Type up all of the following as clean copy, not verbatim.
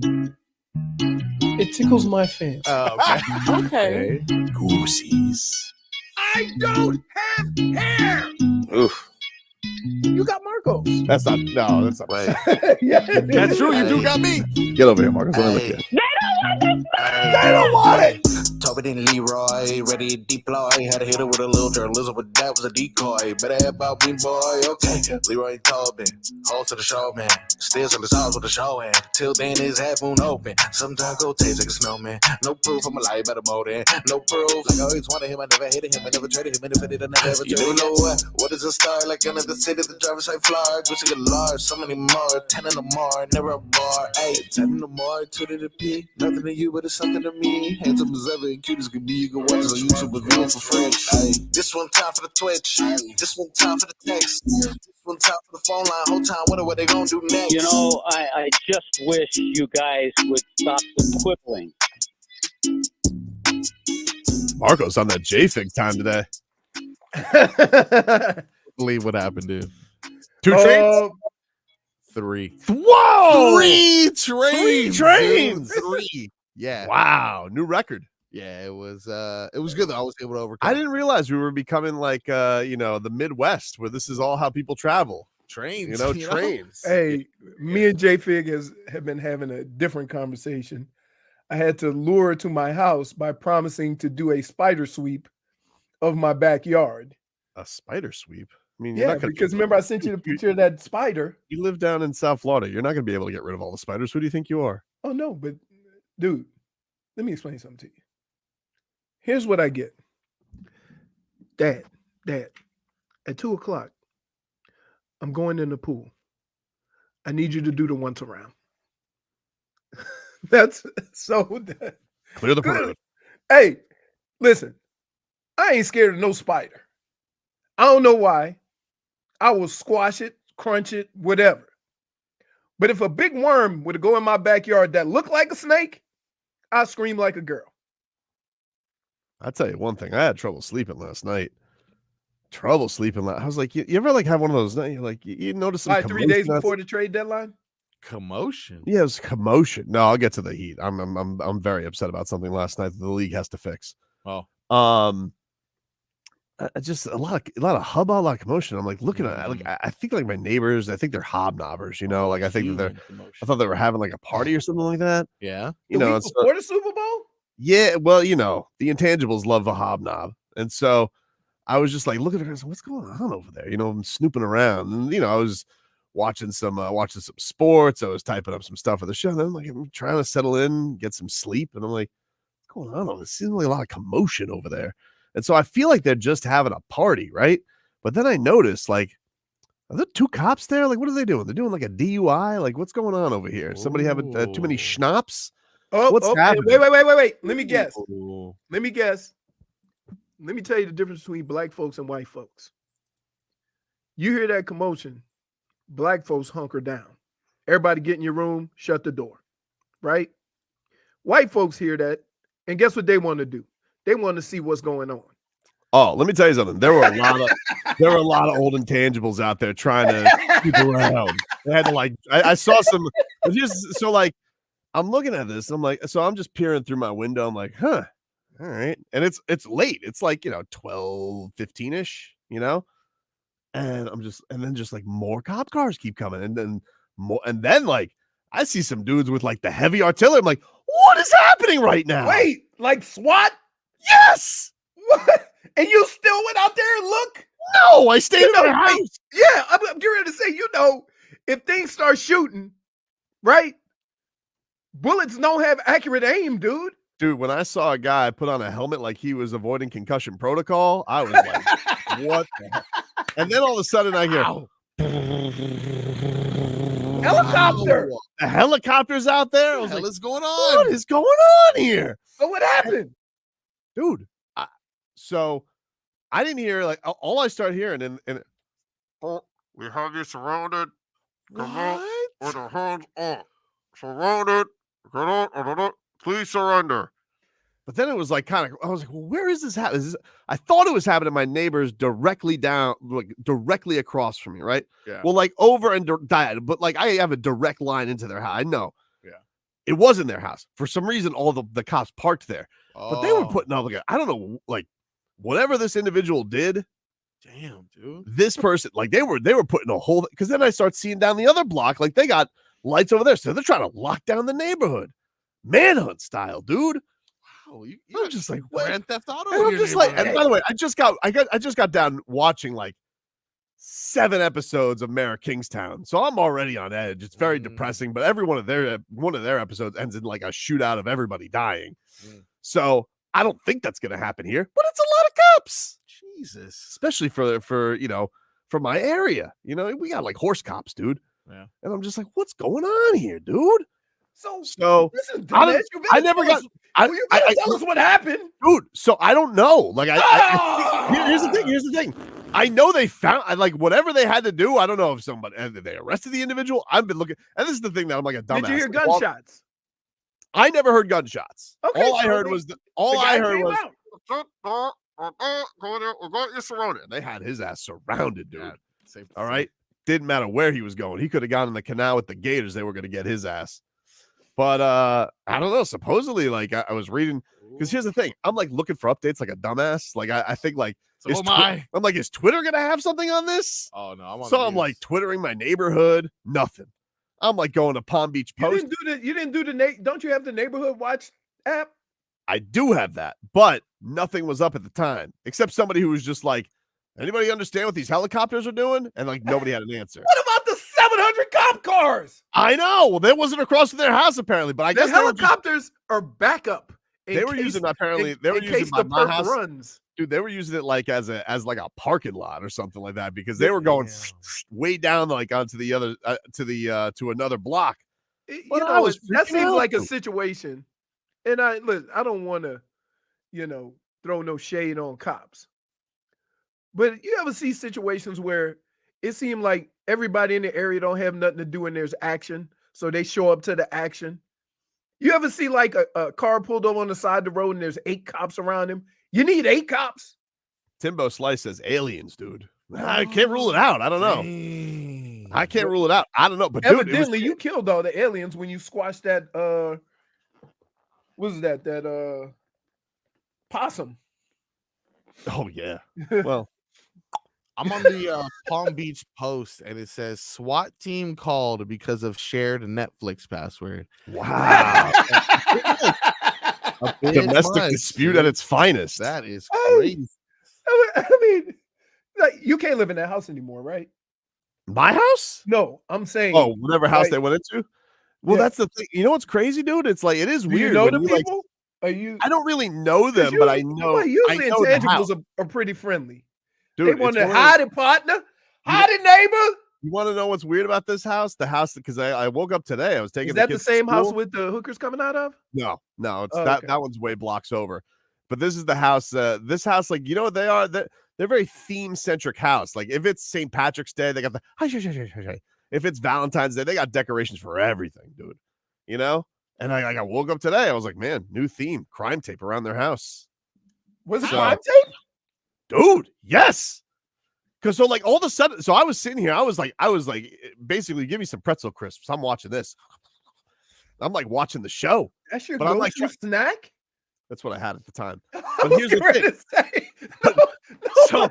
It tickles my fancy. Oh, okay. Okay. Goosies. I don't have hair. Oof. You got Marcos. That's not. Wait. Yeah. That's true. You do got me. Get over here, Marcus. Let me look at you. They don't want it. Tobin and Leroy, ready to deploy. Had to hit it with a little journalism, but that was a decoy. Better have about me, boy. Okay. Leroy and Tobin, hold to the show, man. Still on the sauce with the show, and till then his half moon open. Sometimes go taste like a snowman. No proof, I'm a lie about a motor. No proof. Like I always wanted him, I never hated him, I never traded him. And if I did, I never ever traded him. You know what is a star? Like another city, the driver's like Florida. Gucci get large, so many more. 10 in the more, never a bar. Hey, 10 in the more, 2 to the P. Nothing to you, but it's something to me. Handsome as ever and cute as can be. You can watch us on YouTube with viewing for free. Hey, this one time for the Twitch. This one time for the text. This one time for the phone line. Whole time, what they gonna do next? You know, I just wish you guys would stop the quibbling. Marco's on that JFig time today. Believe what happened, dude. 2 trains? 3. Whoa! 3 trains. 3 trains. Dude. 3. Yeah. Wow, new record. Yeah, it was good though. I was able to overcome. I didn't realize we were becoming like the Midwest, where this is all how people travel. trains. Trains. Hey, me and JFig have been having a different conversation. I had to lure her to my house by promising to do a spider sweep of my backyard. A spider sweep. I mean, you're Yeah, not gonna, because remember I sent you the picture of that spider. you live down in South Florida. You're not going to be able to get rid of all the spiders. Who do you think you are? Oh no, but dude, let me explain something to you. Here's what I get. Dad, at 2:00, I'm going in the pool. I need you to do the once around. That's so. Clear the perimeter. Hey, listen, I ain't scared of no spider. I don't know why. I will squash it, crunch it, whatever. But if a big worm were to go in my backyard that looked like a snake, I'd scream like a girl. I'll tell you one thing. I had trouble sleeping last night. I was like, you ever like have one of those nights? You're like, you notice some Like 3 days commotion before the trade deadline? Commotion. Yeah, it was commotion. No, I'll get to the heat. I'm very upset about something last night that the league has to fix. Oh. Just a lot of hubbub, a lot of commotion. I'm like looking at like I think like my neighbors, I think they're hobnobbers, like I think that I thought they were having like a party or something like that. Yeah. Before the Super Bowl? Yeah, well, the intangibles love the hobnob. And so I was just like looking at her, what's going on over there? I'm snooping around. And I was watching some sports. I was typing up some stuff for the show. And then I'm trying to settle in, get some sleep. And I'm like, what's going on over there? Seems like a lot of commotion over there. And so I feel like they're just having a party, right? But then I noticed, like, are there 2 cops there? Like, what are they doing? They're doing like a DUI? Like, what's going on over here? Somebody having too many schnapps? What's happening? Wait. Let me guess. Let me tell you the difference between black folks and white folks. You hear that commotion, black folks hunker down. Everybody get in your room, shut the door, right? White folks hear that, and guess what they want to do? They want to see what's going on. Oh, let me tell you something. There were a lot of old intangibles out there trying to keep around. They had to I saw some. So like, I'm looking at this. I'm like, so I'm just peering through my window. I'm like, huh, all right. And it's late. It's like 12:15ish. And then just like more cop cars keep coming, and then like I see some dudes with like the heavy artillery. I'm like, what is happening right now? Wait, like SWAT? Yes. What? And you still went out there and look? No, I stayed in my house. Yeah, I'm getting ready to say, if things start shooting, right? Bullets don't have accurate aim, dude. Dude, when I saw a guy put on a helmet like he was avoiding concussion protocol, I was like, what the hell? And then all of a sudden I hear Helicopter. The helicopter's out there. I was like, what's going on? what is going on here? So what happened? Dude, so I didn't hear, like, all I start hearing, and we have you surrounded. Come out with your hands up. Surrounded. Please surrender. But then it was like I was like, well, where is this happening? I thought it was happening to my neighbors directly across from me, right? Yeah. Well, like over and but like I have a direct line into their house. I know. Yeah. It wasn't their house. For some reason, all the cops parked there. But they were Oh, putting up, like, I don't know, like, whatever this individual did, damn, dude. this person, like, they were putting a whole, because then I start seeing down the other block, like, they got lights over there. So they're trying to lock down the neighborhood. Manhunt style, dude. Wow, you I'm got just like, what? Grand Theft Auto. And in I'm your just like, and neighborhood. by the way, I just got done watching like 7 episodes of Mayor of Kingstown, so I'm already on edge. It's very depressing, but every one of their episodes ends in like a shootout of everybody dying. So I don't think that's gonna happen here, but it's a lot of cops, Jesus. especially for for my area. You know, we got like horse cops, dude. Yeah. And I'm just like, what's going on here, dude? So listen, I dumbass, don't- you I better never tell got. us- you better tell us what happened. Dude, so I don't know. Like, here's the thing. Here's the thing. I know they found, like, whatever they had to do. I don't know if somebody, and they arrested the individual. I've been looking, and this is the thing that I'm like a dumbass. Did you hear Like, well, gunshots? I never heard gunshots. Okay, All I so heard they- was The guy came out. they had his ass surrounded, dude. Yeah, safe to All say. right. Didn't matter where he was going. He could have gone in the canal with the gators. They were going to get his ass. But I don't know. Supposedly, like, I was reading, because here's the thing. I'm like looking for updates like a dumbass. Like, I think like, So am I. I'm like, is Twitter going to have something on this? Oh no, I'm on So the I'm like news. twittering my neighborhood. Nothing. I'm like going to Palm Beach You Post. didn't do the don't you have the neighborhood watch app? I do have that, but nothing was up at the time except somebody who was just like, anybody understand what these helicopters are doing? And like nobody had an answer. What about the 700 cop cars? I know. Well, that wasn't across from their house apparently, but I The guess they were just- helicopters are backup. they were using apparently they were in using case my the perp house. runs. Dude, they were using it like as like a parking lot or something like that because they were going way down like onto the other to another block. You But I know, was that freaking seems out. like a situation, and I don't want to, throw no shade on cops, but you ever see situations where it seemed like everybody in the area don't have nothing to do and there's action, so they show up to the action. You ever see like a car pulled over on the side of the road and there's 8 cops around him? You need 8 cops. Timbo Slice says aliens, dude. I can't rule it out. I don't know. Dang. I can't rule it out. I don't know. But dude, it was, Evidently, you killed all the aliens when you squashed that. What was that? That possum. oh yeah. Well, I'm on the Palm Beach Post, and it says SWAT team called because of shared Netflix password. wow. A bit Domestic much, dispute dude. at its finest. That is Oh. crazy. I mean, like you can't live in that house anymore, right? My house? No, I'm saying. Oh, whatever house Like- they went into. Well, Yeah. that's the thing. You know what's crazy, dude? It's like it is do weird. you know when the you, like, people? Are you? I don't really know them, 'cause but I usually- know. well, usually I know the house. intangibles are pretty friendly. Dude, They it's want to one of those- hide it, partner. Hide it, neighbor. You want to know what's weird about this house? The house, because I woke up today. I was taking Is that the kids to same house school. with the hookers coming out of? No, it's Oh, that okay. that one's way blocks over. But this is the house. This house, like, you know what they are? They're very theme centric house. Like if it's St. Patrick's Day, they got the if it's Valentine's Day, they got decorations for everything, dude. You know? And I woke up today. I was like, man, new theme, crime tape around their house. Was it So- crime tape? Dude, yes. Because so like all of a sudden, so I was sitting here, I was like, basically, give me some pretzel crisps. I'm watching this. I'm like watching the show. That's your But I'm like go-to snack. That's what I had at the time. I But was here's the getting ready to say, no.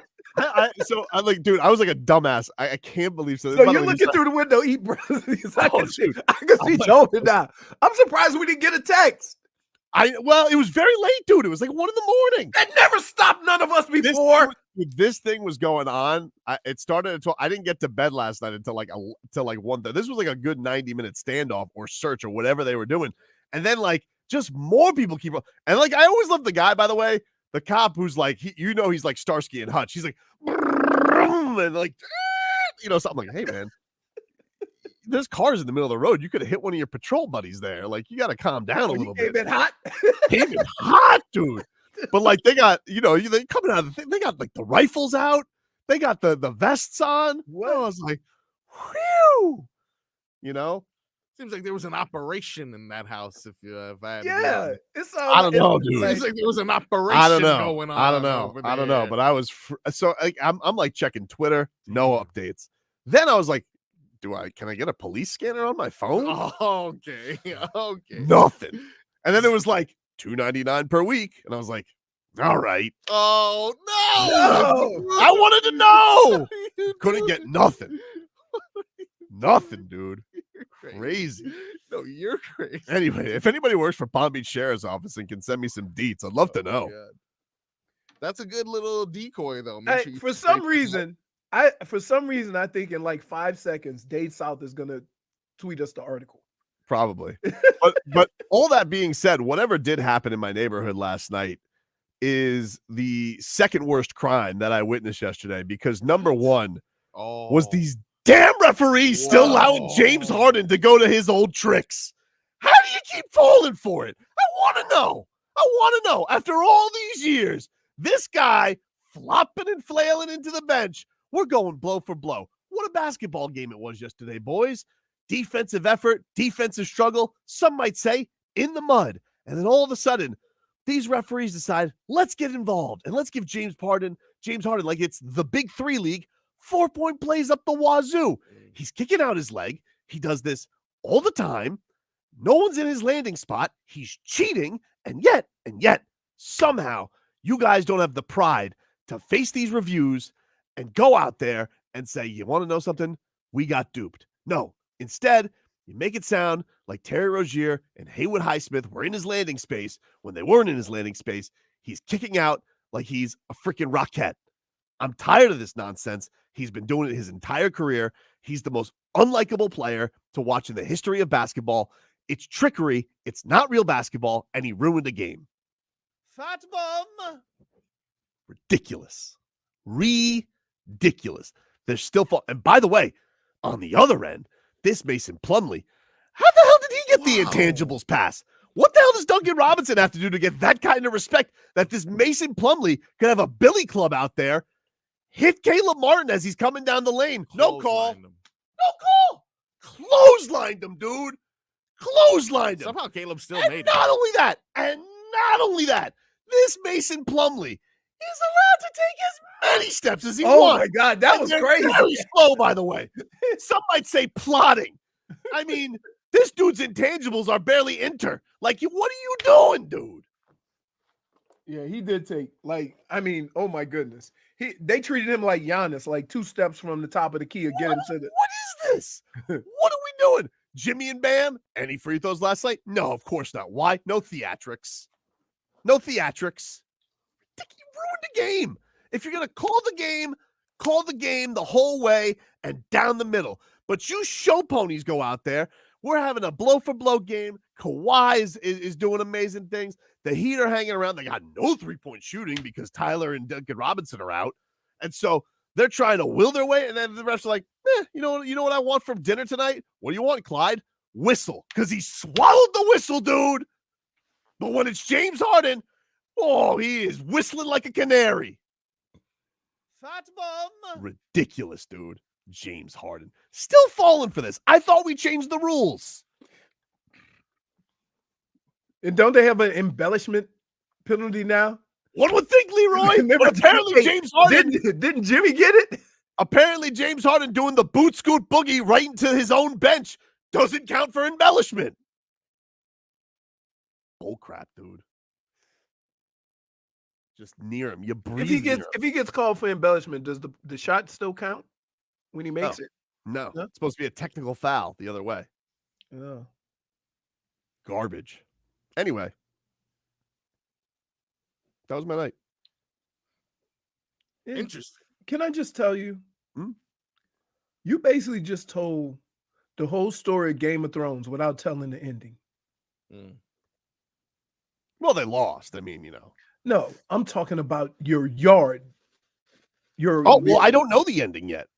So I'm like, dude, I was like a dumbass. I can't believe so. So By the you're way, looking he's through the window, eat brothers. I Oh, can see, dude. I can see like- Joe now. I'm surprised we didn't get a text. well, it was very late, dude. It was like 1 a.m. That never stopped none of us before. This thing was going on. It started at 12. I didn't get to bed last night until like 1:30. This was like a good 90-minute standoff or search or whatever they were doing. And then like just more people keep up. And like I always love the guy, by the way, the cop who's like, he's like Starsky and Hutch. He's like, and like, something like, hey man, there's cars in the middle of the road. You could have hit one of your patrol buddies there. Like you got to calm down a You little came bit. in hot. Came in hot, dude. But like they got, they coming out of the thing. They got like the rifles out. They got the vests on. What? I was like, whew. Seems like there was an operation in that house. If I had to Yeah, guess. it's I don't know, it's dude. like- Seems like there was an operation I don't know. going on. I don't know. over I don't know. there. But I was so like I'm like checking Twitter, no updates. Then I was like, Can I get a police scanner on my phone? Okay. Okay. Nothing. And then it was like $2.99 per week. And I was like, all right. Oh No. I wanted to know. Couldn't get nothing. Nothing, dude. Crazy. No, you're crazy. Anyway, if anybody works for Palm Beach Sheriff's Office and can send me some deets, I'd love to know. God. That's a good little decoy, though. For some reason, I think in like 5 seconds, Dade South is gonna tweet us the article. Probably. but all that being said, whatever did happen in my neighborhood last night is the second worst crime that I witnessed yesterday, because number one was these damn referees still allowing James Harden to go to his old tricks. How do you keep falling for it? I want to know. After all these years, this guy flopping and flailing into the bench. We're going blow for blow. What a basketball game it was yesterday, boys. Defensive effort, defensive struggle, some might say in the mud. And then all of a sudden, these referees decide, let's get involved and let's give James Harden, like it's the Big 3 league, 4-point plays up the wazoo. He's kicking out his leg. He does this all the time. No one's in his landing spot. He's cheating. And yet, somehow, you guys don't have the pride to face these reviews and go out there and say, you want to know something? We got duped. No, instead, you make it sound like Terry Rozier and Haywood Highsmith were in his landing space when they weren't in his landing space. He's kicking out like he's a freaking Rockette. I'm tired of this nonsense. He's been doing it his entire career. He's the most unlikable player to watch in the history of basketball. It's trickery. It's not real basketball, and he ruined the game. Fat bum. Ridiculous. They're still and by the way, on the other end, this Mason Plumlee, how the hell did he get the intangibles pass? What the hell does Duncan Robinson have to do to get that kind of respect that this Mason Plumlee could have a billy club out there, hit Caleb Martin as he's coming down the lane? No call. Clotheslined him, dude. Clotheslined him. Somehow Caleb still And made it. not only that, this Mason Plumlee is allowed to take as many steps as he wants. Oh my God, that was crazy. Very slow, by the way. Some might say plotting. I mean, this dude's intangibles are barely enter. Like, what are you doing, dude? Yeah, he did take oh my goodness. They treated him like Giannis, like 2 steps from the top of the key and get him to the. What is this? What are we doing? Jimmy and Bam? Any free throws last night? No, of course not. Why? No theatrics. You ruined the game. If you're going to call the game the whole way and down the middle. But you show ponies go out there. We're having a blow-for-blow game. Kawhi is doing amazing things. The Heat are hanging around. They got no three-point shooting because Tyler and Duncan Robinson are out. And so they're trying to will their way. And then the refs are like, you know what I want from dinner tonight? What do you want, Clyde? Whistle. Because he swallowed the whistle, dude. But when it's James Harden, he is whistling like a canary. Fat bum. Ridiculous, dude. James Harden. Still falling for this. I thought we changed the rules. And don't they have an embellishment penalty now? One would think, Leroy, but apparently James Harden... Didn't Jimmy get it? Apparently James Harden doing the boot scoot boogie right into his own bench doesn't count for embellishment. Bull crap, dude. Just near him. You breathe. If he gets called for embellishment, does the shot still count when he makes it? No. It's supposed to be a technical foul the other way. Oh. Garbage. Anyway. That was my night. Interesting. Can I just tell you? You basically just told the whole story of Game of Thrones without telling the ending. Well, they lost. I mean, No, I'm talking about your yard. I don't know the ending yet.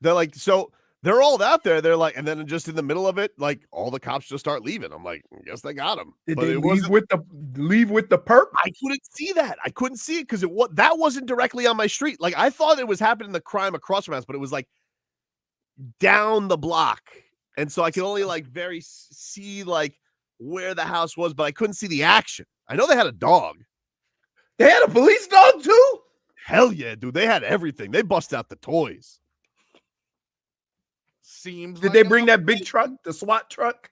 They're like, so they're all out there. They're like, and then just in the middle of it, like all the cops just start leaving. I'm like, I guess they got him. Did they leave with the perp? I couldn't see that. I couldn't see it because that wasn't directly on my street. Like I thought it was happening the crime across from us, but it was like down the block, and so I could only like see like where the house was, but I couldn't see the action. I know they had a dog. They had a police dog too? Hell yeah, dude. They had everything. They bust out the toys. Seems. Did they bring that big truck, the SWAT truck?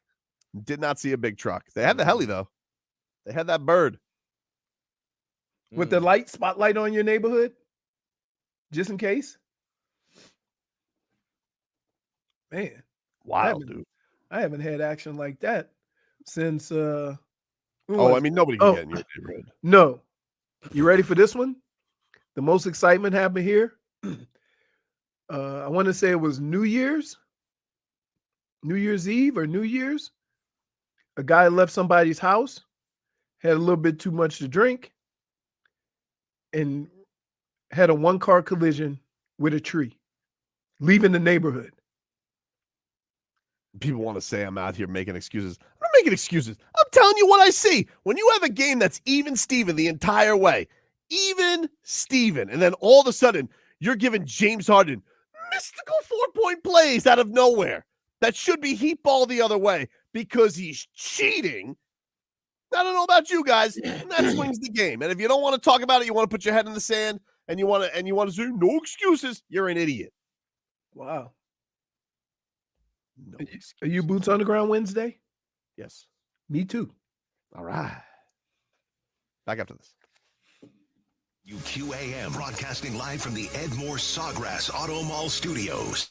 Did not see a big truck. They had the heli though. They had that bird With the light spotlight on your neighborhood, just in case. Man, Wild, dude. I haven't had action like that since. I mean, nobody can get in your neighborhood. No, you ready for this one? The most excitement happened here. I want to say it was New Year's Eve or New Year's. A guy left somebody's house, had a little bit too much to drink, and had a one-car collision with a tree, leaving the neighborhood. People want to say I'm out here making excuses. I'm not making excuses. I'm telling you what I see. When you have a game that's even Steven the entire way, even Steven, and then all of a sudden you're giving James Harden mystical 4-point plays out of nowhere that should be heat ball the other way because he's cheating. I don't know about you guys, and that swings the game. And if you don't want to talk about it, you want to put your head in the sand and you want to say no excuses, you're an idiot. Wow. No Are you boots on the ground Wednesday? Yes. Me too. All right. Back after this. UQAM broadcasting live from the Ed Moore Sawgrass Auto Mall Studios.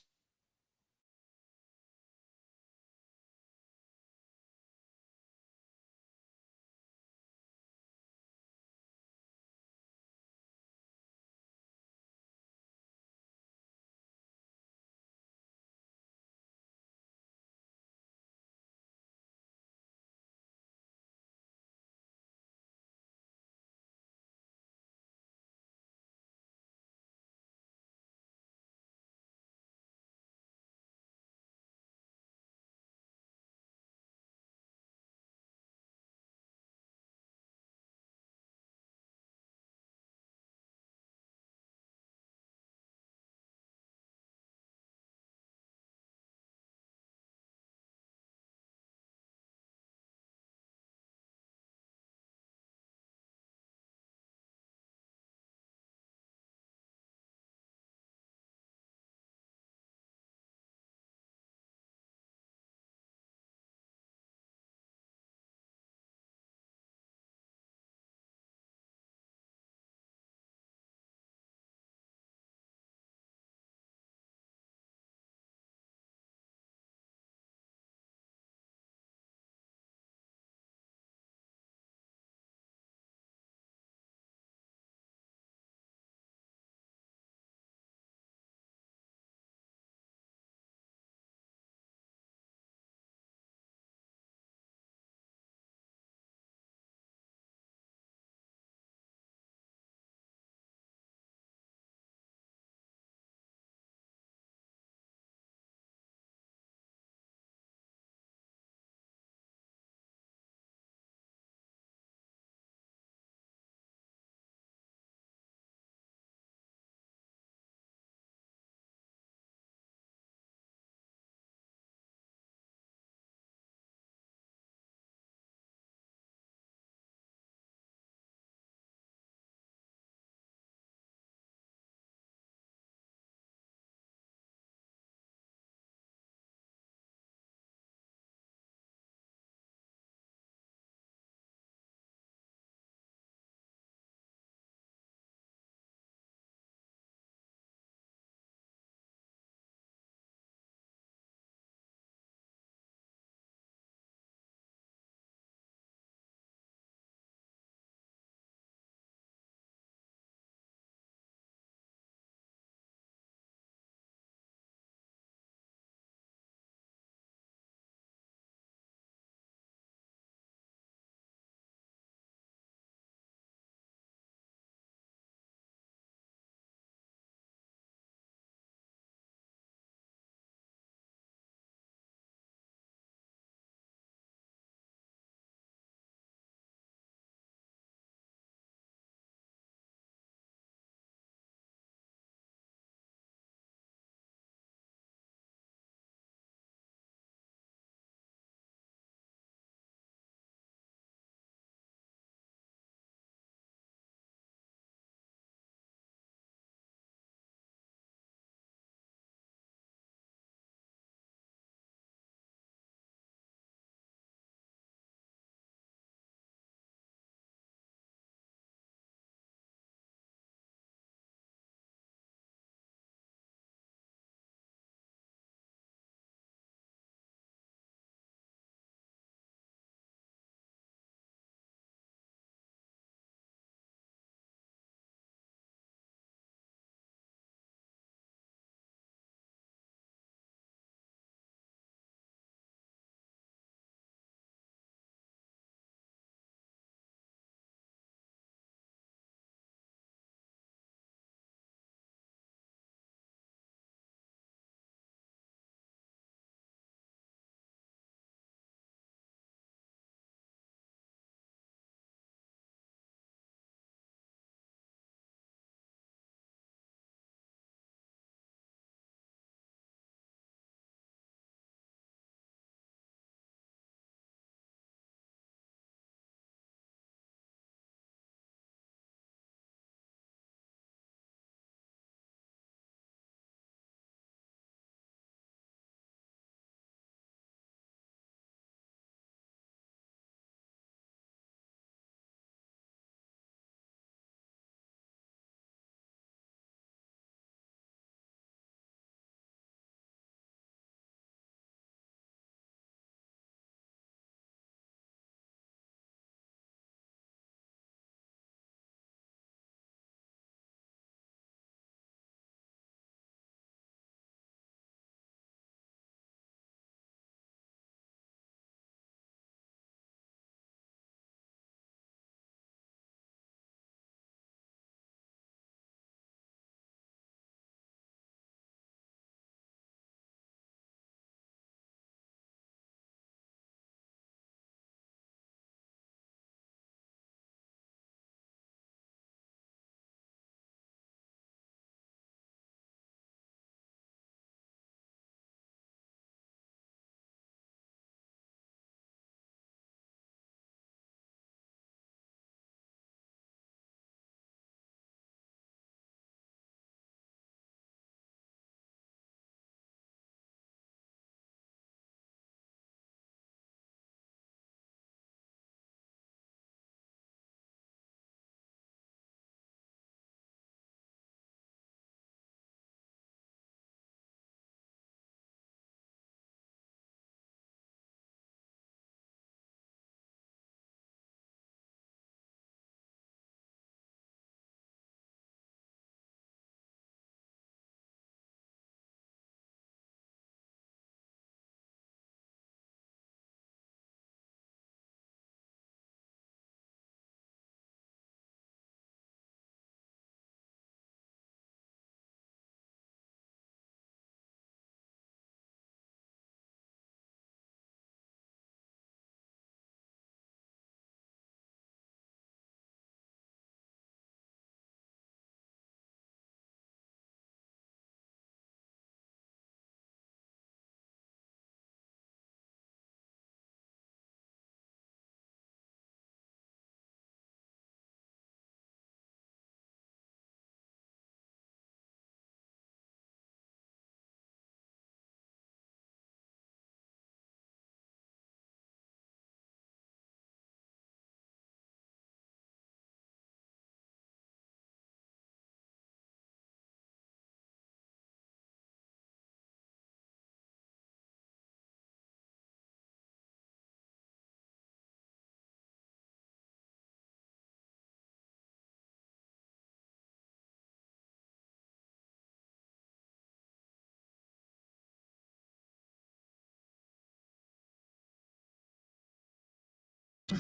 All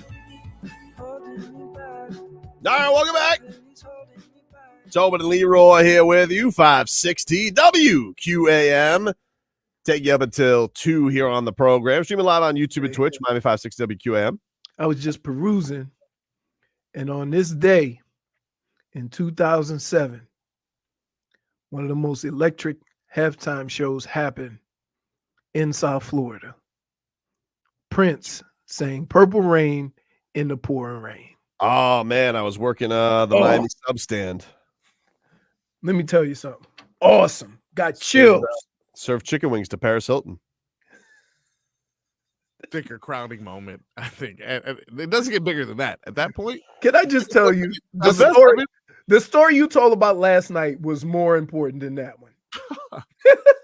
right, welcome back. Tobin and Leroy here with you, 560 WQAM. Take you up until 2 here on the program. Streaming live on YouTube and Twitch, Miami 560 WQAM. I was just perusing, and on this day in 2007, one of the most electric halftime shows happened in South Florida. Prince sang Purple Rain in the pouring rain. Oh, man, I was working the Miami substand. Let me tell you something. Awesome. Got chills. Served chicken wings to Paris Hilton. Thicker crowning moment, I think. And it doesn't get bigger than that. At that point, can I just tell you the story you told about last night was more important than that one.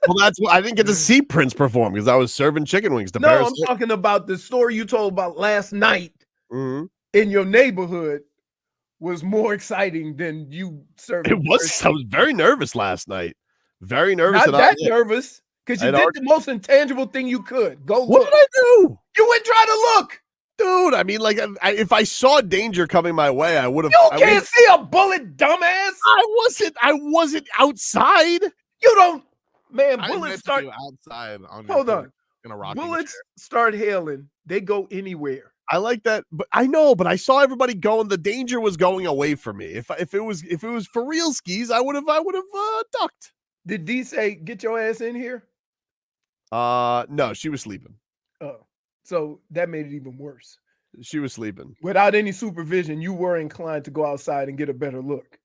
Well, that's what I didn't get to see Prince perform because I was serving chicken wings to No, Paris I'm Hilton. talking about the story you told about last night Mm-hmm. in your neighborhood was more exciting than you serving. It was. I was very nervous last night. Very nervous. Not that nervous because you did the most intangible thing you could. Go what look. did I do? You went try to look. Dude, I mean, like, if I saw danger coming my way, I would have. You can't see a bullet, dumbass. I wasn't outside. You don't, man. I Bullets met start you outside. Hold on. In a rocking Bullets chair. start hailing. They go anywhere. I like that, but I know. But I saw everybody going. The danger was going away from me. If it was for real skis, I would have ducked. Did D say get your ass in here? No, she was sleeping. Oh, so that made it even worse. She was sleeping. Without any supervision, you were inclined to go outside and get a better look.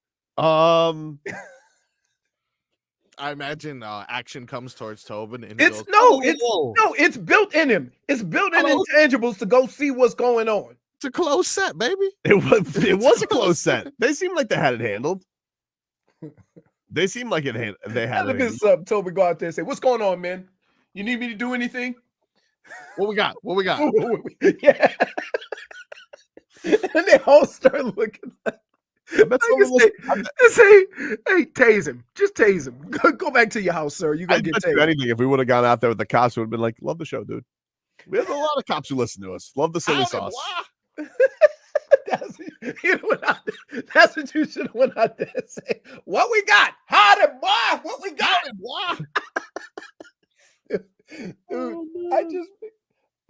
I imagine action comes towards Tobin, and It's built in him. It's built in intangibles to go see what's going on. It's a close set, baby. It was a close set. They seemed like they had it handled. They seemed like they had Look it. at something. Tobin go out there and say, "What's going on, man? You need me to do anything?" What we got? Yeah. And they all start looking like. Say, hey, tase him. Just tase him. Go back to your house, sir. You're going to get tased. Anything. If we would have gone out there with the cops, we would have been like, love the show, dude. We have a lot of cops who listen to us. Love the silly sauce. That's what you should have went out there and say. What we got? Hot and boy. What we got? Dude,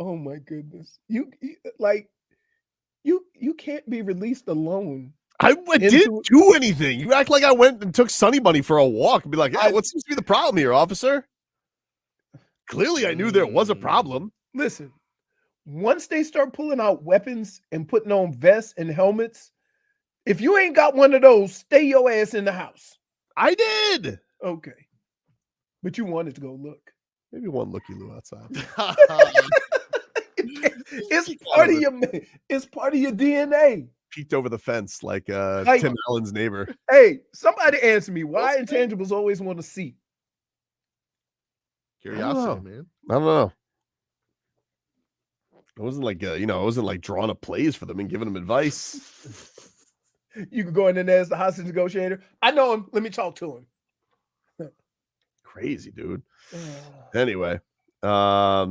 oh my goodness. You can't be released alone. I didn't do anything. You act like I went and took Sunny Bunny for a walk and be like, hey, what seems to be the problem here, officer? Clearly, I knew there was a problem. Listen, once they start pulling out weapons and putting on vests and helmets, if you ain't got one of those, stay your ass in the house. I did. Okay. But you wanted to go look. Maybe one looky-loo outside. It's part of your DNA. Peeked over the fence like Tim Allen's neighbor. Hey, somebody answer me. Why intangibles always want to see? Curiosity, man. I don't know. It wasn't like I wasn't like drawing up plays for them and giving them advice. You could go in there as the hostage negotiator. I know him. Let me talk to him. Crazy, dude. Anyway, but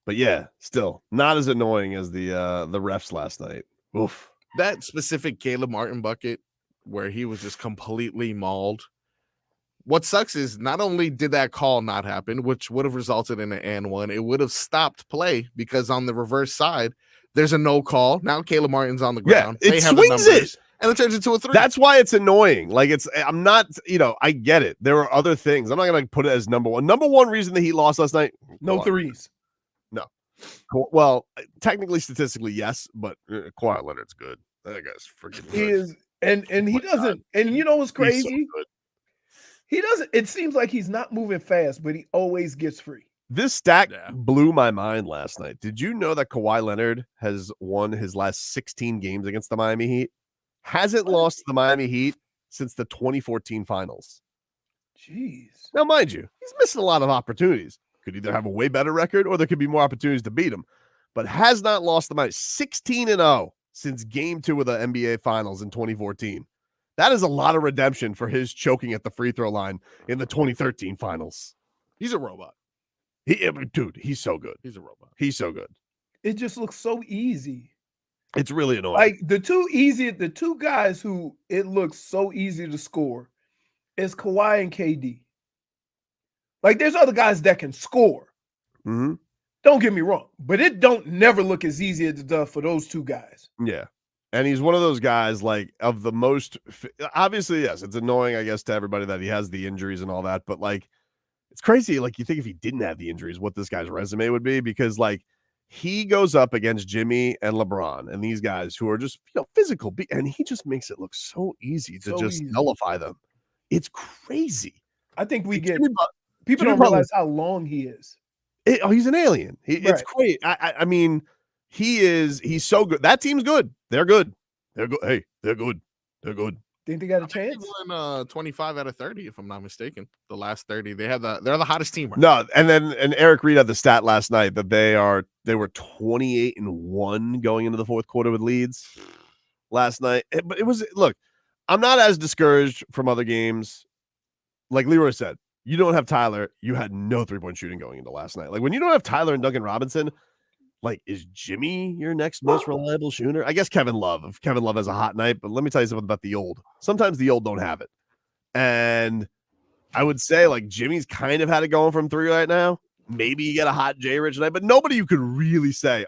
yeah, still not as annoying as the refs last night. Oof. That specific Caleb Martin bucket where he was just completely mauled. What sucks is not only did that call not happen, which would have resulted in an and one, it would have stopped play because on the reverse side, there's a no call. Now Caleb Martin's on the ground. Yeah, it swings it. And it turns into a 3. That's why it's annoying. Like I'm not, I get it. There are other things. I'm not going to put it as number one. Number one reason that he lost last night. No threes. No. Well, technically, statistically, yes, but Kawhi Leonard's good. That guy's freaking good. He is, and he doesn't. And you know what's crazy? So he doesn't. It seems like he's not moving fast, but he always gets free. This stat blew my mind last night. Did you know that Kawhi Leonard has won his last 16 games against the Miami Heat? Hasn't lost to the Miami Heat since the 2014 finals. Jeez. Now, mind you, he's missing a lot of opportunities. Could either have a way better record or there could be more opportunities to beat him, but has not lost the Miami 16-0 since game 2 of the NBA Finals in 2014. That is a lot of redemption for his choking at the free throw line in the 2013 Finals. He's a robot. Dude, he's so good. He's a robot. He's so good. It just looks so easy. It's really annoying. Like the two guys who it looks so easy to score is Kawhi and KD. Like there's other guys that can score. Mm-hmm. Don't get me wrong, but it don't never look as easy as it does for those two guys. Yeah. And he's one of those guys, like, of the most, obviously, yes, it's annoying, I guess, to everybody that he has the injuries and all that, but, like, it's crazy. Like, you think if he didn't have the injuries, what this guy's resume would be, because, like, he goes up against Jimmy and LeBron and these guys who are just, physical, and he just makes it look so easy to nullify them. It's crazy. I think Jimmy people don't realize how long he is. He's an alien. It's great. I mean, he's so good. That team's good. They're good. They're good. Hey, they're good. They're good. Think they got a chance? They won 25 out of 30, if I'm not mistaken. The last 30, they're the hottest team. Right now. And Eric Reed had the stat last night that they were 28-1 going into the fourth quarter with leads last night. But look, I'm not as discouraged from other games. Like Leroy said, you don't have Tyler. You had no 3-point shooting going into last night. Like when you don't have Tyler and Duncan Robinson, like, is Jimmy your next most reliable shooter? I guess Kevin Love. If Kevin Love has a hot night, but let me tell you something about the old. Sometimes the old don't have it. And I would say, like, Jimmy's kind of had it going from 3 right now. Maybe you get a hot J Rich night, but nobody you could really say,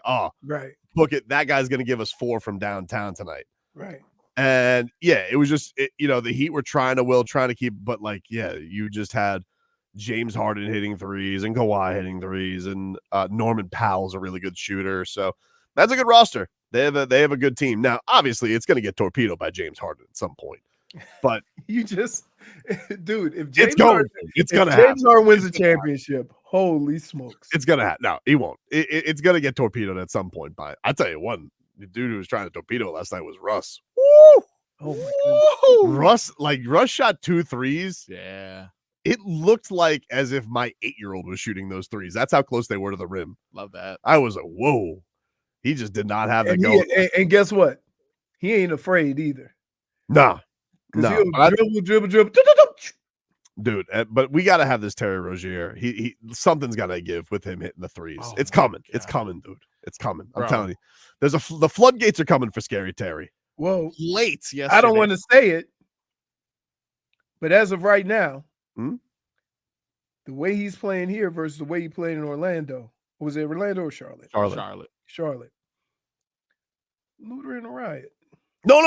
look at that guy's going to give us 4 from downtown tonight. Right. And, yeah, it was just, the Heat were trying to keep, but, like, yeah, you just had James Harden hitting threes and Kawhi hitting threes, and Norman Powell's a really good shooter. So that's a good roster. They have a good team. Now, obviously, it's going to get torpedoed by James Harden at some point. But dude, if James Harden wins the championship, holy smokes, it's gonna happen. No, he won't. It's gonna get torpedoed at some point. By I tell you, one the dude who was trying to torpedo last night was Russ. Woo! Oh my goodness. Russ shot 2 threes. Yeah. It looked like as if my 8-year-old was shooting those threes. That's how close they were to the rim. Love that. I was like, whoa. He just did not have the go. And guess what? He ain't afraid either. No. Dribble. Dude, but we got to have this Terry Rozier. He something's got to give with him hitting the threes. It's coming. God. It's coming, dude. It's coming. I'm telling you. The floodgates are coming for Scary Terry. Well, late. Yes. I don't want to say it, but as of right now, the way he's playing here versus the way he played in Orlando. Was it Orlando or Charlotte? Charlotte. Looter in a riot. No.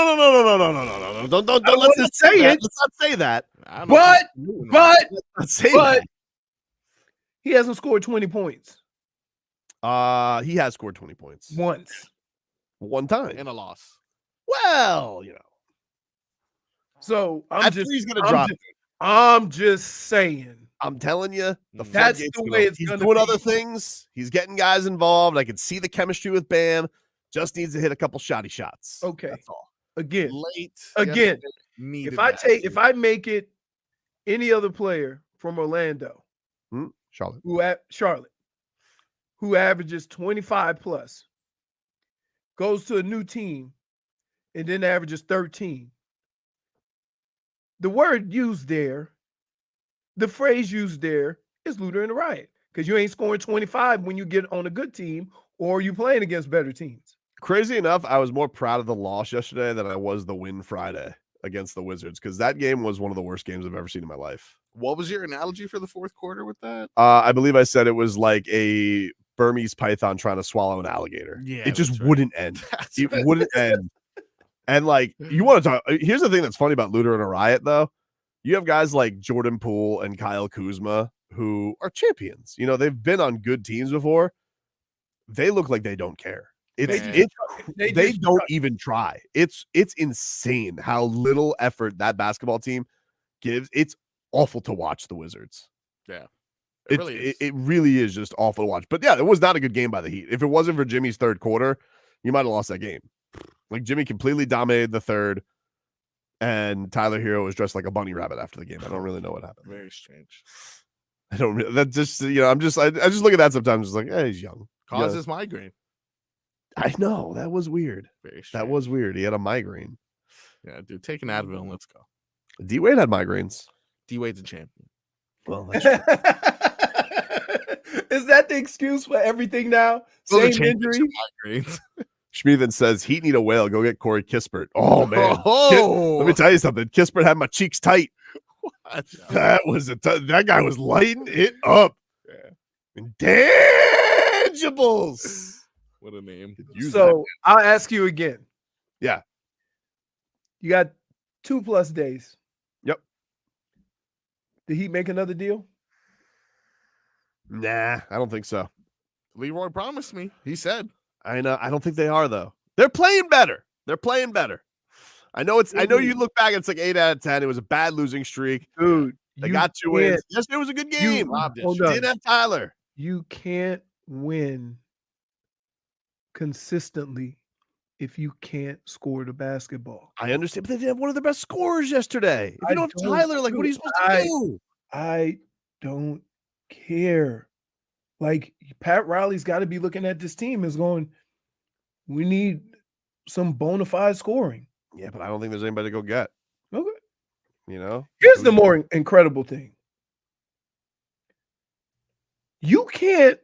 Don't let's say it. Let's not say that. But he hasn't scored 20 points. He has scored 20 points. One time. In a loss. Well, So I'm just saying. I'm telling you, that's the way it's going to be. He's doing other things. He's getting guys involved. I can see the chemistry with Bam. Just needs to hit a couple shoddy shots. Okay. That's all. Again. Late. Again. If I make it any other player from Orlando, Charlotte, who averages 25 plus, goes to a new team, and then averages 13. The word used there, the phrase used there is looter in the riot, because you ain't scoring 25 when you get on a good team or you playing against better teams. Crazy enough, I was more proud of the loss yesterday than I was the win Friday against the Wizards, because that game was one of the worst games I've ever seen in my life. What was your analogy for the fourth quarter with that? I believe I said it was like a Burmese python trying to swallow an alligator. Yeah, it just wouldn't end. It wouldn't end. And like, you want to talk, here's the thing that's funny about Looter in a Riot, though. You have guys like Jordan Poole and Kyle Kuzma who are champions. They've been on good teams before. They look like they don't care. They don't even try. It's insane how little effort that basketball team gives. It's awful to watch the Wizards. Yeah. It really is just awful to watch. But yeah, it was not a good game by the Heat. If it wasn't for Jimmy's third quarter, you might have lost that game. Like, Jimmy completely dominated the third, and Tyler Herro was dressed like a bunny rabbit after the game. I don't really know what happened. Very strange. I don't really. That just I just look at that sometimes. It's like, hey, he's young. Causes migraine. I know, that was weird. Very strange. That was weird. He had a migraine. Yeah, dude, take an Advil and let's go. D-Wade had migraines. D-Wade's a champion. Well, that's true. Is that the excuse for everything now? Those Same injury. Migraines. Schmeathan says, Heat need a whale. Go get Corey Kispert. Oh, man. Oh. Let me tell you something. Kispert had my cheeks tight. That was that guy was lighting it up. Yeah. Intangibles. What a name. So I'll ask you again. Yeah. You got 2+ days. Yep. Did he make another deal? Nah, I don't think so. Leroy promised me. He said. I know. I don't think they are, though. They're playing better. I know you look back, it's like 8 out of 10. It was a bad losing streak. Dude, they got 2 wins. Yes, it was a good game. Hold You on. didn't have Tyler. You can't win consistently if you can't score the basketball. I understand, but they didn't have one of the best scorers yesterday. If you don't have Tyler, like, what are you supposed to do? I don't care. Like, Pat Riley's got to be looking at this team as going, we need some bona fide scoring. Yeah, but I don't think there's anybody to go get. Okay. You know? Here's the more incredible thing. You can't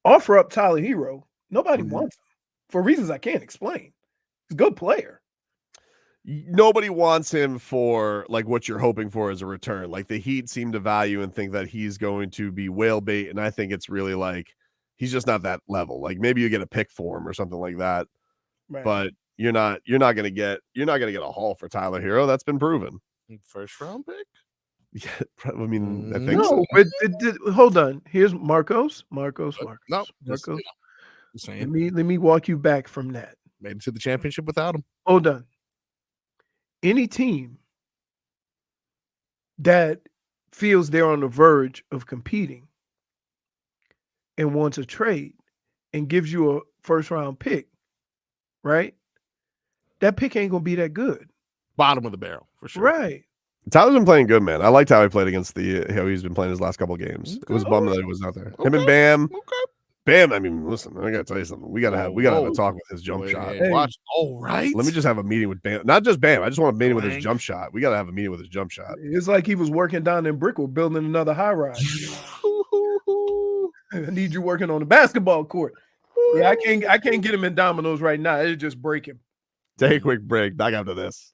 offer up Tyler Herro. Nobody wants him for reasons I can't explain. He's a good player. Nobody wants him for like what you're hoping for as a return. Like the Heat seem to value and think that he's going to be whale bait, and I think it's really like he's just not that level. Like maybe you get a pick for him or something like that, Right. but you're not gonna get a haul for Tyler Herro. That's been proven. First round pick. Yeah, I mean, I think No, so. but hold on. Here's Marcos. No, just, Marcos. Just saying. Let me walk you back from that. Made it to the championship without him. Hold on. Any team that feels they're on the verge of competing and wants a trade and gives you a first round pick, right? That pick ain't gonna be that good. Bottom of the barrel for sure. Right. Tyler's been playing good, man. I liked how he played against how he's been playing his last couple of games. It was a bummer that he was not there. Him and Bam. Okay. Bam, I mean, listen, I gotta tell you something. We gotta have a talk with his jump shot. Hey. Watch. Oh, right. Let me just have a meeting with Bam. Not just Bam. I just want a meeting with his jump shot. We gotta have a meeting with his jump shot. It's like he was working down in Brickell building another high rise. I need you working on the basketball court. Yeah, I can't get him in dominoes right now. It'll just break him. Take a quick break. Back after this.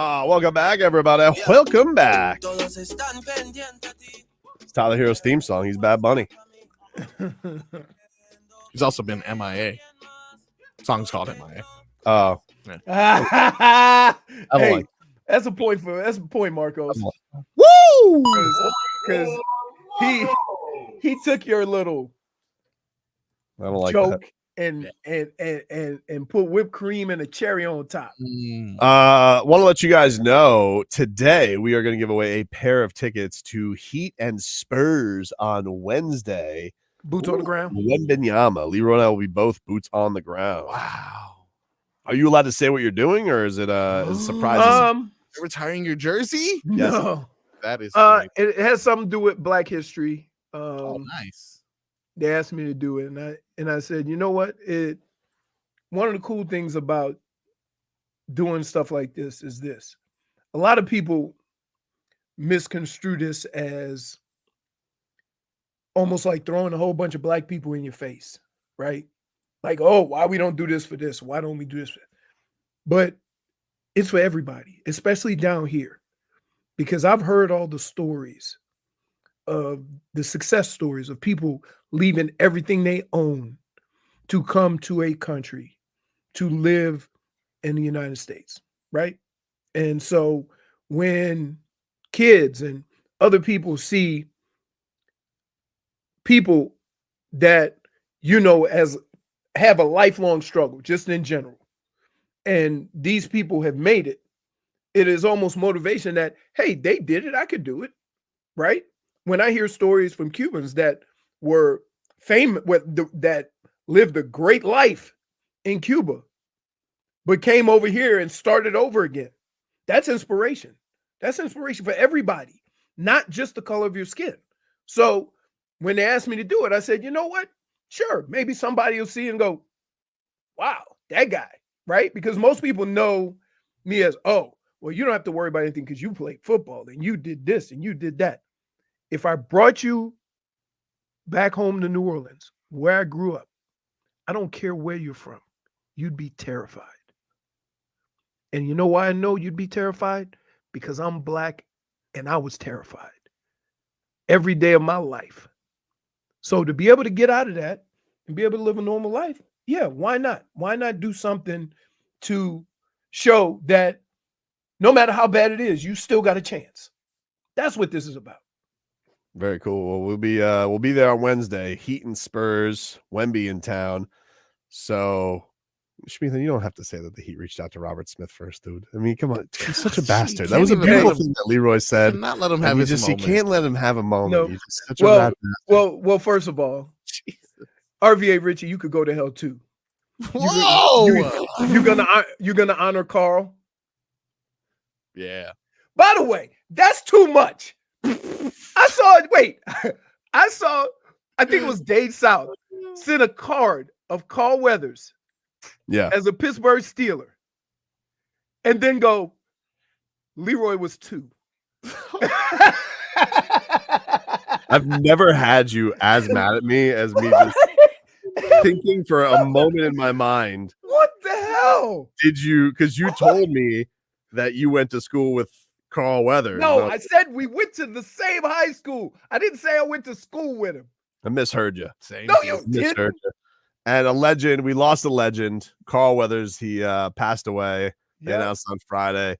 Welcome back, everybody. Welcome back. It's Tyler Hero's theme song. He's Bad Bunny. He's also been MIA. Song's called MIA. Oh, I don't hey, like that's a point Marcos. woo! Because he took your little I don't like joke and put whipped cream and a cherry on top. that. Want to let you guys know today we are going to give away a pair of tickets to Heat and Spurs on Wednesday. Boots on the ground. Wembenyama. Leroy and I will be both boots on the ground. Wow. Are you allowed to say what you're doing, or is it a surprise? You're retiring your jersey? Yes. No. That is great. It has something to do with Black history. Nice. They asked me to do it, and I said, you know what? One of the cool things about doing stuff like this is this. A lot of people misconstrue this as almost like throwing a whole bunch of Black people in your face, right? Like, oh, why we don't do this for this? Why don't we do this? But it's for everybody, especially down here, because I've heard all the stories of the success stories of people leaving everything they own to come to a country to live in the United States, right? And so when kids and other people see people that, as have a lifelong struggle, just in general, and these people have made it, it is almost motivation that, hey, they did it, I could do it, right? When I hear stories from Cubans that were famous, that lived a great life in Cuba, but came over here and started over again, that's inspiration. That's inspiration for everybody, not just the color of your skin. So when they asked me to do it, I said, you know what? Sure, maybe somebody will see and go, wow, that guy, right? Because most people know me as, oh, well, you don't have to worry about anything because you played football and you did this and you did that. If I brought you back home to New Orleans, where I grew up, I don't care where you're from, you'd be terrified. And you know why I know you'd be terrified? Because I'm Black and I was terrified every day of my life. So to be able to get out of that and be able to live a normal life, yeah, why not? Why not do something to show that no matter how bad it is, you still got a chance? That's what this is about. Very cool. Well, we'll be there on Wednesday. Heat and Spurs, Wemby in town. So, Shmithan, you don't have to say that the Heat reached out to Robert Smith first, dude. I mean, come on, he's such a bastard. That was a beautiful thing that Leroy said. Not let him have his moment. You can't let him have a moment. No. He's just such a bad bastard. Well, first of all, RVA Richie, you could go to hell too. Whoa! You're gonna honor Carl. Yeah. By the way, that's too much. I think it was Dave South sent a card of Carl Weathers as a Pittsburgh Steeler and then go, Leroy was 2. I've never had you as mad at me as me just thinking for a moment in my mind. What the hell? Did you, because you told me that you went to school with Carl Weathers. No, I said we went to the same high school. I didn't say I went to school with him. I misheard you. No, you didn't. And a legend, we lost a legend. Carl Weathers, he passed away. They announced on Friday.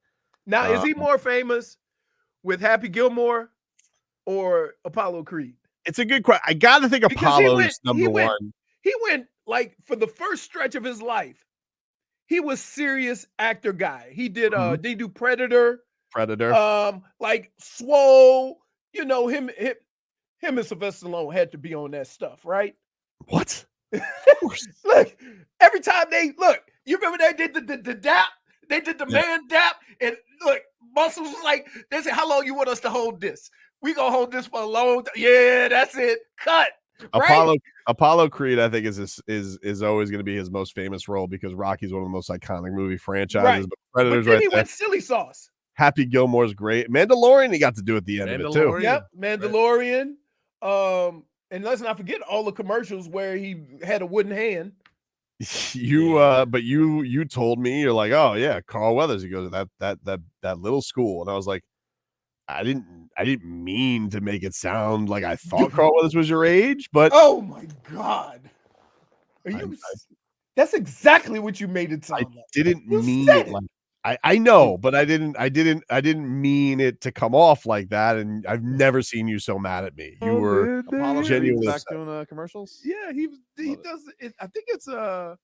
Now, is he more famous with Happy Gilmore or Apollo Creed? It's a good question. I got to think Apollo's number one. He went, like, for the first stretch of his life, he was serious actor guy. He did, did he do Predator? Like Swole, him and Sylvester Stallone had to be on that stuff, right? What? Look, every time you remember they did the dap? They did the man dap, and look, Muscles was like, they said, how long you want us to hold this? We gonna hold this for a long time. Yeah, that's it. Cut. Apollo Creed, I think, is always going to be his most famous role because Rocky's one of the most iconic movie franchises. Right. But Predators, but then he went silly sauce. Happy Gilmore's great. Mandalorian, he got to do at the end of it too. Yep, Mandalorian. And let's not forget all the commercials where he had a wooden hand. But you told me, you're like, oh yeah, Carl Weathers. He goes, that little school, and I was like, I didn't mean to make it sound like I thought Carl Weathers was your age, but oh my God, are you? That's exactly what you made it sound like. Didn't You mean said it like I know, but I didn't mean it to come off like that. And I've never seen you so mad at me. You were Apollo genuinely back upset. doing commercials. Yeah, he does it. I think it's yeah,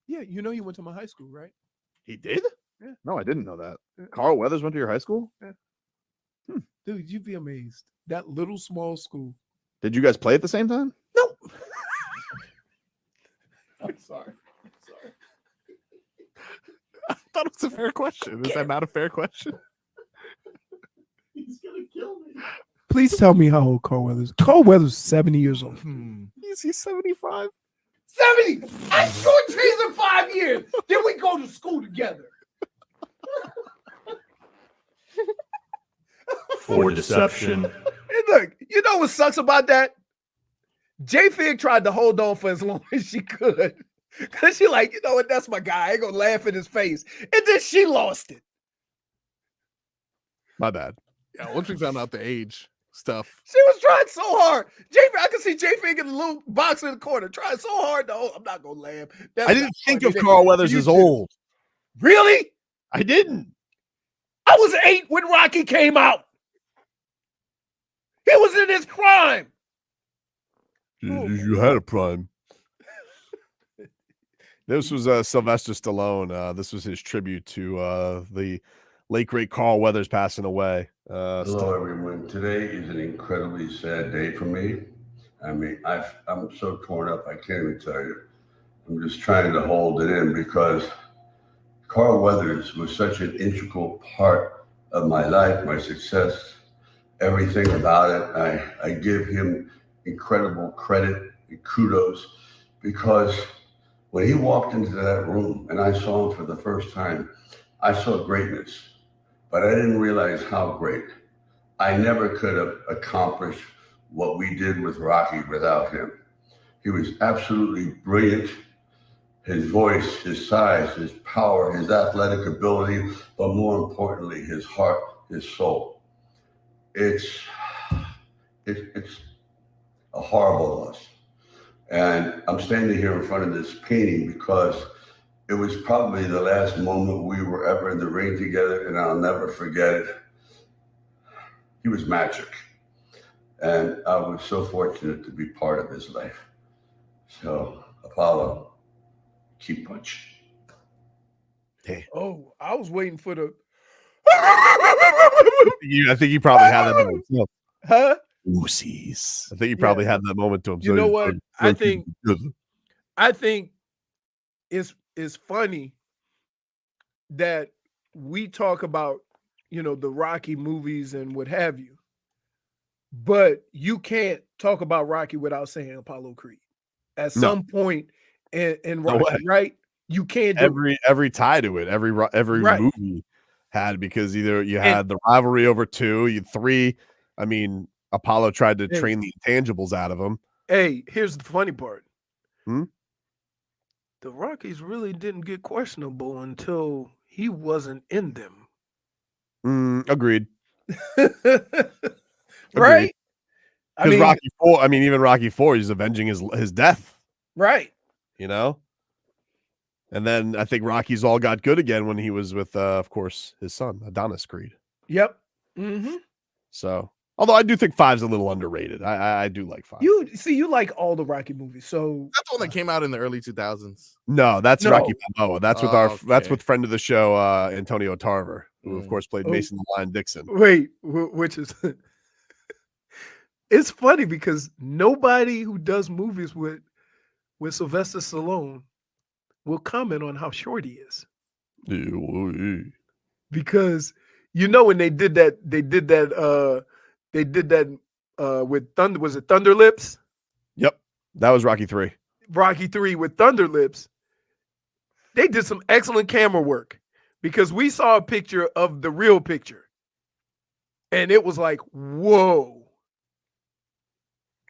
you know, he went to my high school, right? He did? Yeah. No, I didn't know that. Carl Weathers went to your high school? Yeah. Dude, you'd be amazed. That little small school. Did you guys play at the same time? No. I'm sorry. I thought it was a fair question. Is that not a fair question? He's gonna kill me. Please tell me how old Carl Weathers. Carl Weathers is 70 years old. He's 75. 70. I shortchanged in 5 years. Then we go to school together. For deception. And look, you know what sucks about that? JFig tried to hold on for as long as she could. Because she like, you know what, that's my guy. I ain't gonna laugh in his face. And then she lost it. My bad. Yeah, once we found out the age stuff. She was trying so hard. I can see JFig in the little box in the corner trying so hard to hold. I'm not gonna laugh. That's I didn't not think funny. of Carl Weathers as old. Really? I didn't. I was 8 when Rocky came out. He was in his prime. You had a prime. This was Sylvester Stallone. This was his tribute to the late great Carl Weathers passing away. Hello, everyone. Today is an incredibly sad day for me. I mean, I'm so torn up. I can't even tell you. I'm just trying to hold it in because Carl Weathers was such an integral part of my life, my success, everything about it. I give him incredible credit and kudos because when he walked into that room and I saw him for the first time, I saw greatness, but I didn't realize how great. I never could have accomplished what we did with Rocky without him. He was absolutely brilliant. His voice, his size, his power, his athletic ability, but more importantly, his heart, his soul. It's a horrible loss. And I'm standing here in front of this painting because it was probably the last moment we were ever in the ring together, and I'll never forget it. He was magic. And I was so fortunate to be part of his life. So, Apollo, keep punching. Hey. Oh, I was waiting for the. I think you probably had that moment. No. Huh? Oosies. I think you probably had that moment to him. You know what? I think it's funny that we talk about, you know, the Rocky movies and what have you, but you can't talk about Rocky without saying Apollo Creed at some point in Rocky, right? You can't do every tie to it, every movie had, because either you had the rivalry over 2, 3. I mean, Apollo tried to train the intangibles out of him. Hey, here's the funny part. The Rockies really didn't get questionable until he wasn't in them. Agreed. Right? Because Rocky 4, I mean, even Rocky 4, he's avenging his death. Right. You know? And then I think Rocky's all got good again when he was with, of course, his son, Adonis Creed. Yep. Mm-hmm. So, although I do think 5's a little underrated. I do like 5. You like all the Rocky movies, so that's the one that came out in the early 2000s. No, that's Rocky Balboa. That's with that's with friend of the show, Antonio Tarver, who of course played Mason the Lion Dixon. Wait, which is it's funny because nobody who does movies with Sylvester Stallone will comment on how short he is. Because you know when they did that with Thunder, was it Thunder Lips? Yep. That was Rocky 3. Rocky 3 with Thunder Lips. They did some excellent camera work because we saw a picture of the real picture. And it was like, whoa.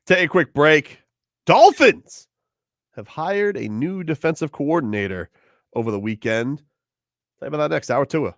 Take a quick break. Dolphins have hired a new defensive coordinator over the weekend. Tell you about that next hour, Tua.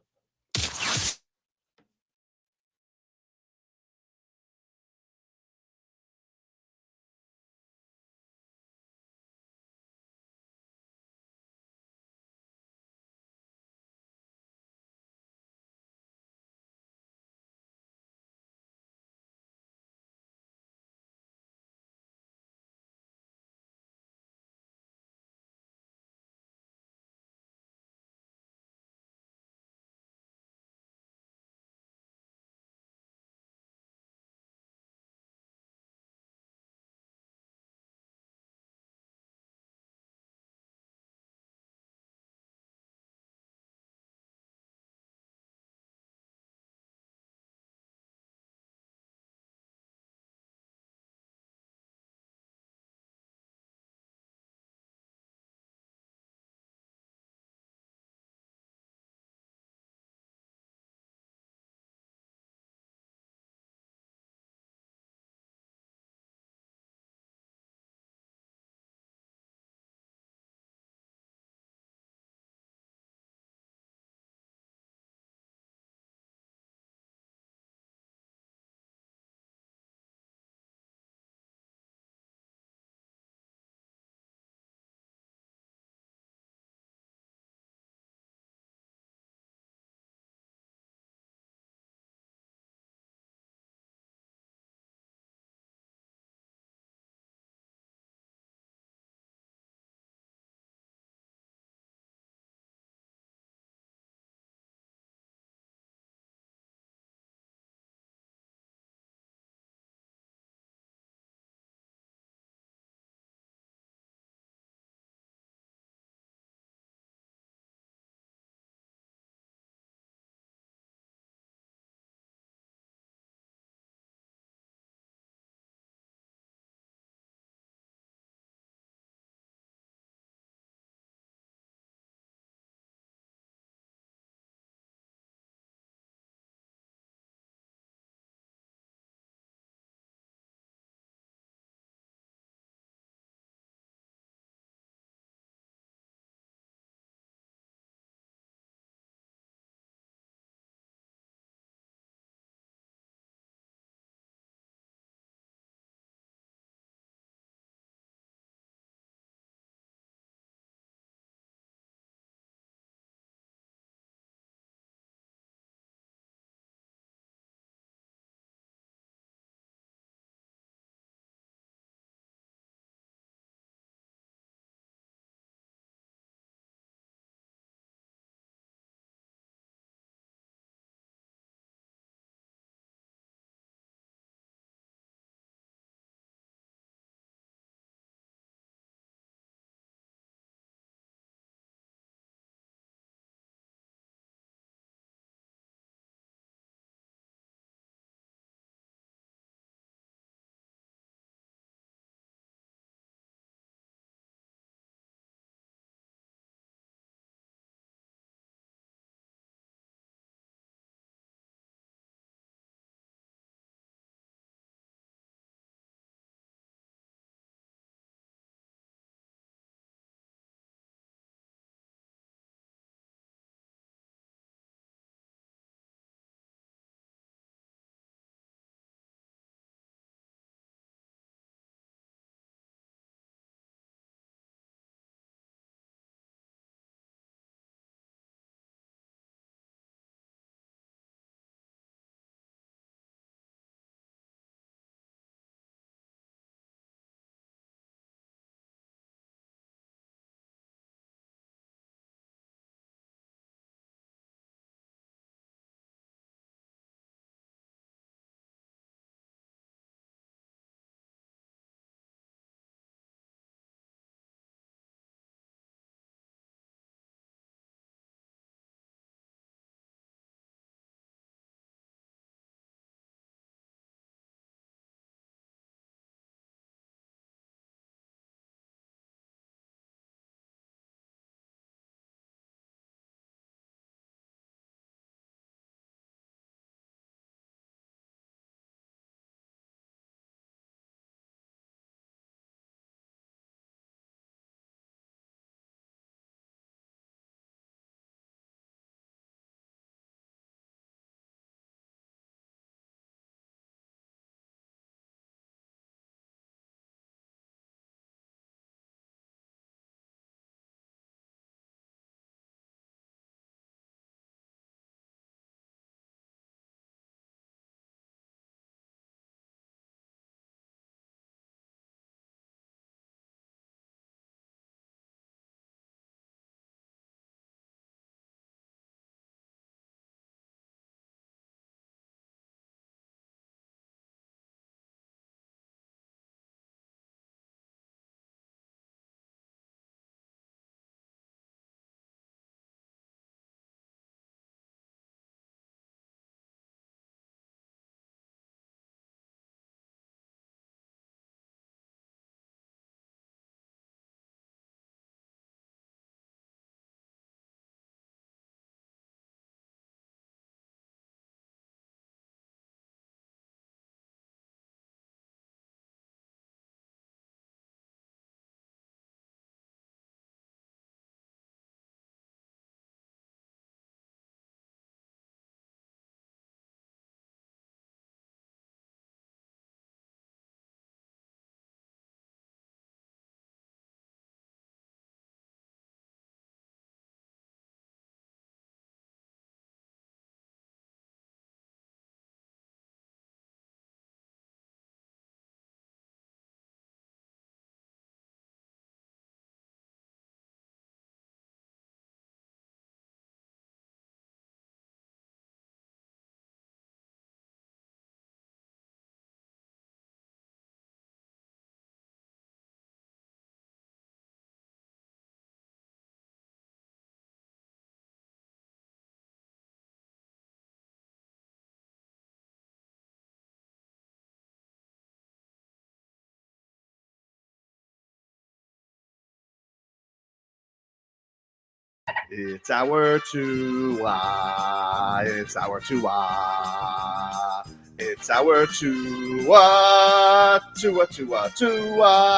It's our Tua. It's our Tua. It's our Tua. Tua, Tua, Tua.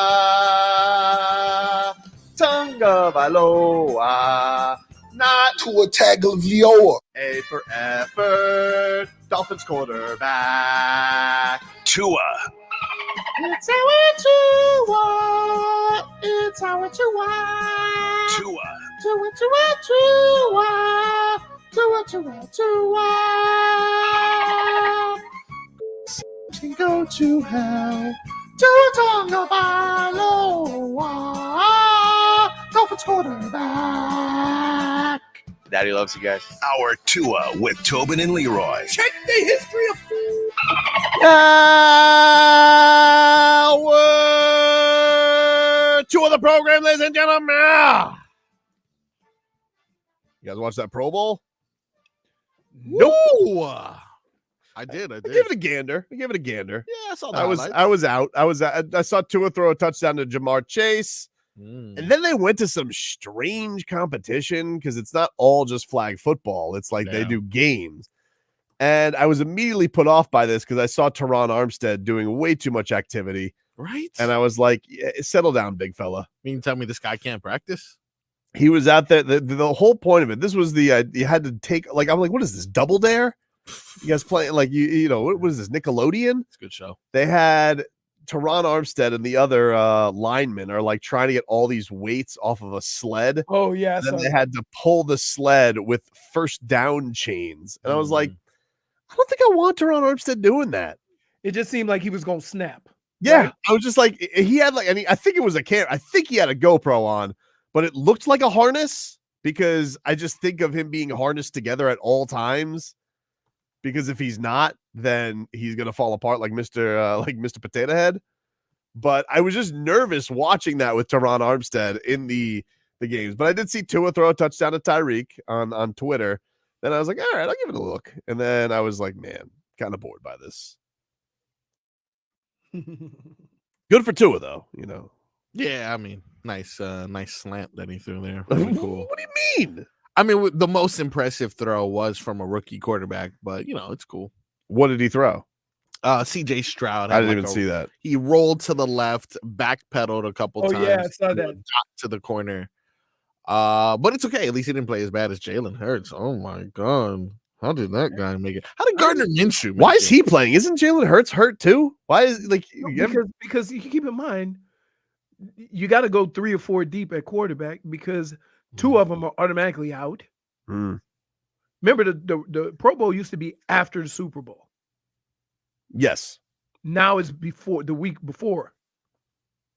Tagovailoa. Not Tua Tagovailoa. A for effort. Dolphins quarterback. Tua. It's our Tua. It's our Tua. Tua. Tua, Tua, Tua. Tua, Tua, Tua. Can go to hell. Tua Tagovailoa. Dolphins quarterback. Daddy loves you guys. Our Tua with Tobin and Leroy. Check the history of Hour 2 of the program, ladies and gentlemen. You guys watch that Pro Bowl? Nope. I did. I give it a gander. Yeah, I saw that. I was out. I saw Tua throw a touchdown to Jamar Chase. And then they went to some strange competition because it's not all just flag football. It's like they do games. And I was immediately put off by this because I saw Teron Armstead doing way too much activity. Right. And I was like, settle down, big fella. You mean tell me this guy can't practice? He was out there. The whole point of it, this was you had to take, like, I'm like, what is this, Double Dare? You guys playing, like, you know, what is this, Nickelodeon? It's a good show. They had Teron Armstead and the other linemen are like trying to get all these weights off of a sled. Oh, yeah. And then they had to pull the sled with first down chains. And I was like, I don't think I want Teron Armstead doing that. It just seemed like he was going to snap. Yeah. Right? I was just like, he had like, I think it was a camera. I think he had a GoPro on, but it looked like a harness because I just think of him being harnessed together at all times. Because if he's not, then he's gonna fall apart like Mr. Potato Head. But I was just nervous watching that with Teron Armstead in the games. But I did see Tua throw a touchdown to Tyreek on Twitter. Then I was like, all right, I'll give it a look. And then I was like, man, kind of bored by this. Good for Tua though, you know. Yeah, I mean, nice slant that he threw there. Really cool. What do you mean? I mean, the most impressive throw was from a rookie quarterback, but you know, it's cool. What did he throw? CJ Stroud. I didn't even see that. He rolled to the left, backpedaled a couple times. Oh, yeah, I saw that. Got to the corner. But it's okay. At least he didn't play as bad as Jalen Hurts. Oh my God. How did that guy make it? How did Gardner Minshew make Why is it? he playing? Isn't Jalen Hurts hurt too? Why is Because you keep in mind, you got to go 3 or 4 deep at quarterback because 2 of them are automatically out. Remember, the Pro Bowl used to be after the Super Bowl. Yes. Now it's before the week before.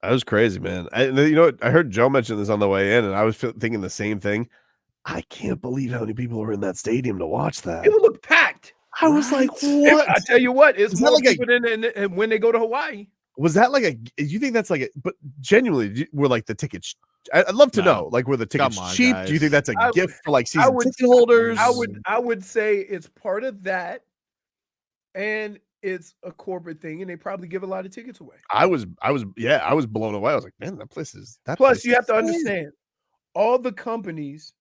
That was crazy, man. You know what? I heard Joe mention this on the way in, and I was thinking the same thing. I can't believe how many people were in that stadium to watch that. It looked packed. I was like, what? I tell you what, it's Was more that like people than when they go to Hawaii. Was that like you think that's like but genuinely, were like the tickets? I'd love to know, like, were the tickets cheap? Guys. Do you think that's a gift for like season ticket holders? I would say it's part of that, and it's a corporate thing, and they probably give a lot of tickets away. I was blown away. I was like, man, that place is that. Plus, you have to understand, all the companies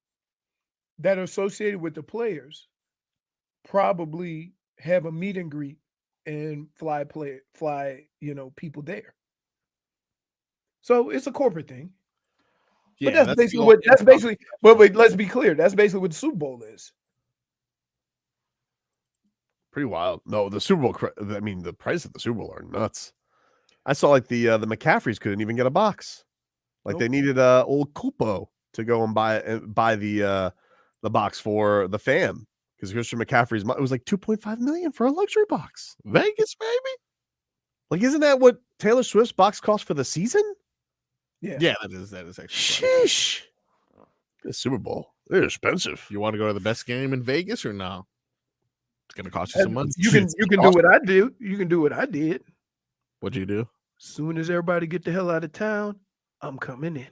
that are associated with the players probably have a meet and greet and fly people there. So it's a corporate thing. But Yeah, that's basically but wait, let's be clear. That's basically what the Super Bowl is. Pretty wild. No, the Super Bowl. I mean, the price of the Super Bowl are nuts. I saw like the McCaffreys couldn't even get a box. Like they needed old Cupo to go and buy the box for the fam because Christian McCaffrey's it was like $2.5 million for a luxury box. Vegas, baby. Like, isn't that what Taylor Swift's box cost for the season? Yeah, that is actually. Sheesh. The Super Bowl, they're expensive. You want to go to the best game in Vegas or no? It's gonna cost you some money. You can do what I do. You can do what I did. What'd you do? Soon as everybody get the hell out of town, I'm coming in.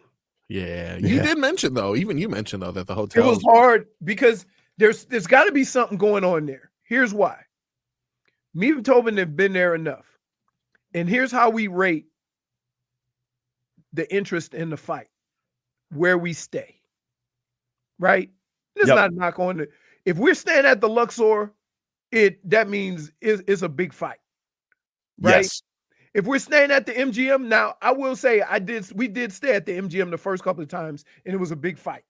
Yeah, you did mention though. Even you mentioned though that the hotel. It was hard because there's got to be something going on there. Here's why. Me and Tobin have been there enough, and here's how we rate the interest in the fight, where we stay. right? There's not a knock on it. If we're staying at the Luxor, that means it's a big fight, right? Yes. If we're staying at the MGM, now I will say we did stay at the MGM the first couple of times, and it was a big fight.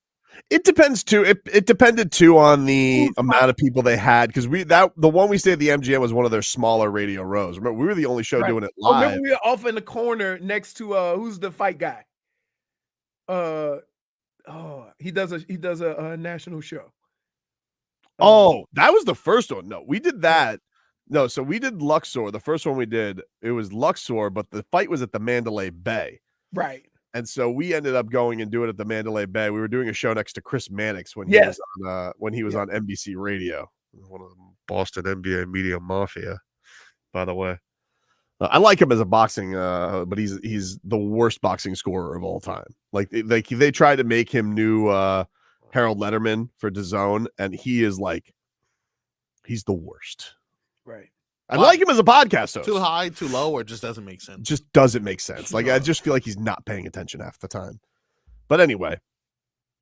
It depends too. It depended too on the amount of people they had, because the one we stayed at the MGM was one of their smaller Radio Rows. Remember, we were the only show doing it live. Remember, we were off in the corner next to who's the fight guy? He does a national show. That was the first one. No, we did that. No, so we did Luxor. The first one we did, it was Luxor, but the fight was at the Mandalay Bay. Right. And so we ended up going and doing it at the Mandalay Bay. We were doing a show next to Chris Mannix when he was on NBC Radio, one of the Boston NBA media mafia, by the way. I like him as a boxing, but he's the worst boxing scorer of all time. Like they tried to make him new Harold Letterman for DAZN, and he's the worst. Right. I like him as a podcast host. Too high, too low, or just doesn't make sense? Just doesn't make sense. Like, I just feel like he's not paying attention half the time. But anyway,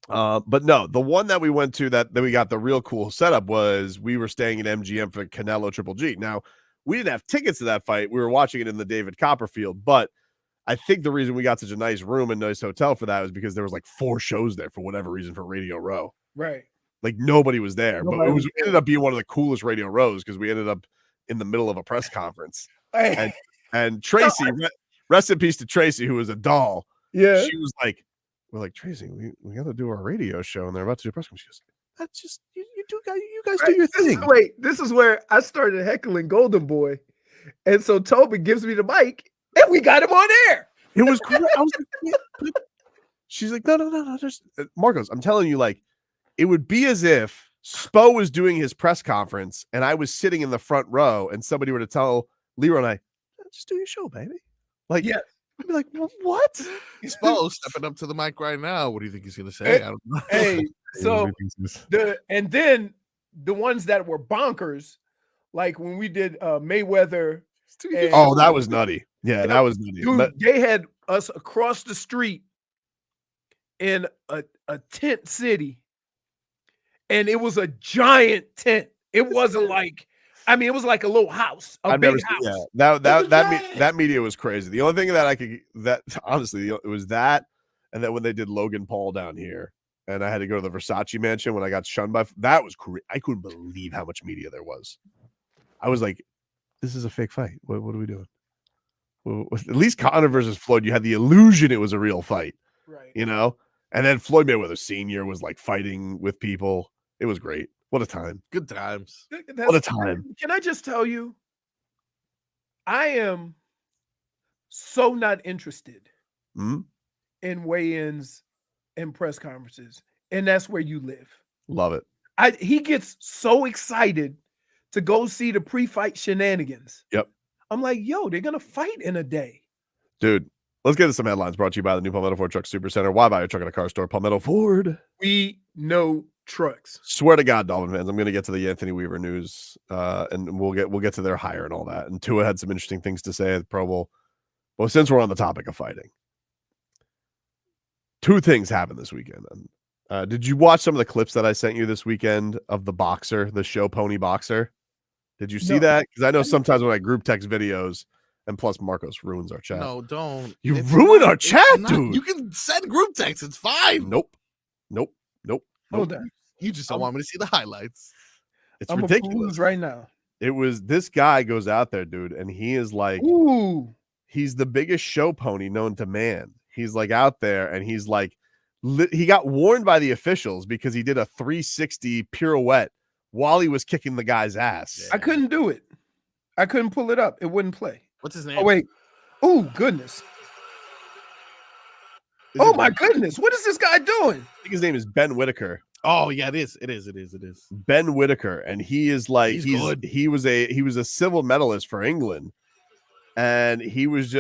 but no, the one that we went to that we got the real cool setup was we were staying at MGM for Canelo Triple G. Now, we didn't have tickets to that fight. We were watching it in the David Copperfield, but I think the reason we got such a nice room and nice hotel for that was because there was like 4 shows there for whatever reason for Radio Row. Right. Like nobody was there, but it ended up being one of the coolest Radio Rows because we ended up in the middle of a press conference. And Tracy, rest in peace to Tracy, who was a doll. Yeah. She was like, we're like, Tracy, we got to do our radio show, and they're about to do a press conference. She goes, that's just you guys do your thing. This is where I started heckling Golden Boy. And so Tobin gives me the mic, and we got him on air. It was cool. I was like, she's like, no. Just Marcos, I'm telling you, like, it would be as if Spo was doing his press conference and I was sitting in the front row and somebody were to tell Leroy and I, just do your show, baby. Like, yeah. I'd be like, what? Spo stepping up to the mic right now. What do you think he's going to say? I don't know. Hey, so then the ones that were bonkers, like when we did Mayweather. That was nutty. Yeah, that was nutty. Dude, they had us across the street in a tent city. And it was a giant tent. It wasn't like, it was like a little house, a big house. Yeah, that media was crazy. The only thing honestly, it was that, and then when they did Logan Paul down here, and I had to go to the Versace mansion when I got shunned by, that was crazy. I couldn't believe how much media there was. I was like, this is a fake fight. What are we doing? Well, at least Conor versus Floyd, you had the illusion it was a real fight, right? You know, and then Floyd Mayweather Sr. was like fighting with people. It was great. What a time. Good times. What a time. Can I just tell you, I am so not interested in weigh-ins and press conferences. And that's where you live. Love it. He gets so excited to go see the pre-fight shenanigans. Yep. I'm like, yo, they're going to fight in a day. Dude, let's get to some headlines brought to you by the new Palmetto Ford Truck Super Center. Why buy a truck at a car store? Palmetto Ford. We know trucks. Swear to God, Dolphin fans, I'm going to get to the Anthony Weaver news, and we'll get to their hire and all that. And Tua had some interesting things to say at the Pro Bowl. Well, since we're on the topic of fighting, 2 things happened this weekend. Did you watch some of the clips that I sent you this weekend of the boxer, the show pony boxer? Did you see that? Because I know sometimes when I group text videos, and plus Marcos ruins our chat. No, don't. You ruin our chat, dude. You can send group text. It's fine. Nope. Hold on. You just don't want me to see the highlights. It's ridiculous right now. It was this guy goes out there, dude, and he is like, he's the biggest show pony known to man. He's like out there, and he's like, he got warned by the officials because he did a 360 pirouette while he was kicking the guy's ass. Yeah. I couldn't do it. I couldn't pull it up. It wouldn't play. What's his name? Oh, wait. Oh, goodness. Oh, my goodness. What is this guy doing? I think his name is Ben Whitaker. Oh, yeah, it is. It is. Ben Whitaker. And he is like, good. He was a silver medalist for England. And he was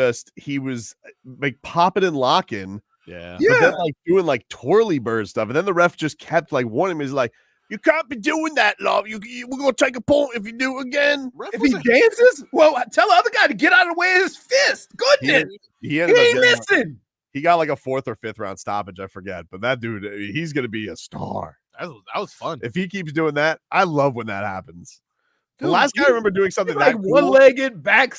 like popping and locking. Yeah. But then like doing like twirly bird stuff. And then the ref just kept like warning him. He's like, you can't be doing that, love. We're going to take a point if you do it again. If he dances, well, tell the other guy to get out of the way of his fist. Goodness. He ain't missing. He got like a 4th or 5th round stoppage, I forget. But that dude, he's gonna be a star. That was fun. If he keeps doing that, I love when that happens. Dude, the last guy I remember doing something like that cool, one-legged back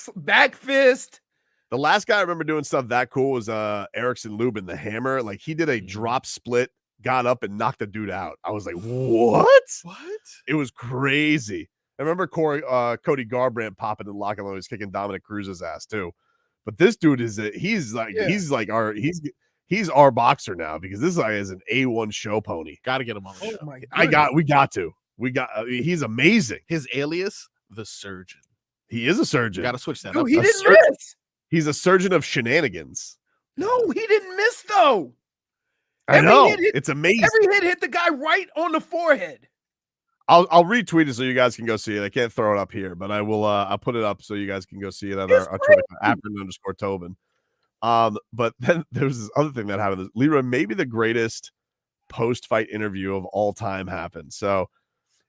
fist. The last guy I remember doing stuff that cool was Erickson Lubin, the hammer. Like he did a drop split, got up and knocked the dude out. I was like, what? What? It was crazy. I remember Cody Garbrandt popping in the locker room. He was kicking Dominic Cruz's ass too. But this dude he's our boxer now because this guy is an A1 show pony. Got to get him on the show. My We got he's amazing. His alias, the Surgeon. He is a surgeon. Got to switch that Dude, up. he didn't surgeon. miss. He's a surgeon of shenanigans. No, he didn't miss though. I know. Hit It's amazing. Every hit the guy right on the forehead. I'll retweet it so you guys can go see it. I can't throw it up here, but I will. I'll put it up so you guys can go see it on our Twitter, @Tobin. But then there's this other thing that happened. Leroy, maybe the greatest post-fight interview of all time happened. So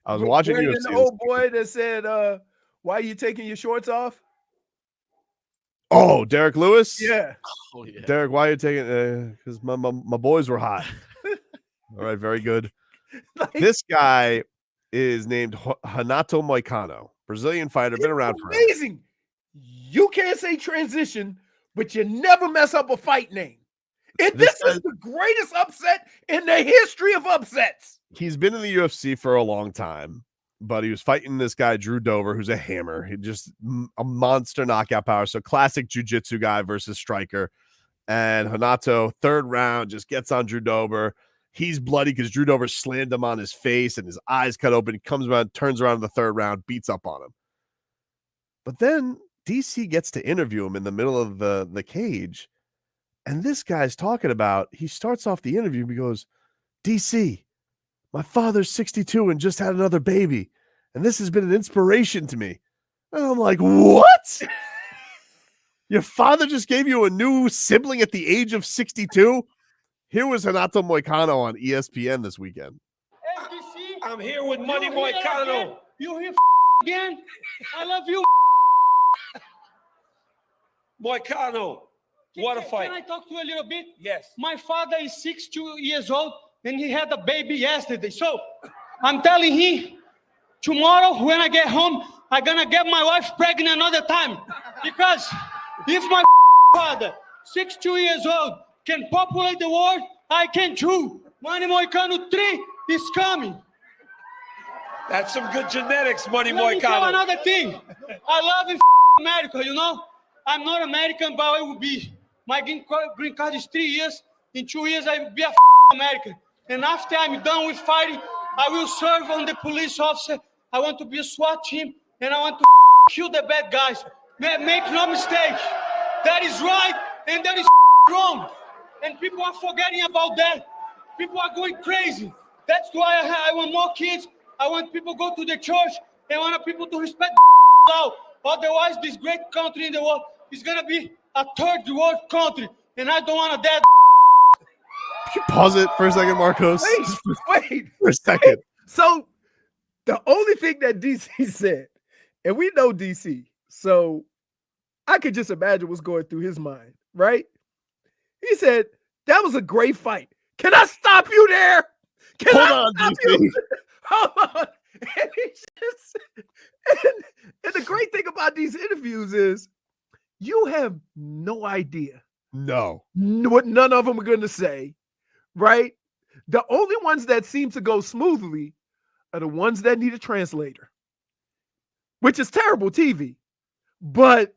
I was watching Where UFC. the old boy that said, "Why are you taking your shorts off?" Oh, Derek Lewis. Yeah. Oh, yeah. Derek, why are you taking? Because my boys were hot. All right, very good. Like, This guy is named Renato Moicano, Brazilian fighter, been around forever. amazing. You can't say transition, but you never mess up a fight name. And this is the greatest upset in the history of upsets. He's been in the UFC for a long time, but he was fighting this guy, Drew Dover, who's a hammer. He just a monster knockout power. So classic jiu-jitsu guy versus striker. And Renato, 3rd round, just gets on Drew Dover. He's bloody because Drew Dover slammed him on his face and his eyes cut open. He comes around, turns around in the 3rd round, beats up on him. But then DC gets to interview him in the middle of the cage. And this guy's talking about, he starts off the interview and he goes, DC, my father's 62 and just had another baby. And this has been an inspiration to me. And I'm like, what? Your father just gave you a new sibling at the age of 62? Here was Renato Moicano on ESPN this weekend. I'm here with Money Moicano. You here again? I love you. Moicano, what a fight. Can I talk to you a little bit? Yes. My father is 62 years old and he had a baby yesterday. So I'm telling him, tomorrow when I get home, I'm going to get my wife pregnant another time. Because if my father, 62 years old, can populate the world, I can too. Money Moicano 3 is coming. That's some good genetics, Money Let me tell Moicano. another thing. I love in America, you know. I'm not American, but I will be. My green card is 3 years. In 2 years, I will be a American. And after I'm done with fighting, I will serve on the police officer. I want to be a SWAT team, and I want to kill the bad guys. Make no mistake. That is right, and that is wrong. And people are forgetting about that. People are going crazy. That's why I want more kids. I want people to go to the church. I want people to respect law. Otherwise, this great country in the world is going to be a 3rd world country. And I don't want a dead. Can you pause it for a second, Marcos? Wait. For a second. So the only thing that DC said, and we know DC, so I could just imagine what's going through his mind, right? He said, that was a great fight. Can I stop you there? Hold on, DC. Hold on. And, and the great thing about these interviews is you have no idea what none of them are going to say, right? The only ones that seem to go smoothly are the ones that need a translator, which is terrible TV. But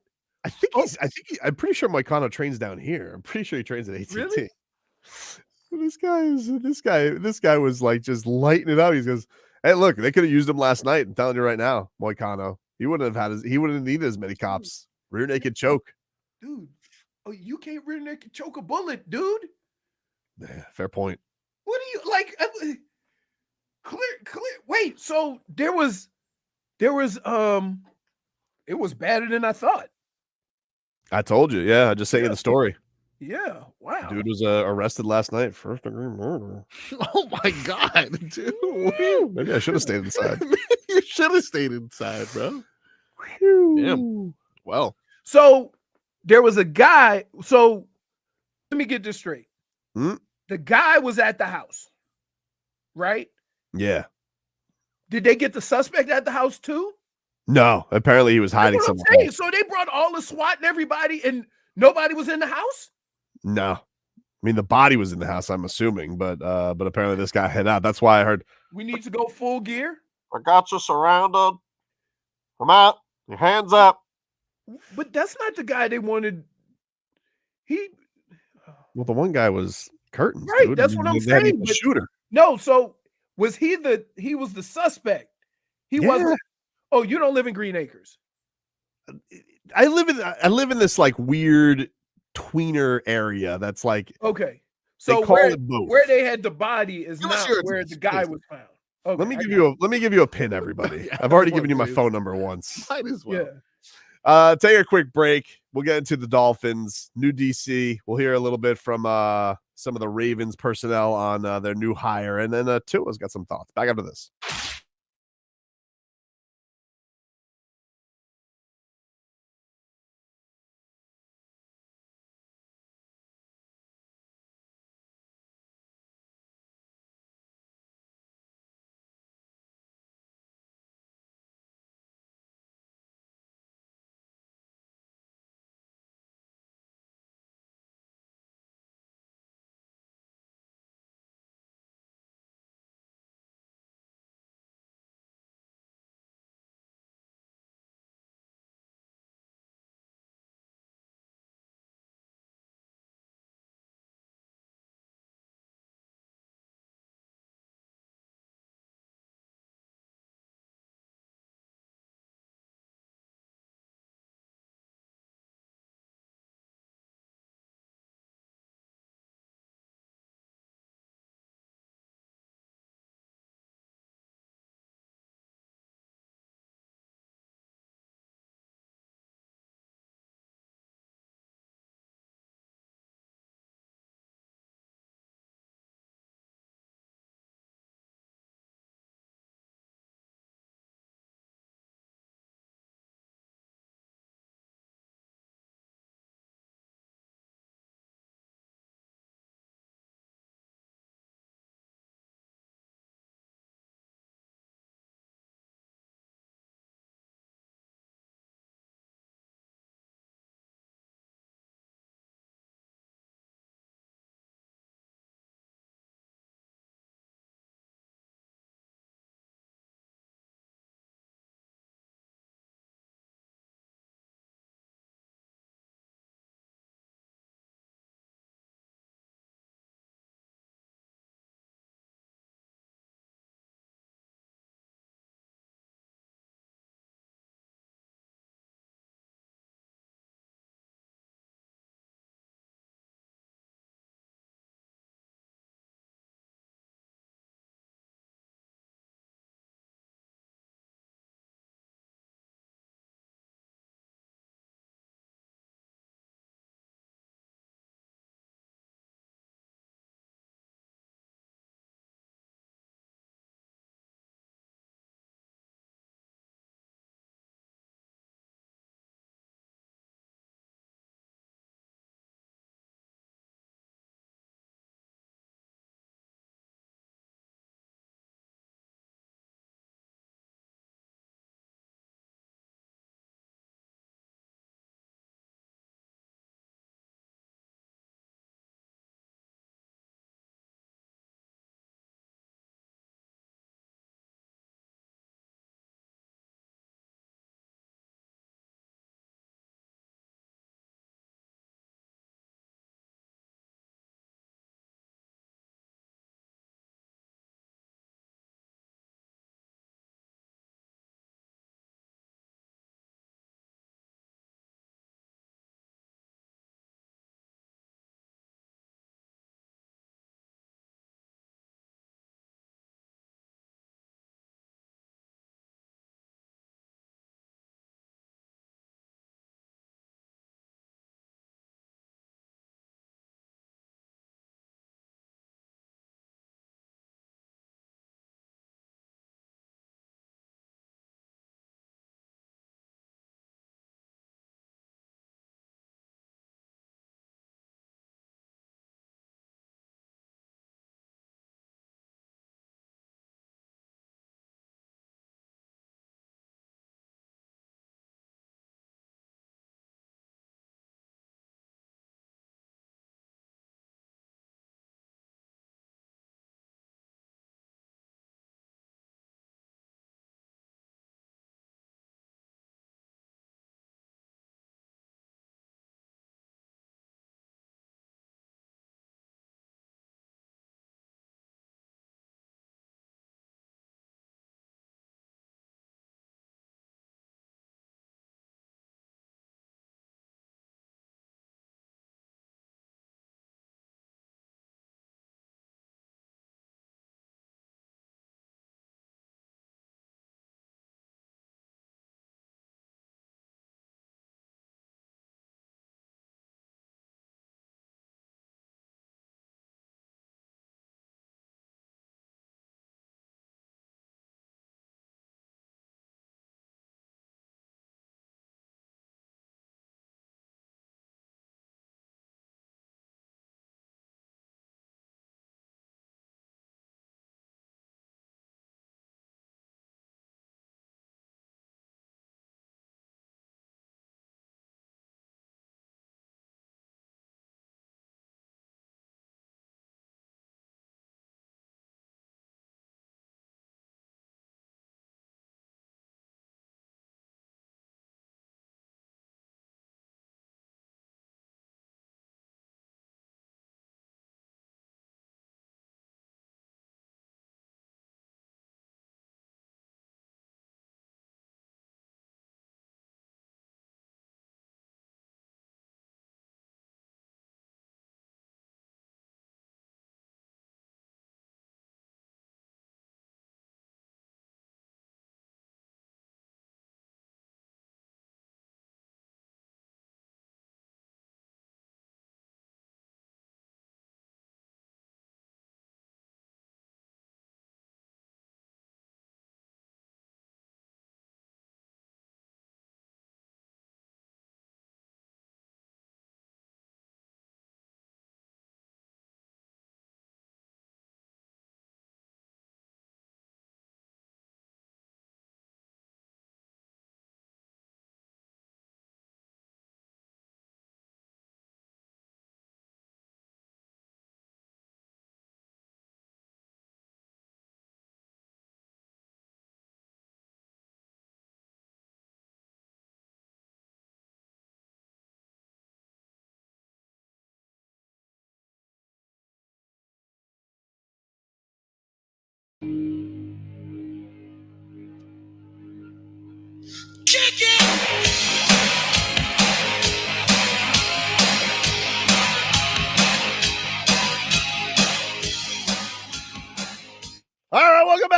I'm pretty sure Moicano trains down here. I'm pretty sure he trains at AT&T. Really? This guy was like just lighting it up. He goes, "Hey, look, they could have used him last night. I'm telling you right now, Moicano. He wouldn't have needed as many cops. Rear naked choke, dude. Oh, you can't rear naked choke a bullet, dude. Yeah, fair point. What do you like? Clear. Wait, so there was it was badder than I thought. I told you. Yeah, I just sent you the story. Yeah, wow. Dude was arrested last night for 1st-degree murder. Oh my god, dude. Maybe I should have stayed inside. You should have stayed inside, bro. Damn. Well, so there was a guy. So Let me get this straight. Hmm? The guy was at the house, right? Yeah. Did they get the suspect at the house too? No, apparently he was That's hiding what I'm somewhere saying. else. So they brought all the SWAT and everybody, and nobody was in the house? No. I mean, the body was in the house, I'm assuming, but apparently this guy hid out. That's why I heard, We need to go full gear. I got you surrounded. Come out. Your hands up. But that's not the guy they wanted. Well, the one guy was Curtains, Right, dude. that's what I'm They had saying. the But shooter. no, so was he was the suspect? He Yeah. wasn't. Oh, you don't live in Green Acres. I live in this like weird tweener area that's like Okay. they So call it both. where they had the body is Give us not your where address, the guy please. was found. Okay, let me give you a pin, everybody. Yeah, I've already everyone, given you my please. phone number once. Might as well. Yeah. Take a quick break. We'll get into the Dolphins, new DC. We'll hear a little bit from some of the Ravens personnel on their new hire, and then Tua's got some thoughts. Back after this.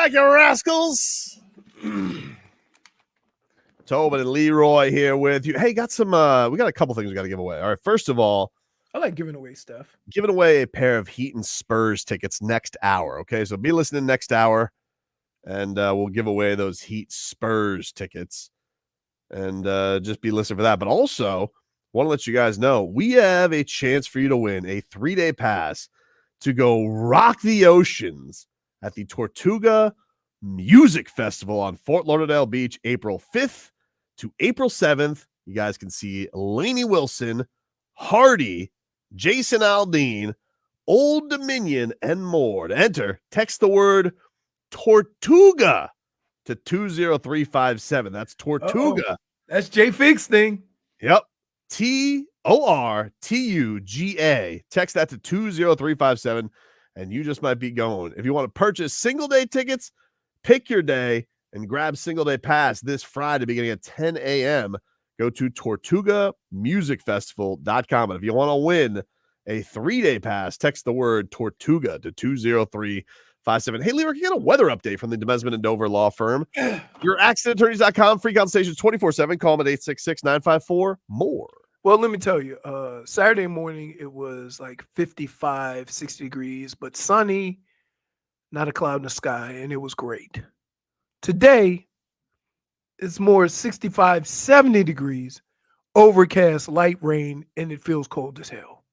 back, you rascals. Tobin and Leroy here with you. Hey, we got a couple things we got to give away. All right, first of all, I like giving away stuff. Giving away a pair of Heat and Spurs tickets next hour. Okay, so be listening next hour, and we'll give away those Heat Spurs tickets, and just be listening for that. But also, want to let you guys know we have a chance for you to win a 3-day pass to go rock the oceans at the Tortuga Music Festival on Fort Lauderdale Beach, April 5th to April 7th. You guys can see Lainey Wilson, Hardy, Jason Aldean, Old Dominion, and more. To enter, text the word Tortuga to 20357. That's Tortuga. Uh-oh. That's JFig's thing. Yep. Tortuga. Text that to 20357, and you just might be going. If you want to purchase single day tickets, pick your day and grab single day pass this Friday beginning at 10 a.m. Go to tortugamusicfestival.com. And if you want to win a 3-day pass, text the word Tortuga to 20357. Hey, Leroy, you get a weather update from the Demesman and Dover law firm. Your accidentattorneys.com, free consultations 24/7. Call them at 866-954-MORE. Well, let me tell you, Saturday morning, it was like 55, 60 degrees, but sunny, not a cloud in the sky, and it was great. Today, it's more 65, 70 degrees, overcast, light rain, and it feels cold as hell.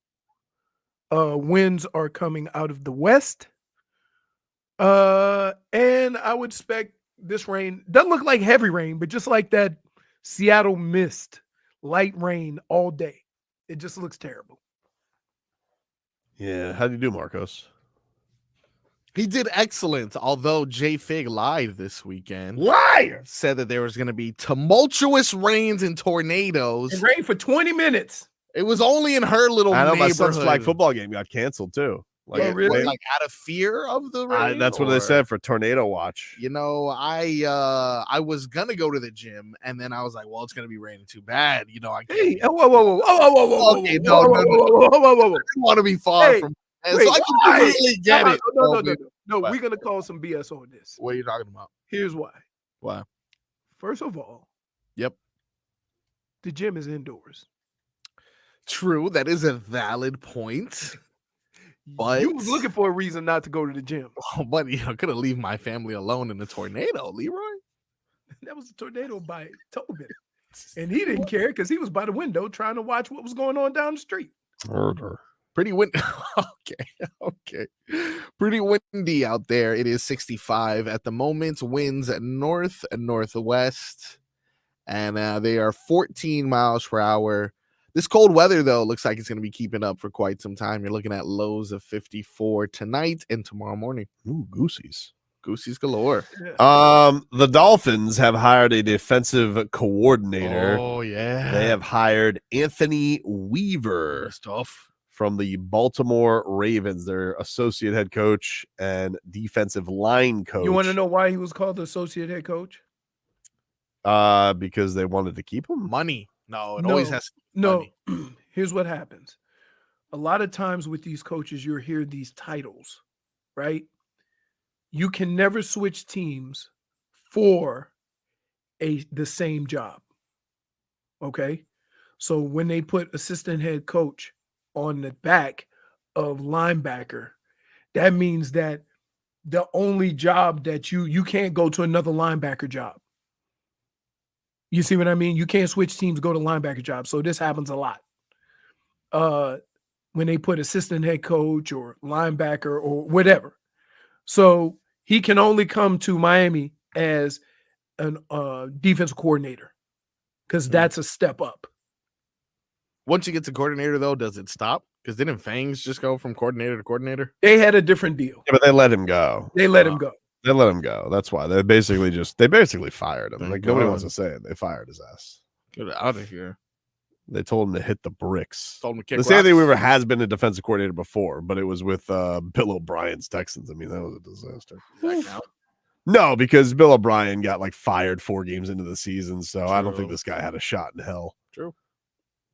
Winds are coming out of the west, and I would expect this rain, doesn't look like heavy rain, but just like that Seattle mist, light rain all day. It just looks terrible. Yeah, how do you do, Marcos? He did excellent, although JFig lied this weekend. Liar! Said that there was going to be tumultuous rains and tornadoes. It rained for 20 minutes. It was only in her little I know neighborhood. my son's flag football game got canceled too. Like, Oh, really? Like out of fear of the rain? That's what they said for tornado watch. You know, I was gonna go to the gym, and then I was like, well, it's gonna be raining too bad. You know, I can't. Hey, whoa. Okay, no. I didn't want to be far from. And wait, so I can completely get it. No, we're gonna call some BS on this. What are you talking about? Here's why. Why? First of all, Yep. the gym is indoors. True, that is a valid point. But You was looking for a reason not to go to the gym. Oh, buddy, I could have leave my family alone in a tornado, Leroy. That was a tornado by Tobin. And he didn't care because he was by the window trying to watch what was going on down the street. Murder. Pretty windy. Okay. Pretty windy out there. It is 65 at the moment. Winds at north and northwest, and they are 14 miles per hour. This cold weather, though, looks like it's going to be keeping up for quite some time. You're looking at lows of 54 tonight and tomorrow morning. Ooh, goosies. Goosies galore. The Dolphins have hired a defensive coordinator. Oh, yeah. They have hired Anthony Weaver from the Baltimore Ravens, their associate head coach and defensive line coach. You want to know why he was called the associate head coach? Because they wanted to keep him? Money. No, it always has money. Here's what happens. A lot of times with these coaches, you'll hear these titles, right? You can never switch teams for the same job. Okay? So when they put assistant head coach on the back of linebacker, that means that the only job that you can't go to another linebacker job. You see what I mean? You can't switch teams, go to linebacker jobs. So this happens a lot. When they put assistant head coach or linebacker or whatever. So he can only come to Miami as an defensive coordinator because that's a step up. Once you get to coordinator, though, does it stop? Because didn't Fangs just go from coordinator to coordinator? They had a different deal. Yeah, but they let him go. They let him go. They let him go. That's why they basically fired him. Like nobody wants to say it. They fired his ass. Get out of here. They told him to hit the bricks. Told him to kick the Anthony rocks. Weaver has been a defensive coordinator before, but it was with Bill O'Brien's Texans. I mean, that was a disaster. Does that count? No, because Bill O'Brien got like fired 4 games into the season, so I don't think this guy had a shot in hell. True.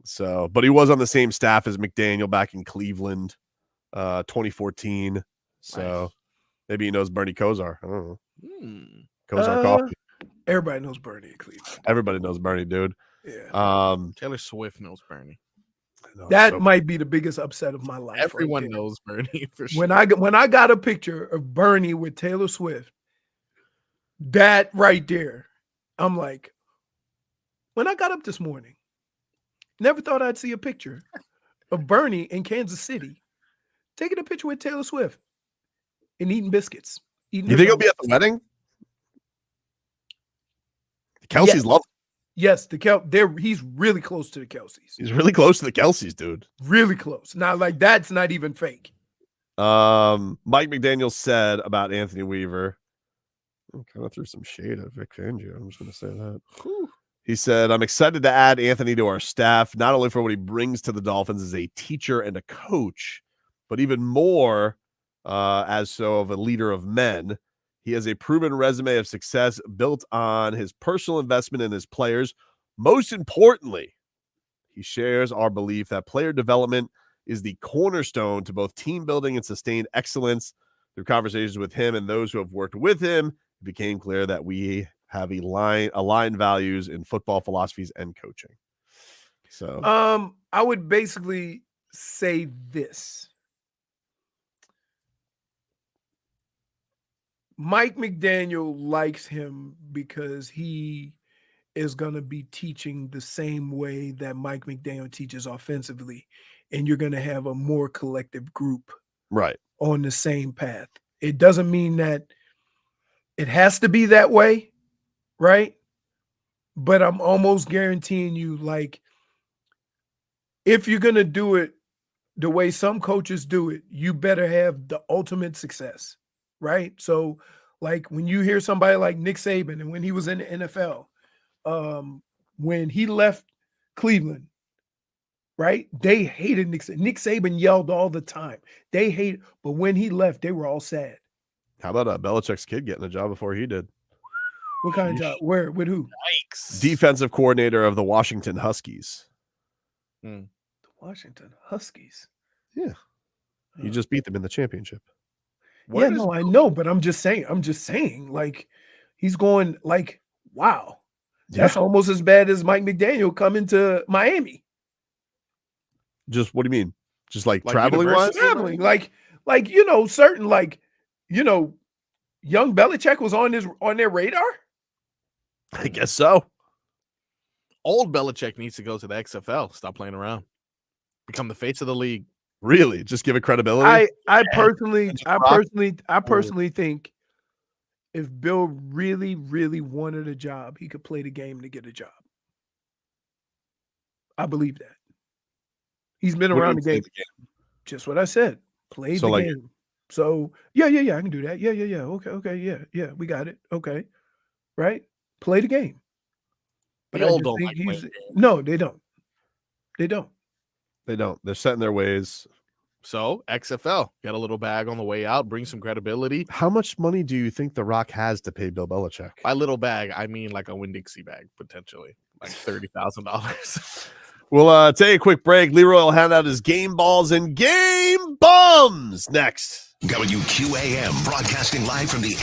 So, but he was on the same staff as McDaniel back in Cleveland, 2014. So maybe he knows Bernie Kosar. I don't know. Kozar Coffee. Everybody knows Bernie in Cleveland. Everybody knows Bernie, dude. Yeah. Taylor Swift knows Bernie. That might be the biggest upset of my life. Everyone knows Bernie for sure. When I got a picture of Bernie with Taylor Swift, that right there, I'm like, when I got up this morning, never thought I'd see a picture of Bernie in Kansas City taking a picture with Taylor Swift and eating biscuits. You think he'll be at the wedding? The Kelseys love him. Yes, he's really close to the Kelseys. He's really close to the Kelseys, dude. Really close. Now, like, that's not even fake. Mike McDaniel said about Anthony Weaver. I kind of threw some shade at Vic Fangio. I'm just going to say that. Whew. He said, I'm excited to add Anthony to our staff, not only for what he brings to the Dolphins as a teacher and a coach, but even more as so of a leader of men. He has a proven resume of success built on his personal investment in his players. Most importantly, he shares our belief that player development is the cornerstone to both team building and sustained excellence. Through conversations with him and those who have worked with him, it became clear that we have aligned values in football philosophies and coaching. So, I would basically say this. Mike McDaniel likes him because he is going to be teaching the same way that Mike McDaniel teaches offensively, and you're going to have a more collective group right on the same path. It doesn't mean that it has to be that way, right? But I'm almost guaranteeing you, like, if you're going to do it the way some coaches do it, you better have the ultimate success, right? So, like, when you hear somebody like Nick Saban, and when he was in the NFL, when he left Cleveland, right? They hated Nick Saban. Nick Saban yelled all the time. They hated, but when he left, they were all sad. How about Belichick's kid getting a job before he did? What kind of job? Where? With who? Yikes. Defensive coordinator of the Washington Huskies. The Washington Huskies. Yeah. He just beat them in the championship. I know, but I'm just saying, like, he's going, like, wow. That's almost as bad as Mike McDaniel coming to Miami. Just what do you mean? Just like traveling wise? Traveling. Like, you know, certain, like, you know, young Belichick was on their radar. I guess so. Old Belichick needs to go to the XFL. Stop playing around. Become the face of the league. Really? Just give it credibility? I personally think if Bill really, really wanted a job, he could play the game to get a job. I believe that. He's been around the game. Just what I said. Played the game. So yeah, I can do that. Yeah. Okay, yeah, we got it. Okay, right? Play the game. But I just think no, they don't. They don't. They're set in their ways. So XFL, get a little bag on the way out, bring some credibility. How much money do you think The Rock has to pay Bill Belichick? By little bag, I mean like a Winn-Dixie bag, potentially. Like $30,000. We'll take a quick break. Leroy will hand out his game balls and game bums next. WQAM broadcasting live from the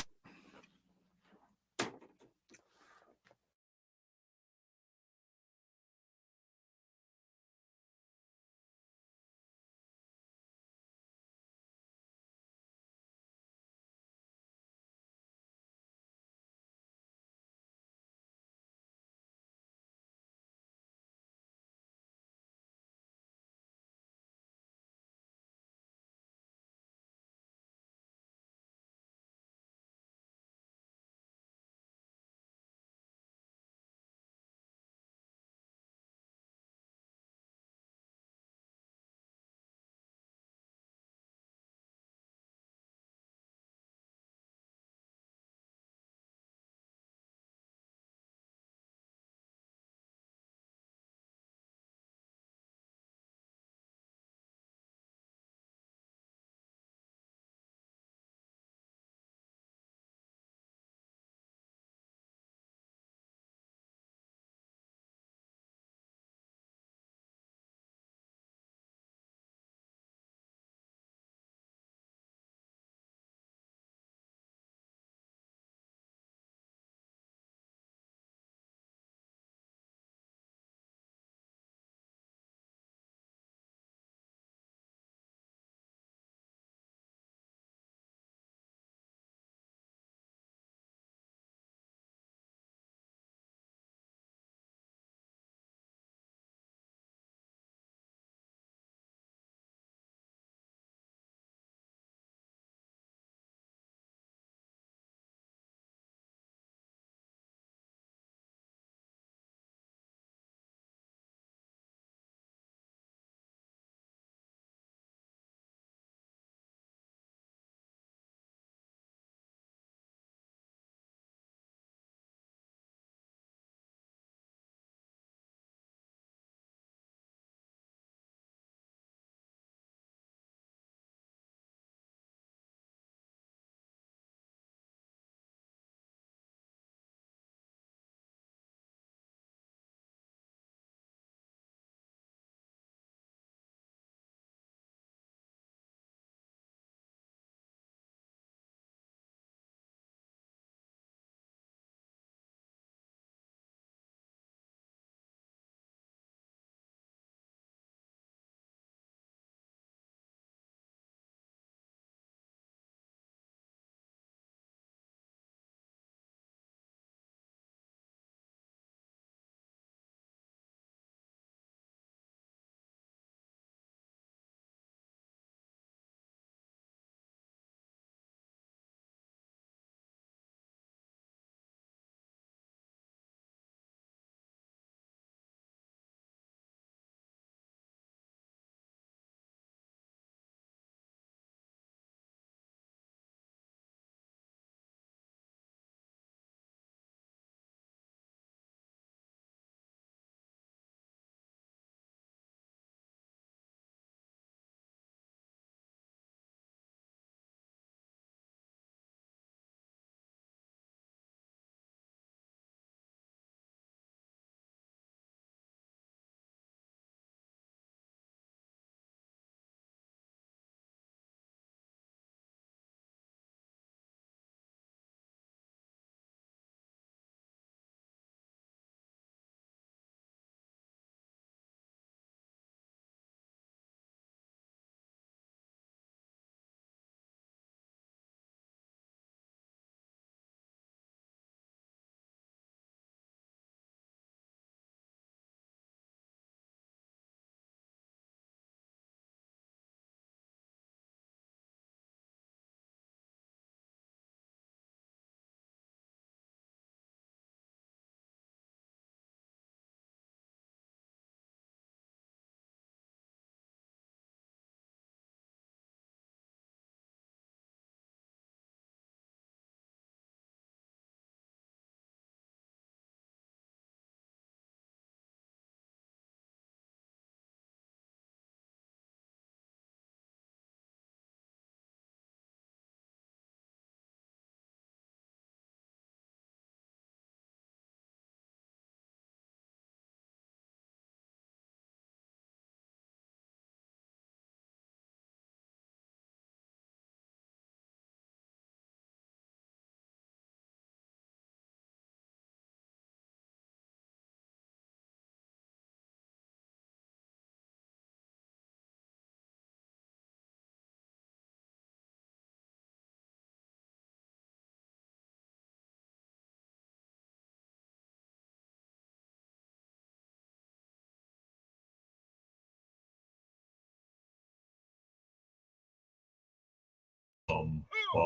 This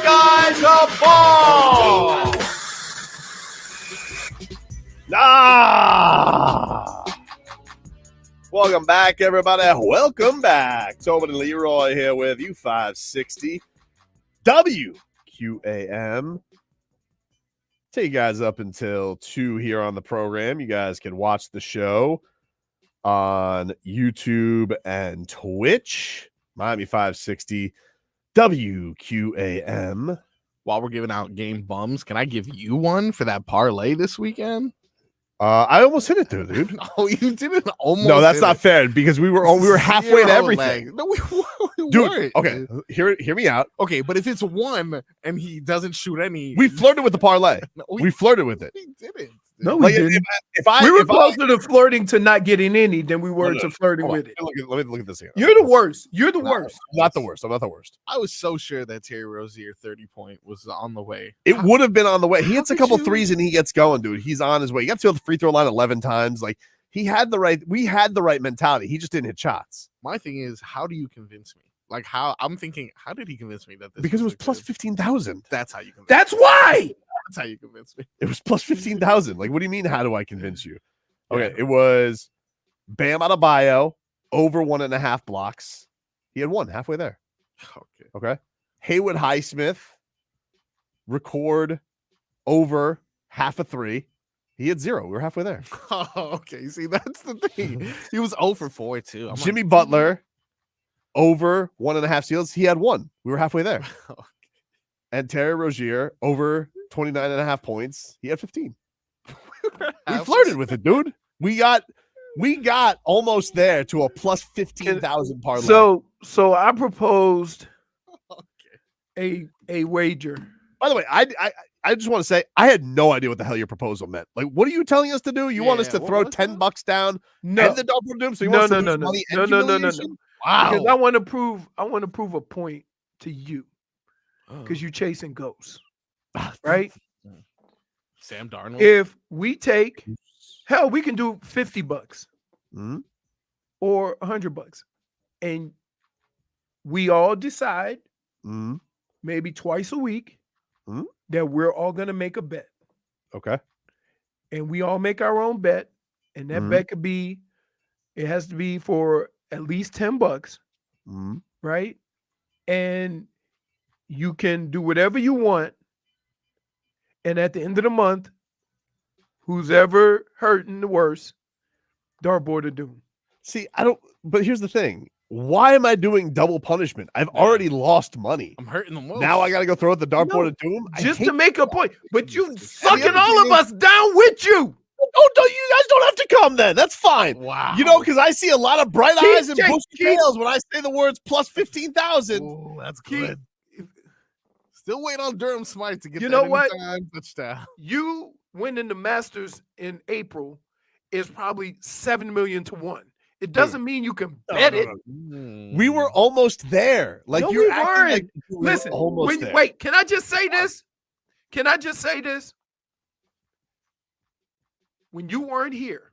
guy's a ball. Welcome back, everybody. Welcome back. Tobin and Leroy here with you, 560 WQAM. Take you guys up until 2 here on the program. You guys can watch the show on YouTube and Twitch. Miami 560 WQAM. While we're giving out game bums, can I give you one for that parlay this weekend? I almost hit it, dude. No, you didn't almost. No, that's not fair because we were halfway to everything. No, we Dude, weren't. okay, hear me out. Okay, but if it's one and he doesn't shoot any, We flirted with the parlay. No, we flirted with it. we didn't. No, we didn't. We were closer to flirting to not getting any than we were to flirting with it. Let me look at this again. You're the worst. You're the worst. I'm not the worst. I'm not the worst. I was so sure that Terry Rozier 30-point was on the way. It would have been on the way. He hits a could couple you? threes and he gets going, dude. He's on his way. He got to the free throw line 11 times. Like we had the right mentality. He just didn't hit shots. My thing is, how do you convince me? Like how did he convince me that this Because it was a plus good- 15,000. That's how you convince That's why. That's how you convince me. It was plus 15,000. Like, what do you mean? How do I convince you? Okay, it was Bam Adebayo over 1.5 blocks. He had one halfway there. Okay. Haywood Highsmith record over half a three. He had 0. We were halfway there. Oh, okay. See, that's the thing. He was 0 for 4 too. I'm Jimmy like, Butler over 1.5 steals. He had 1. We were halfway there. Okay. And Terry Rozier over 29.5 points. He had 15. We flirted with it, dude. We got almost there to a plus 15,000 parlay. So I proposed a wager. By the way, I just want to say I had no idea what the hell your proposal meant. Like, what are you telling us to do? You want us to throw $10 down and the double doom? So you want us to lose money and humiliation? Wow. Because I want to prove a point to you. Because you're chasing ghosts. Right? Sam Darnold. If we take we can do $50 or $100, and we all decide maybe twice a week that we're all gonna make a bet. Okay. And we all make our own bet, and that bet could be, it has to be for at least $10, right? And you can do whatever you want. And at the end of the month, who's ever hurting the worst, dartboard of doom. See, but here's the thing. Why am I doing double punishment? I've already lost money. I'm hurting the most. Now I got to go throw at the dartboard of doom? Just to make a point. But you sucking all of us down with you. Oh, you guys don't have to come then. That's fine. Wow. You know, because I see a lot of bright eyes and bushy tails when I say the words plus 15,000. Oh, that's good. Still waiting on Durham Smythe to get You that know what? anytime touchdown. You winning the Masters in April is probably 7 million to 1. It doesn't mean you can bet it. We were almost there. Like No, you're we acting weren't. like we were Listen, almost there. wait, can I just say this? Can I just say this? When you weren't here,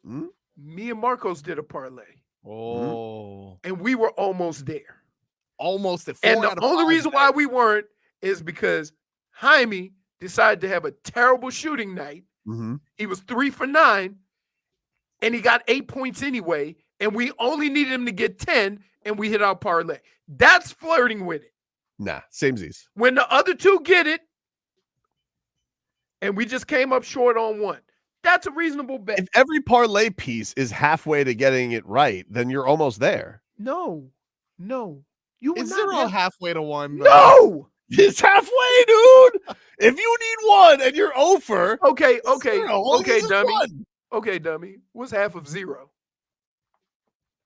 me and Marcos did a parlay. Oh. And we were almost there. Almost at 4 And out the of only 5 reason why we weren't is because Jaime decided to have a terrible shooting night. He was 3 for 9, and he got 8 points anyway. And we only needed him to get 10, and we hit our parlay. That's flirting with it. Nah, samesies. When the other two get it, and we just came up short on 1. That's a reasonable bet. If every parlay piece is halfway to getting it right, then you're almost there. No. You were Is not 0 halfway to 1? No. It's halfway, dude. If you need 1 and you're over. Okay, dummy. Okay, dummy. What's half of 0?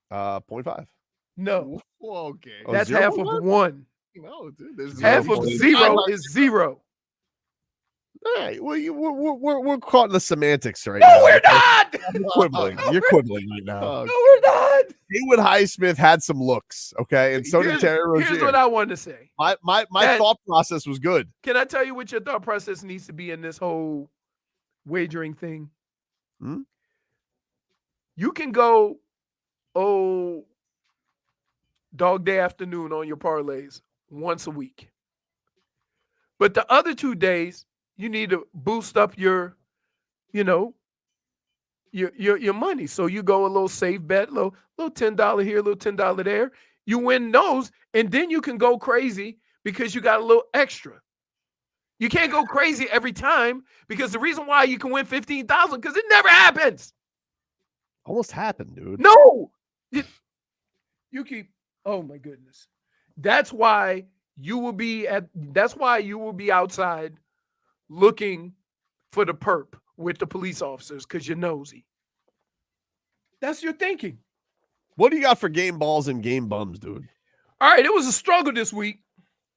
0.5. No. Okay. That's 0? half of 1. No, dude. There's Half zero. of 0 is 0. All right. Well, we're caught in the semantics right No, now. we're not. You're quibbling. You're quibbling right now. No, we're not. Haywood Highsmith had some looks, okay, and so did Terry Rozier. Here's what I wanted to say. My thought process was good. Can I tell you what your thought process needs to be in this whole wagering thing? You can go, dog day afternoon on your parlays once a week. But the other 2 days, you need to boost up your money. So you go a little safe bet, little $10 here, little $10 there. You win those, and then you can go crazy because you got a little extra. You can't go crazy every time because the reason why you can win $15,000 because it never happens. Almost happened, dude. No, you keep. Oh my goodness, that's why you will be outside looking for the perp with the police officers because you're nosy. That's your thinking. What do you got for game balls and game bums, dude? All right, it was a struggle this week.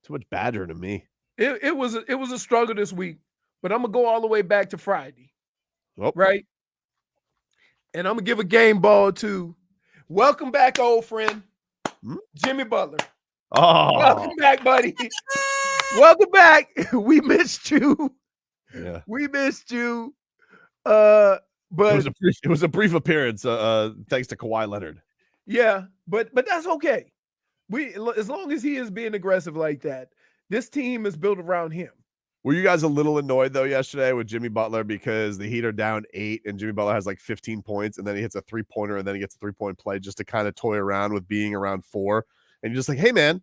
Too much badger to me. It was a struggle this week, but I'm gonna go all the way back to Friday, right? And I'm gonna give a game ball to welcome back, old friend, Jimmy Butler. Oh, welcome back, buddy. Welcome back. We missed you. Yeah, we missed you. But it was a brief appearance. Thanks to Kawhi Leonard. Yeah, but that's okay. As long as he is being aggressive like that, this team is built around him. Were you guys a little annoyed though yesterday with Jimmy Butler because the Heat are down 8 and Jimmy Butler has like 15 points and then he hits a 3-pointer and then he gets a 3-point play just to kind of toy around with being around 4 and you're just like, hey man,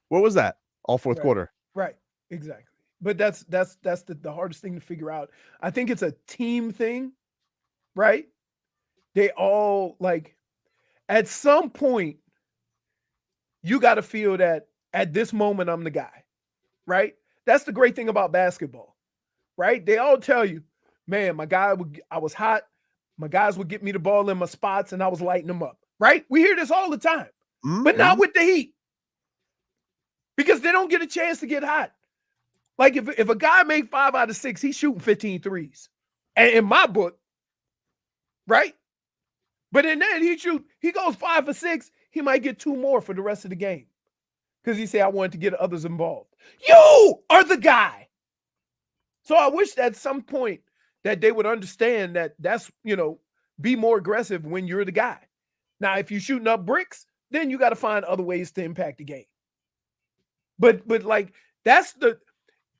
what was that? All fourth quarter. Right, exactly. But that's the hardest thing to figure out. I think it's a team thing, right? They all like at some point you got to feel that at this moment I'm the guy, right? That's the great thing about basketball, right? They all tell you, man, I was hot. My guys would get me the ball in my spots and I was lighting them up, right? We hear this all the time, but not with the Heat because they don't get a chance to get hot. Like if a guy made 5 out of 6, he's shooting 15 threes. And in my book, right? But in that, he goes 5 for 6, he might get 2 more for the rest of the game. Because he said, I wanted to get others involved. You are the guy. So I wish at some point that they would understand that that's, be more aggressive when you're the guy. Now, if you're shooting up bricks, then you got to find other ways to impact the game. But like, that's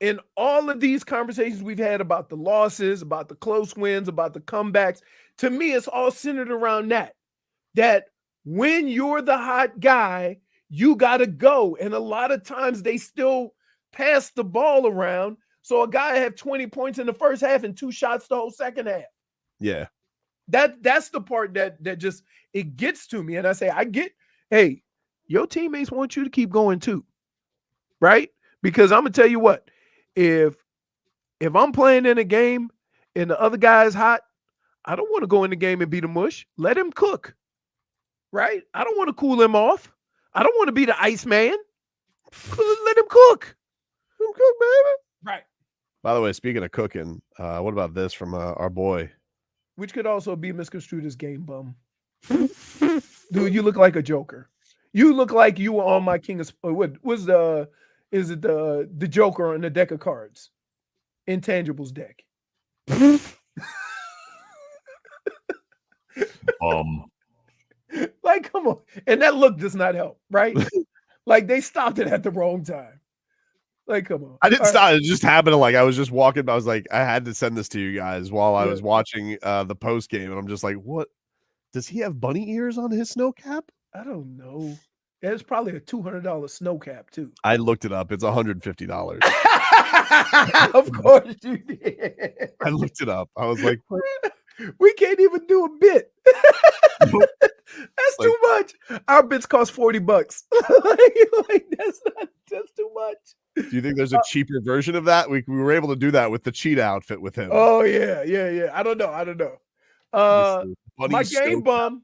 in all of these conversations we've had about the losses, about the close wins, about the comebacks, to me, it's all centered around that when you're the hot guy, you got to go. And a lot of times they still pass the ball around. So a guy have 20 points in the first half and 2 shots the whole second half. Yeah. That's the part that just, it gets to me. And I say, hey, your teammates want you to keep going too. Right? Because I'm going to tell you what, if I'm playing in a game and the other guy's hot, I don't want to go in the game and beat a mush. Let him cook. Right? I don't want to cool him off. I don't want to be the ice man. Let him cook. Let him cook, baby. Right. By the way, speaking of cooking, what about this from our boy? Which could also be misconstrued as game bum. Dude, you look like a joker. You look like you were on my King of what was is it the Joker on the deck of cards? Intangibles deck. Like, come on. And that look does not help, right? Like they stopped it at the wrong time. Like, come on. I didn't stop. It just happened. Like I was just walking. I was like, I had to send this to you guys while I was watching the post game, and I'm just like, what? Does he have bunny ears on his snow cap? I don't know. It's probably a $200 snow cap too. I looked it up. It's $150. Of course you did. I looked it up. I was like, what? We can't even do a bit. That's too much. Our bits cost $40. like that's too much. Do you think there's a cheaper version of that? We were able to do that with the cheat outfit with him. Oh yeah. I don't know. My game bum,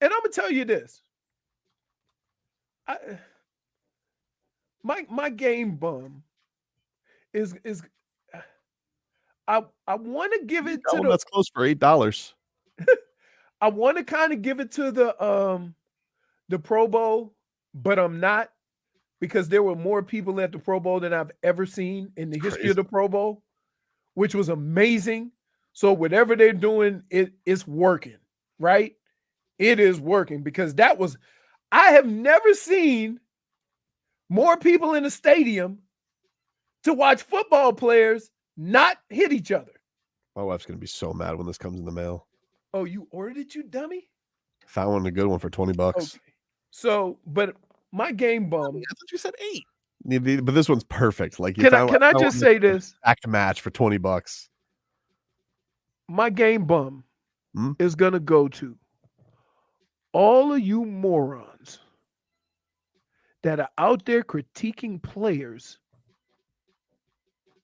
and I'm gonna tell you this. My game bum is I want to give it to that's close for $8. I want to kind of give it to the Pro Bowl, but I'm not, because there were more people at the Pro Bowl than I've ever seen in the history of the Pro Bowl, which was amazing. So whatever they're doing, it's working, right? It is working, because I have never seen more people in the stadium to watch football players not hit each other. My wife's going to be so mad when this comes in the mail. Oh, you ordered it, you dummy? Found a good one for $20. Okay. So, but my game bum. I thought you said 8. Yeah, but this one's perfect. Like, Can I just say this? Back to match for $20. My game bum is gonna go to all of you morons that are out there critiquing players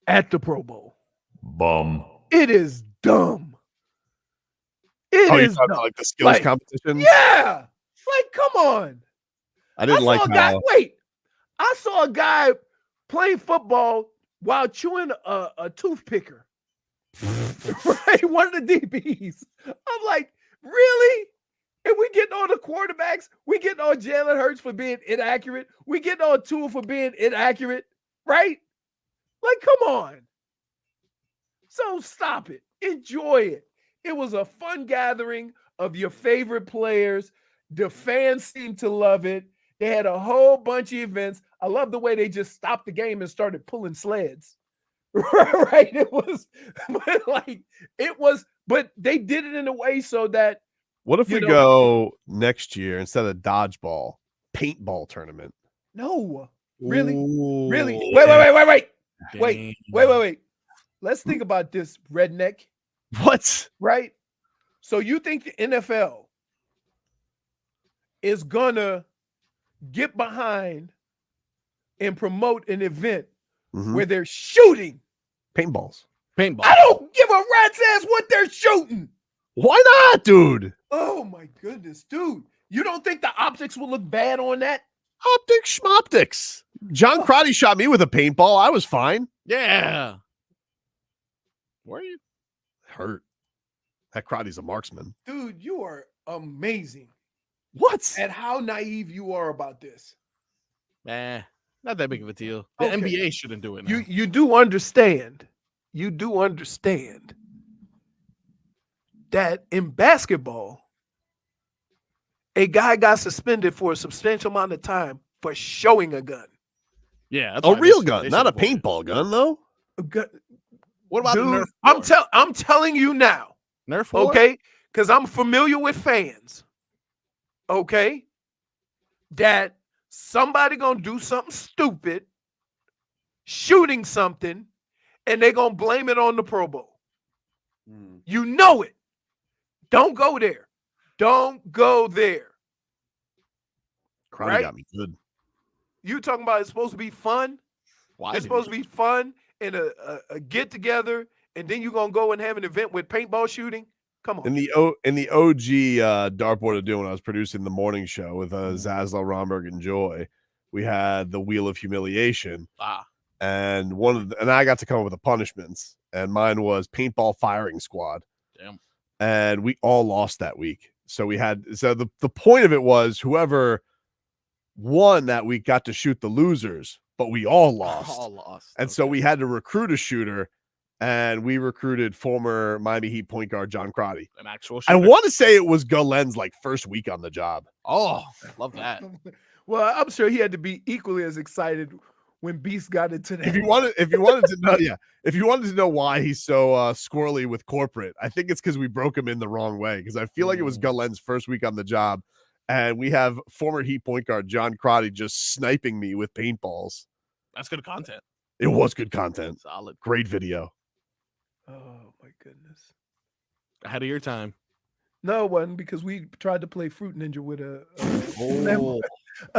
at the Pro Bowl. Bum. It is dumb. It is dumb. dumb. Like the skills competition? Yeah. Like, come on. I didn't like how. I saw a guy playing football while chewing a toothpicker. Right? One of the DBs. I'm like, really? And we getting on the quarterbacks. We getting on Jalen Hurts for being inaccurate. We getting on Tua for being inaccurate. Right? Like, come on. So stop it. Enjoy it. It was a fun gathering of your favorite players. The fans seemed to love it. They had a whole bunch of events. I love the way they just stopped the game and started pulling sleds. Right? But they did it in a way so that. What if we go next year, instead of dodgeball, paintball tournament? No. Really? Ooh. Really? Wait. Let's think about this, redneck. What? Right? So you think the NFL is gonna get behind and promote an event where they're shooting paintballs? Paintball. I don't give a rat's ass what they're shooting. Why not, dude? Oh my goodness, dude. You don't think the optics will look bad on that? Optics schmoptics. John Crotty shot me with a paintball. I was fine. Yeah. Were you? Hurt. That Crotty's a marksman. Dude, you are amazing. What? And how naive you are about this. Not that big of a deal. The NBA shouldn't do it now. You do understand. You do understand that in basketball, a guy got suspended for a substantial amount of time for showing a gun. Yeah, a real gun, not a paintball gun, though. What about the Nerf? I'm telling you now. Nerf war? Okay? Because I'm familiar with fans. Okay? That somebody gonna do something stupid, shooting something, and they're gonna blame it on the Pro Bowl. You know it. Don't go there. Don't go there. Crotty got me good. You talking about it's supposed to be fun? Why? It's supposed to be fun and a get together, and then you're gonna go and have an event with paintball shooting? Come on. In the OG dartboard of doing, when I was producing the morning show with Zaslow, Romberg, and Joy, we had the Wheel of Humiliation. And and I got to come up with the punishments, and mine was paintball firing squad. Damn. And we all lost that week. So the point of it was whoever won that week got to shoot the losers, but we all lost. And so we had to recruit a shooter, and we recruited former Miami Heat point guard John Crotty. An actual shooter. I want to say it was Gulen's first week on the job. Oh, love that. Well, I'm sure he had to be equally as excited when Beast got into that. If you wanted to know why he's so squirrely with corporate, I think it's because we broke him in the wrong way. Because I feel like it was Gulen's first week on the job, and we have former Heat point guard John Crotty just sniping me with paintballs. That's good content. It was good content. Solid. Great video. Oh my goodness. Ahead of your time. No, it wasn't, because we tried to play Fruit Ninja with a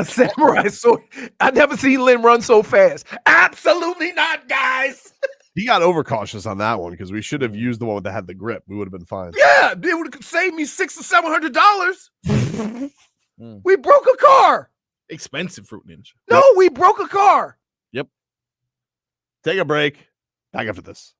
samurai sword. I never seen Lynn run so fast. Absolutely not, guys. He got overcautious on that one because we should have used the one that had the grip. We would have been fine. Yeah, it would have saved me $600 or $700. We broke a car. Expensive Fruit Ninja. No, we broke a car. Yep. Take a break. Back after this.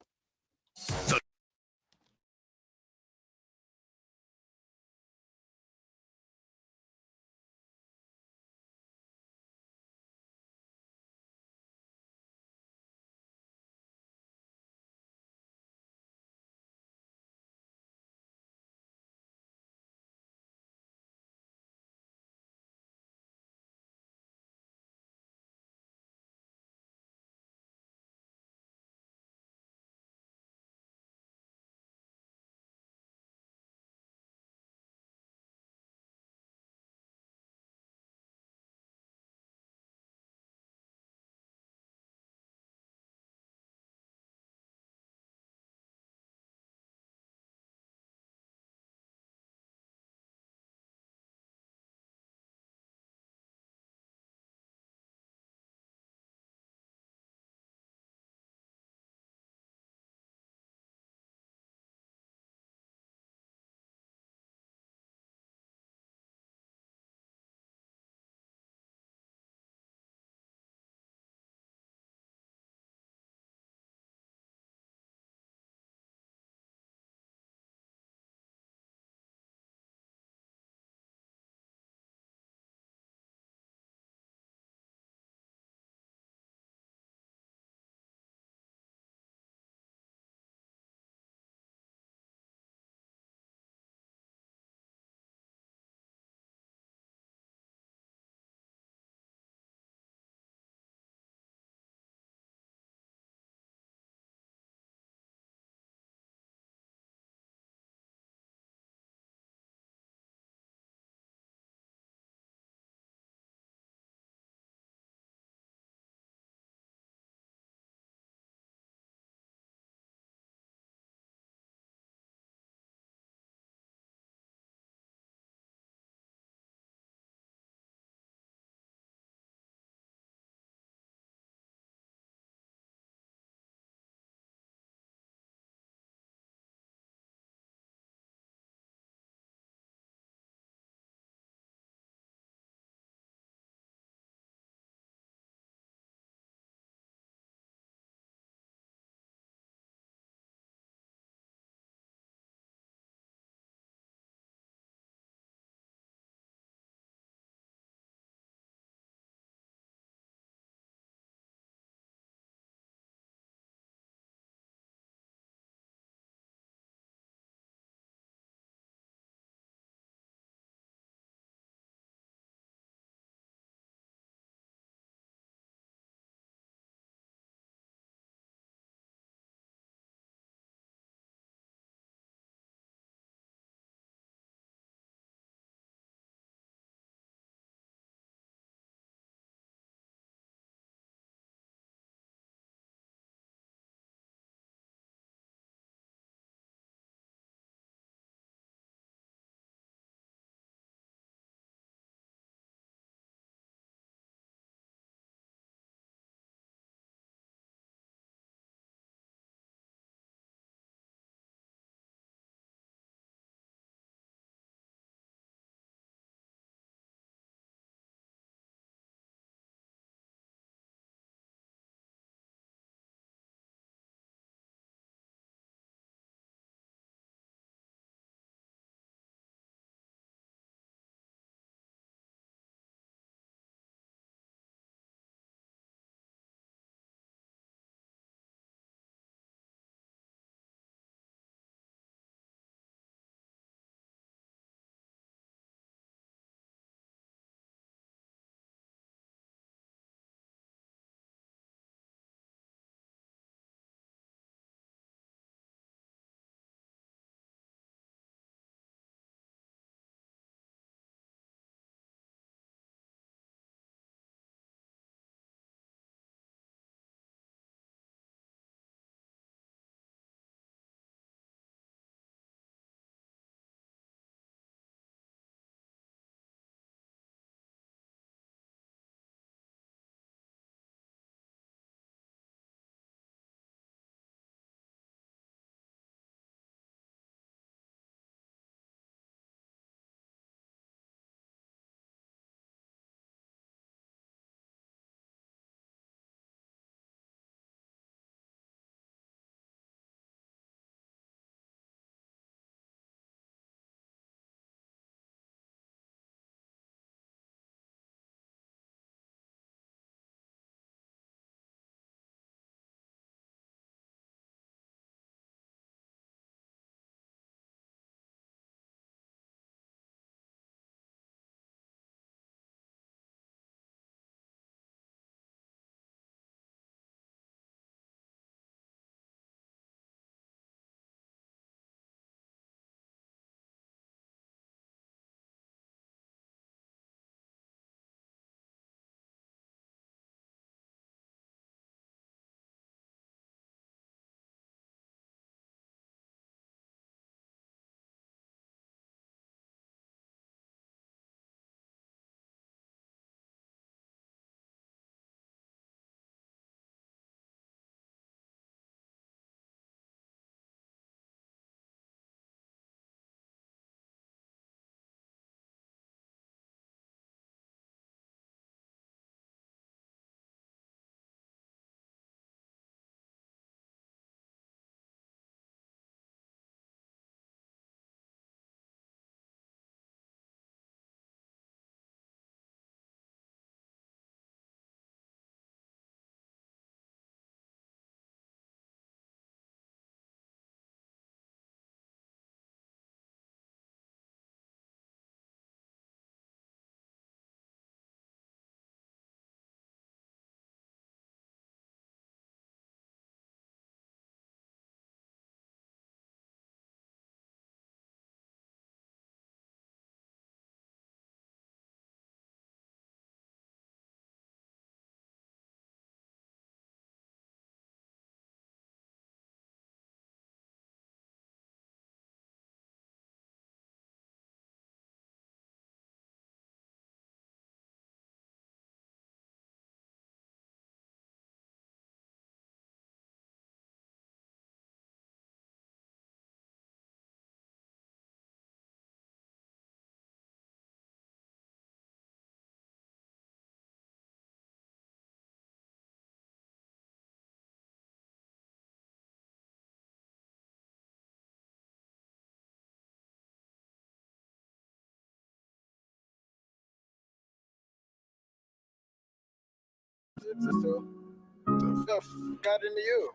got into you.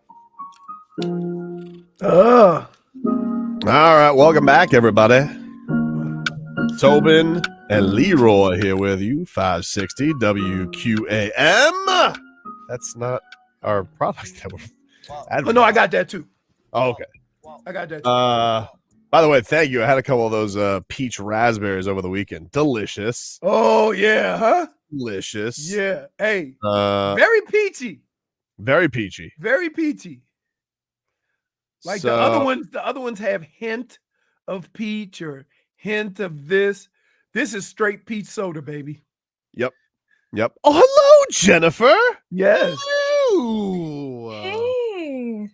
All right, welcome back, everybody. Tobin and Leroy here with you, 560 WQAM. That's not our product that we're Oh, no, I got that too. Oh, okay. I got that too. By the way, thank you. I had a couple of those peach raspberries over the weekend. Delicious. Oh, yeah, huh? Delicious. Yeah. Hey, very peachy. Very peachy. Very peachy. Like the other ones have hint of peach or hint of this. This is straight peach soda, baby. Yep. Oh, hello, Jennifer. Yes. Hey.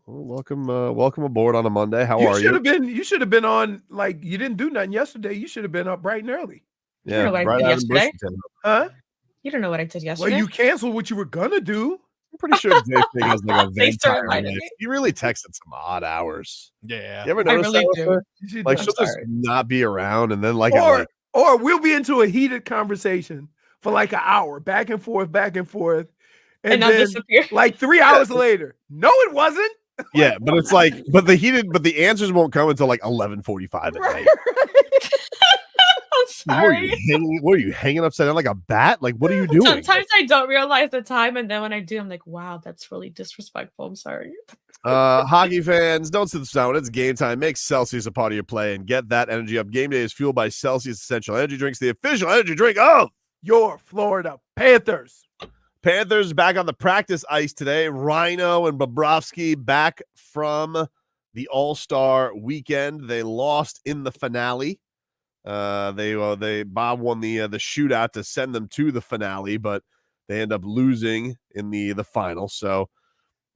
Well, welcome aboard on a Monday. How are you? You should have been on, like, you didn't do nothing yesterday. You should have been up bright and early. Yeah, You know what I did yesterday? Huh? You don't know what I did yesterday. Well, you canceled what you were gonna do. I'm pretty sure JFig has like a They started vampire lighting life. me. He really texted some odd hours. Yeah. You ever I notice really that? do. With her? She Like does. she'll just not be around, and then like, Or we'll be into a heated conversation for like an hour, back and forth, and And I'll then disappear. like 3 hours later. No, it wasn't. yeah, but it's like, but the answers won't come until like 11:45 at night. I'm sorry. What are you hanging upside down like a bat? Like, what are you doing? Sometimes I don't realize the time, and then when I do, I'm like, wow, that's really disrespectful. I'm sorry. Hockey fans, don't sit down. It's game time. Make Celsius a part of your play and get that energy up. Game day is fueled by Celsius Essential Energy Drinks, the official energy drink of your Florida Panthers. Panthers back on the practice ice today. Rhino and Bobrovsky back from the All-Star weekend. They lost in the finale. Bob won the shootout to send them to the finale, but they end up losing in the final. So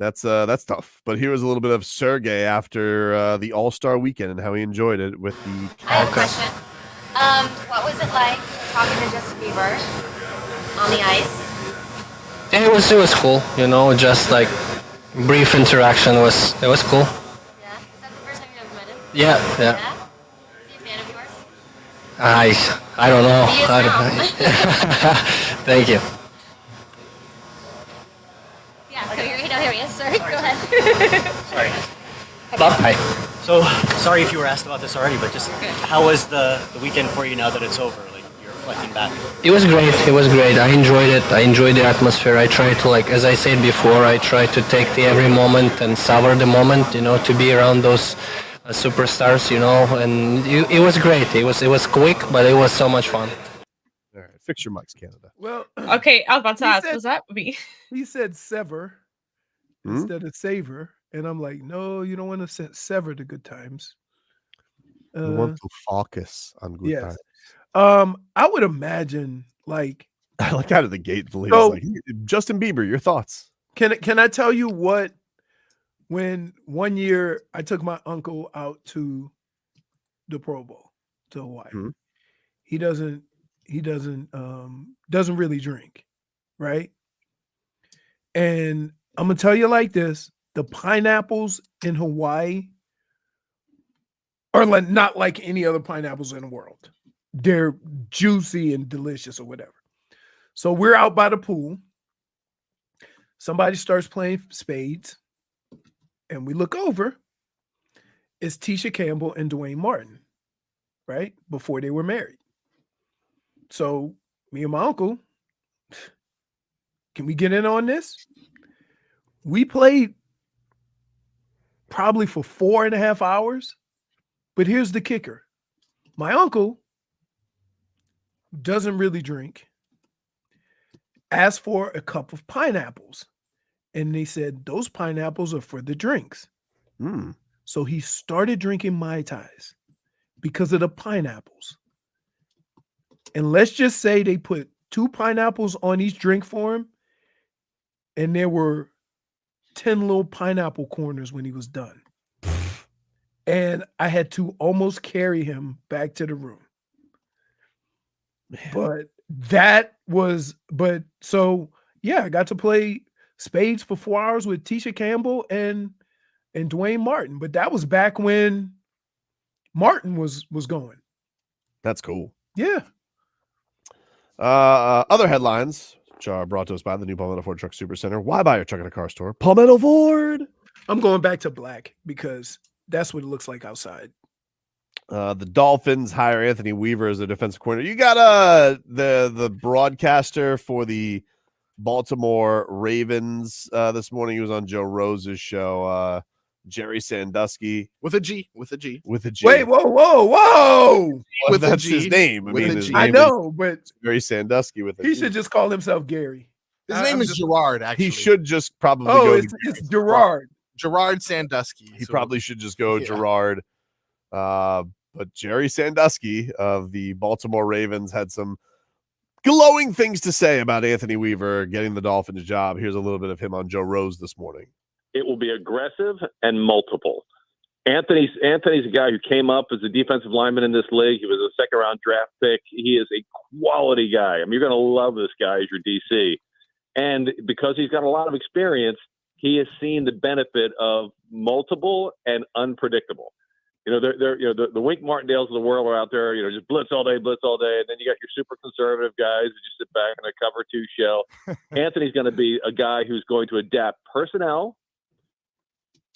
that's tough. But here was a little bit of Sergei after the All-Star weekend and how he enjoyed it with the. I have a question. What was it like talking to Justin Bieber on the ice? It was cool, you know, just like brief interaction it was cool. Yeah? Is that the first time you ever met him? Yeah. Is he a fan of yours? I don't know. He is I now. don't Thank you. Yeah, here he is. Sorry, go ahead. Sorry. Hi, Bob. Hi. So, sorry if you were asked about this already, but just how was the weekend for you now that it's over? Like, you're reflecting back. It was great. I enjoyed it. I enjoyed the atmosphere. I tried to, like, as I said before, I tried to take every moment and savor the moment, you know, to be around those superstars, you know, and it was great. It was quick, but it was so much fun. All right, fix your mics, Canada. Well, okay, I was about to ask, was that me? He said sever instead of savor. And I'm like, no, you don't want to sever the good times. We want to focus on good times. I would imagine, like, I like out of the gate, the So- like, Justin Bieber, your thoughts? Can I tell you what? When one year I took my uncle out to the Pro Bowl to Hawaii, he doesn't really drink, right? And I'm gonna tell you like this: the pineapples in Hawaii are like not like any other pineapples in the world. They're juicy and delicious or whatever. So we're out by the pool. Somebody starts playing spades. And we look over, it's Tisha Campbell and Dwayne Martin, right? Before they were married. So me and my uncle, can we get in on this? We played probably for 4.5 hours, but here's the kicker. My uncle doesn't really drink, asked for a cup of pineapples. And they said, those pineapples are for the drinks. So he started drinking Mai Tais because of the pineapples. And let's just say they put 2 pineapples on each drink for him. And there were 10 little pineapple corners when he was done. And I had to almost carry him back to the room. But yeah, I got to play spades for 4 hours with Tisha Campbell and Dwayne Martin, but that was back when Martin was going. That's cool. Yeah. Other headlines Brought to us by the new Palmetto Ford Truck Super Center. Why buy your truck at a car store? Palmetto Ford. I'm going back to black because that's what it looks like outside. The Dolphins hire Anthony Weaver as their defensive coordinator. You got the broadcaster for the Baltimore Ravens this morning. He was on Joe Rose's show. Gerry Sandusky with a G. Wait, whoa! Well, that's his name. I know, but Gerry Sandusky with a he G. should just call himself Gary. His name is Gerard. Actually, He should just probably Oh, go. it's Gerard. Gerard Sandusky. He probably should just go Gerard. But Gerry Sandusky of the Baltimore Ravens had some glowing things to say about Anthony Weaver getting the Dolphins job. Here's a little bit of him on Joe Rose this morning. It will be aggressive and multiple. Anthony's a guy who came up as a defensive lineman in this league. He was a second-round draft pick. He is a quality guy. I mean, you're going to love this guy as your DC. And because he's got a lot of experience, he has seen the benefit of multiple and unpredictable. The Wink Martindales of the world are out there, just blitz all day. And then you got your super conservative guys who just sit back in a cover 2 shell. Anthony's going to be a guy who's going to adapt personnel,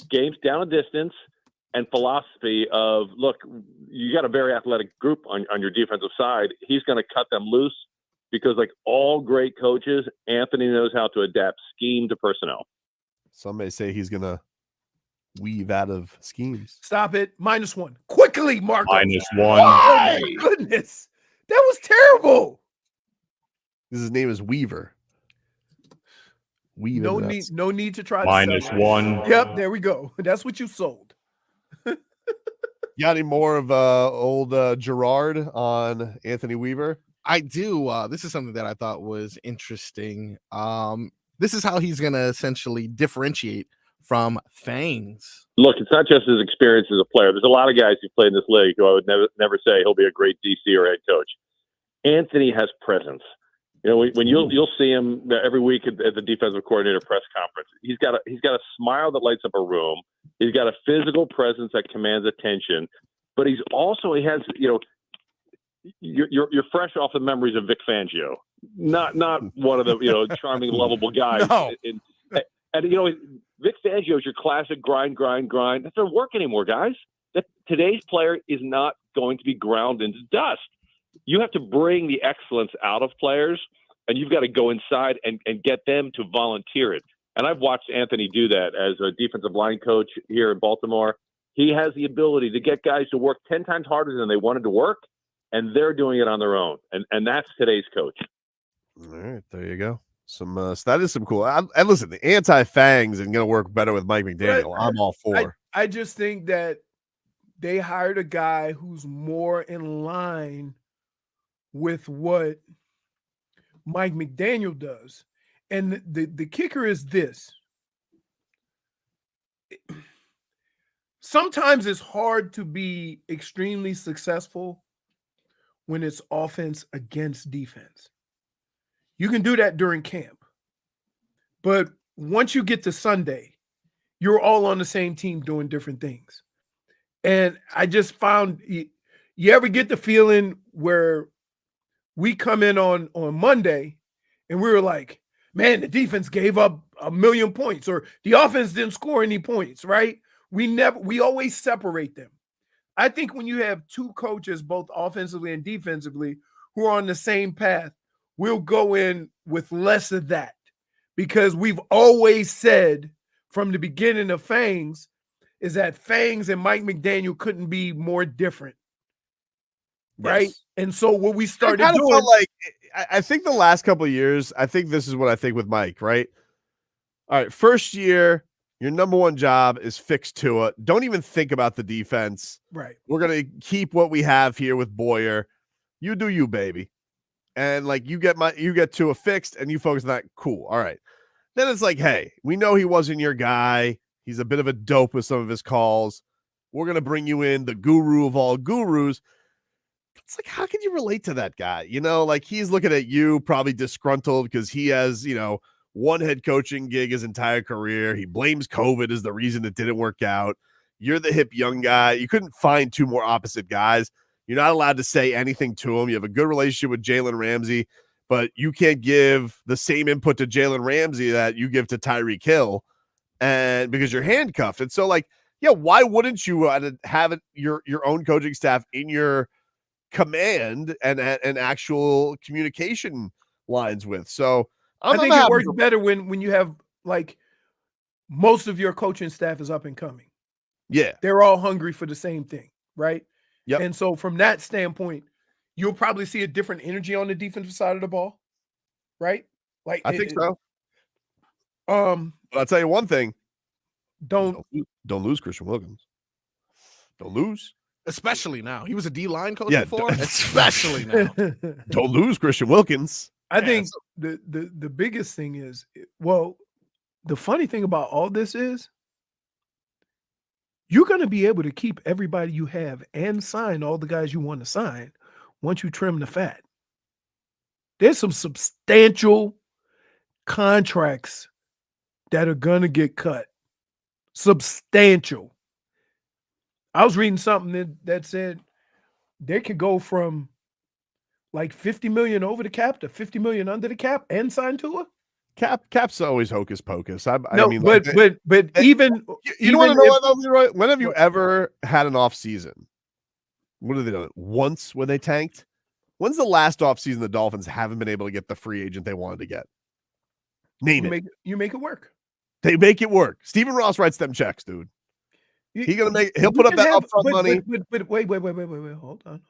games down a distance, and philosophy of, look, you got a very athletic group on your defensive side. He's going to cut them loose because, like all great coaches, Anthony knows how to adapt scheme to personnel. Some may say he's going to weave out of schemes. Stop it. -1. Quickly, Marco. -1. Oh, my goodness. That was terrible. His name is Weaver. No need to try -1. to sell it. Yep, there we go. That's what you sold. You got any more of old Gerard on Anthony Weaver? I do. This is something that I thought was interesting. This is how he's going to essentially differentiate from Fangs. Look, it's not just his experience as a player. There's a lot of guys who play in this league who I would never say he'll be a great DC or head coach. Anthony has presence. When you'll see him every week at the defensive coordinator press conference, he's got a smile that lights up a room. He's got a physical presence that commands attention, but he has you're fresh off the memories of Vic Fangio, not one of the charming, lovable guys. No. And Vic Fangio is your classic grind. That doesn't work anymore, guys. Today's player is not going to be ground into dust. You have to bring the excellence out of players, and you've got to go inside and get them to volunteer it. And I've watched Anthony do that as a defensive line coach here in Baltimore. He has the ability to get guys to work 10 times harder than they wanted to work, and they're doing it on their own. And that's today's coach. All right, there you go. That is some cool. And listen, the anti-Fangs is going to work better with Mike McDaniel. I'm all for. I just think that they hired a guy who's more in line with what Mike McDaniel does. And the kicker is this. Sometimes it's hard to be extremely successful when it's offense against defense. You can do that during camp. But once you get to Sunday, you're all on the same team doing different things. And I just found, you ever get the feeling where we come in on Monday and we were like, man, the defense gave up 1,000,000 points, or the offense didn't score any points, right? We always separate them. I think when you have two coaches, both offensively and defensively, who are on the same path, we'll go in with less of that, because we've always said from the beginning of Fangs is that Fangs and Mike McDaniel couldn't be more different. Right. Yes. And so what we started I doing, felt like, I think the last couple of years, I think this is what I think with Mike, right? All right. First year, your number one job is fix Tua. Don't even think about the defense. right. We're going to keep what we have here with Boyer. You do you, baby. And like you get Tua fixed and you focus on that. Cool. All right. Then it's like, hey, we know he wasn't your guy. He's a bit of a dope with some of his calls. We're going to bring you in, the guru of all gurus. It's like, how can you relate to that guy? Like he's looking at you probably disgruntled because he has, one head coaching gig his entire career. He blames COVID as the reason it didn't work out. You're the hip young guy. You couldn't find two more opposite guys. You're not allowed to say anything to him. You have a good relationship with Jalen Ramsey. but you can't give the same input to Jalen Ramsey that you give to Tyreek Hill, and because you're handcuffed. And so, like, yeah, why wouldn't you have your own coaching staff in your command and actual communication lines with? So I think it works better when you have like most of your coaching staff is up and coming. Yeah, they're all hungry for the same thing, right? Yep. And so from that standpoint, you'll probably see a different energy on the defensive side of the ball, right? Like I think so. But I'll tell you one thing: don't lose Christian Wilkins. Don't lose, especially now. He was a D-line coach Yeah, before, especially now. don't lose Christian Wilkins. I think the biggest thing is, well, the funny thing about all this is you're going to be able to keep everybody you have and sign all the guys you want to sign once you trim the fat. There's some substantial contracts that are going to get cut. Substantial. I was reading something that said they could go from like 50 million over the cap to 50 million under the cap and sign Tua. Cap's always hocus pocus. I mean, but even you want to know what, Leroy? When have you ever had an off season? What have they done? Once when they tanked? When's the last off season the Dolphins haven't been able to get the free agent they wanted to get? Name it. You make it work. They make it work. Stephen Ross writes them checks, dude. He'll put up that upfront money. But wait. Hold on.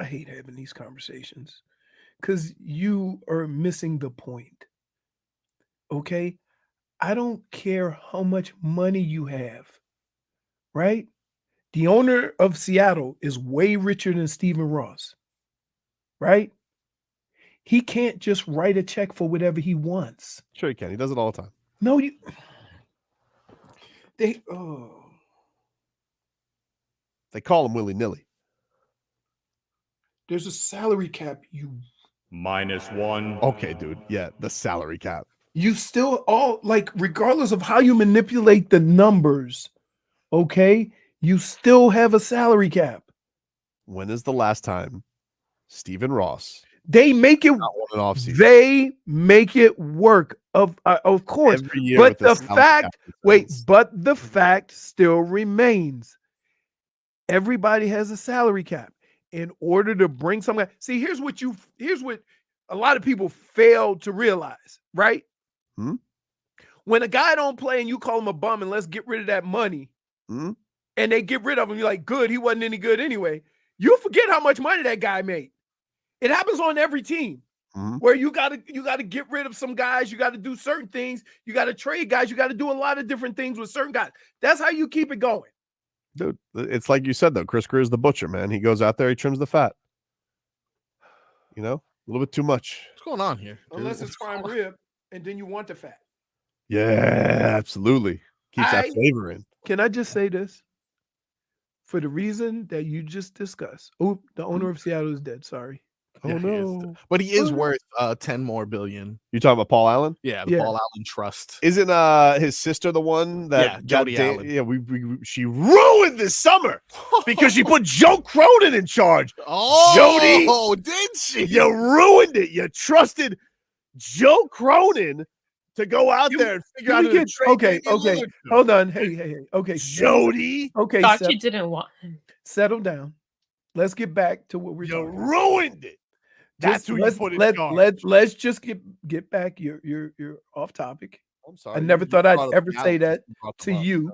I hate having these conversations because you are missing the point. Okay? I don't care how much money you have, right? The owner of Seattle is way richer than Stephen Ross, right? He can't just write a check for whatever he wants. Sure he can. He does it all the time. No, they call him willy-nilly. There's a salary cap. -1. Okay, dude. Yeah, the salary cap. You still regardless of how you manipulate the numbers, okay, you still have a salary cap. When is the last time Stephen Ross? They make it. They make it work. Of course, but the fact still remains. Everybody has a salary cap. In order to bring something, see, here's what a lot of people fail to realize, right? When a guy don't play and you call him a bum and let's get rid of that money, and they get rid of him, you're like, good, he wasn't any good anyway. You forget how much money that guy made. It happens on every team where you gotta get rid of some guys, you gotta do certain things, you gotta trade guys, you gotta do a lot of different things with certain guys. That's how you keep it going. Dude, it's like you said, though. Chris Greer's the butcher, man. He goes out there, he trims the fat. You know, a little bit too much. What's going on here? Unless it's prime rib, and then you want the fat. Yeah, absolutely. Keeps that flavor in. Can I just say this? For the reason that you just discussed. Oh, the owner of Seattle is dead. Sorry. Yeah, no. But he is worth 10 more billion. You talking about Paul Allen? Yeah, the Paul Allen Trust. Isn't his sister the one that Jody Allen? Yeah, she ruined this summer because she put Joe Cronin in charge. Jody, did she? You ruined it. You trusted Joe Cronin to go out there and figure out. Okay. Hold on. Hey. Okay, Jody. Okay, thought you didn't want. Settle down. Let's get back to what we're You talking about. ruined it. That's who you put in charge. Let's just get back. You're off topic. I'm sorry. I never thought I'd ever say that to you.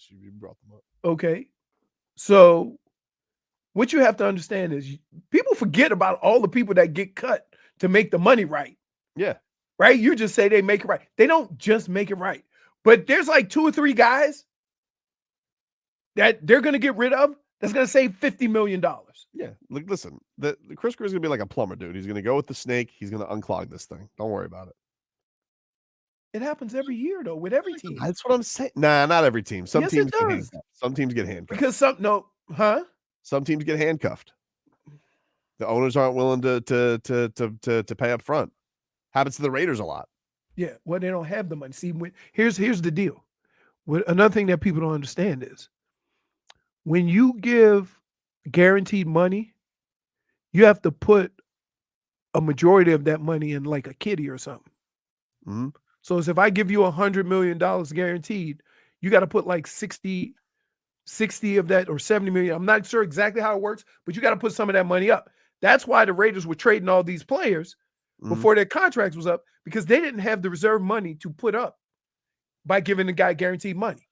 You brought them up. Okay. So what you have to understand is people forget about all the people that get cut to make the money right. Yeah. Right? You just say they make it right. They don't just make it right. But there's like 2 or 3 guys that they're going to get rid of that's going to save $50 million. Yeah. Look, listen, the Chris Greer's going to be like a plumber, dude. He's going to go with the snake. He's going to unclog this thing. Don't worry about it. It happens every year, though, with every team. That's what I'm saying. Nah, not every team. Some Yes, teams it get does. handcuffed. Some teams get handcuffed. Because Some teams get handcuffed. The owners aren't willing to pay up front. Happens to the Raiders a lot. Yeah, well, they don't have the money. See, here's the deal. Another thing that people don't understand is when you give guaranteed money, you have to put a majority of that money in like a kitty or something. Mm-hmm. So if I give you $100 million guaranteed, you got to put like 60 of that or 70 million. I'm not sure exactly how it works, but you got to put some of that money up. That's why the Raiders were trading all these players before their contracts was up, because they didn't have the reserve money to put up by giving the guy guaranteed money.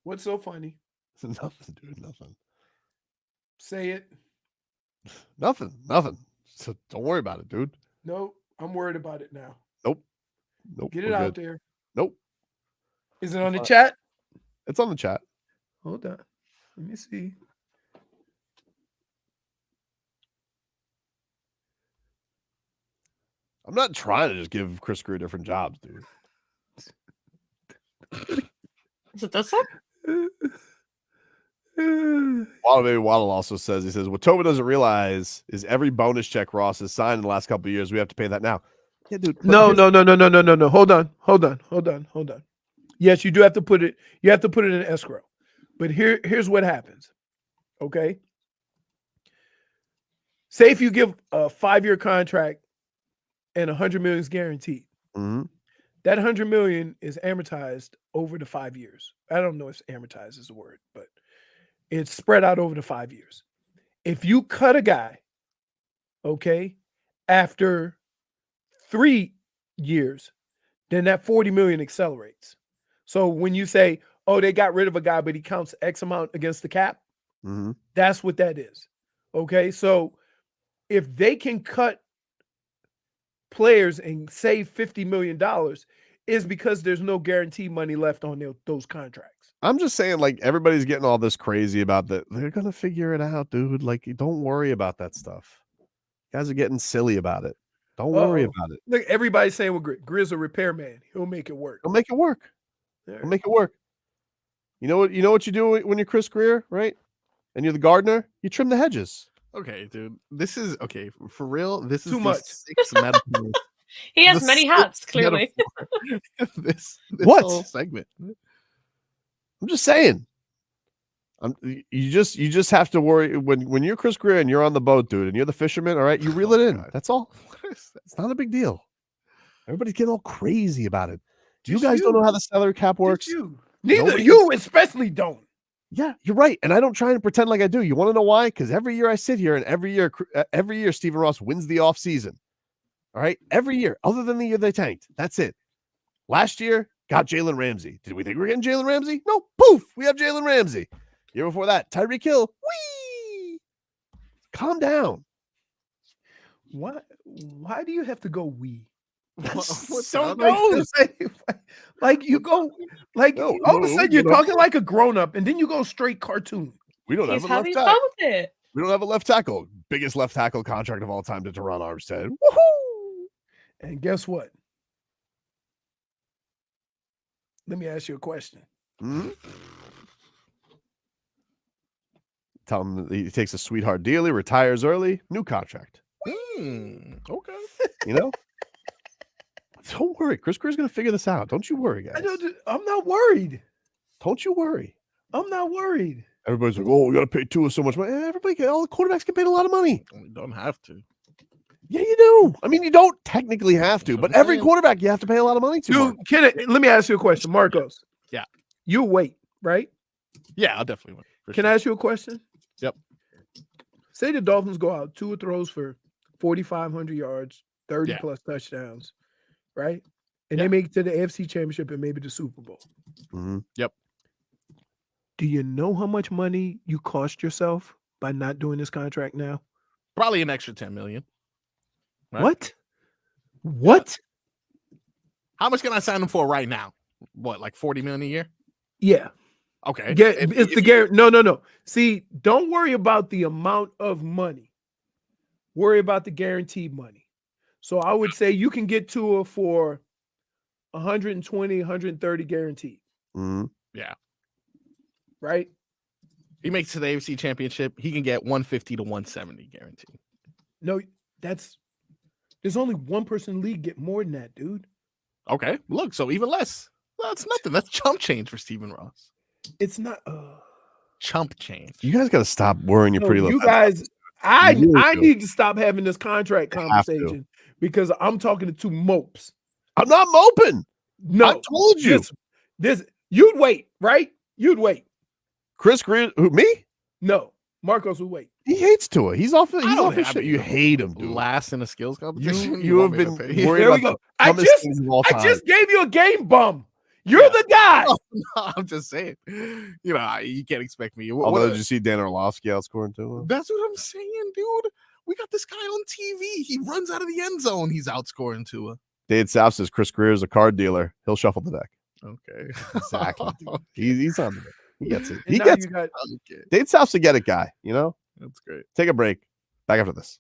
What's so funny? Nothing, dude. Nothing. Say it. Nothing. So don't worry about it, dude. No, I'm worried about it now. Nope. Get it out there. Nope. Is it on the chat? It's on the chat. Hold on. Let me see. I'm not trying to just give Chris Greer different jobs, dude. Is it this one? Waddle also says, he says, what Tobin doesn't realize is every bonus check Ross has signed in the last couple of years, we have to pay that now. Yeah, dude. No. Hold on. Yes, you do have to put it. You have to put it in escrow. But here's what happens. Okay. Say if you give a 5-year contract and $100 million is guaranteed. Mm-hmm. That $100 million is amortized over the 5 years. I don't know if amortized is the word, but it's spread out over the 5 years. If you cut a guy, okay, after 3 years, then that $40 million accelerates. So when you say, oh, they got rid of a guy, but he counts X amount against the cap, that's what that is. Okay, so if they can cut players and save $50 million, is because there's no guarantee money left on those contracts. I'm just saying, like, everybody's getting all this crazy about that. They're going to figure it out, dude. Like, don't worry about that stuff. You guys are getting silly about it. Don't worry about it. Look, everybody's saying, well, Grizz a repairman. He'll make it work. He'll make it work. He'll make it work. You know what you do when you're Chris Greer, right? And you're the gardener? You trim the hedges. Okay, dude. This is okay for real. This is too much. 6 metaphors. He has many hats, clearly. this what whole segment? I'm just saying. You just have to worry when you're Chris Greer and you're on the boat, dude, and you're the fisherman. All right, you reel it in. God. That's all. It's not a big deal. Everybody's getting all crazy about it. You guys don't know how the salary cap works. Neither you especially don't. Yeah, you're right. And I don't try and pretend like I do. You want to know why? Because every year I sit here and every year Stephen Ross wins the offseason. All right. Every year, other than the year they tanked. That's it. Last year, got Jalen Ramsey. Did we think we were getting Jalen Ramsey? No. Poof. We have Jalen Ramsey. Year before that, Tyreek Hill. Whee! Calm down. Why do you have to go we? So goes. Like you go, like No, all of a no, sudden you you're know. talking like a grown up, and then you go straight cartoon. We don't He's have a left having tackle. fun with it. We don't have a left tackle. Biggest left tackle contract of all time to Teron Armstead. Woohoo! And guess what? Let me ask you a question. Tell him that he takes a sweetheart deal. He retires early. New contract. Okay. You know? Don't worry. Chris Greer's going to figure this out. Don't you worry, guys. I'm not worried. Don't you worry. I'm not worried. Everybody's like, oh, we got to pay Tua so much money. All the quarterbacks get paid a lot of money. We don't have to. Yeah, you do. I mean, you don't technically have to, but every quarterback you have to pay a lot of money to. Dude, let me ask you a question, Marcos. Yeah. You wait, right? Yeah, I'll definitely win. Can I ask you a question? Yep. Say the Dolphins go out, Tua throws for 4,500 yards, 30 Yeah. plus touchdowns, right? And they make it to the AFC Championship and maybe the Super Bowl. Yep. Do you know how much money you cost yourself by not doing this contract now? Probably an extra 10 million. Right? What? How much can I sign him for right now? What, like 40 million a year? Yeah. Okay. It's the guarantee. No. See, don't worry about the amount of money. Worry about the guaranteed money. So I would say you can get Tua for 120, 130 guaranteed. Yeah. Right? He makes it to the AFC Championship. He can get 150 to 170 guaranteed. No, there's only one person in the league get more than that, dude. Okay. Look, so even less. That's nothing. That's chump change for Stephen Ross. It's not. chump change. You guys got to stop worrying your No, pretty little. you heads. guys, I You really I do. need to stop having this contract You have to. conversation because I'm talking to two mopes. I'm not moping. No, I told you. This you'd wait, right? You'd wait. Chris Greer, who me? No, Marcos would wait. He hates Tua. He's off. He's don't off his have shit. it. You hate him, dude. Last in a skills competition. You have want me to been pay? worried There we about go. the dumbest things of all I time. just gave you a game bum. You're the guy. No, I'm just saying. You know, you can't expect me. Although, did you see Dan Orlovsky outscoring Tua? That's what I'm saying, dude. We got this guy on TV. He runs out of the end zone. He's outscoring Tua. Dade South says Chris Greer is a card dealer. He'll shuffle the deck. Okay. Exactly. Dude. He's on the deck. He gets it. And He now gets you got it. Dade South's a get it guy, you know? That's great. Take a break. Back after this.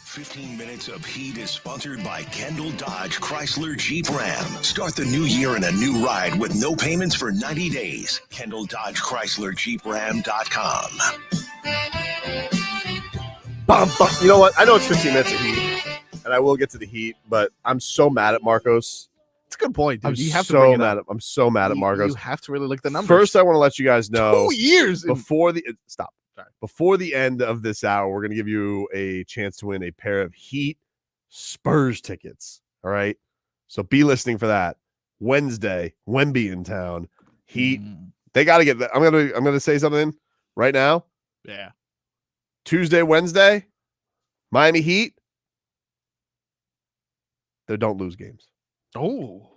15 Minutes of Heat is sponsored by Kendall Dodge Chrysler Jeep Ram. Start the new year in a new ride with no payments for 90 days. Kendall Dodge Chrysler Jeep Ram.com. You know what? I know it's 15 minutes of Heat, and I will get to the Heat, but I'm so mad at Marcos. It's a good point, dude. I'm You have to so bring it mad up. I'm so mad at Marcos. You have to really look at the numbers. First, I want to let you guys know 2 years before the stop. Sorry. Before the end of this hour, we're going to give you a chance to win a pair of Heat Spurs tickets. All right. So be listening for that. Wednesday, Wemby in town. Heat. They got to get that. I'm gonna say something right now. Yeah. Tuesday, Wednesday, Miami Heat. They don't lose games. Oh.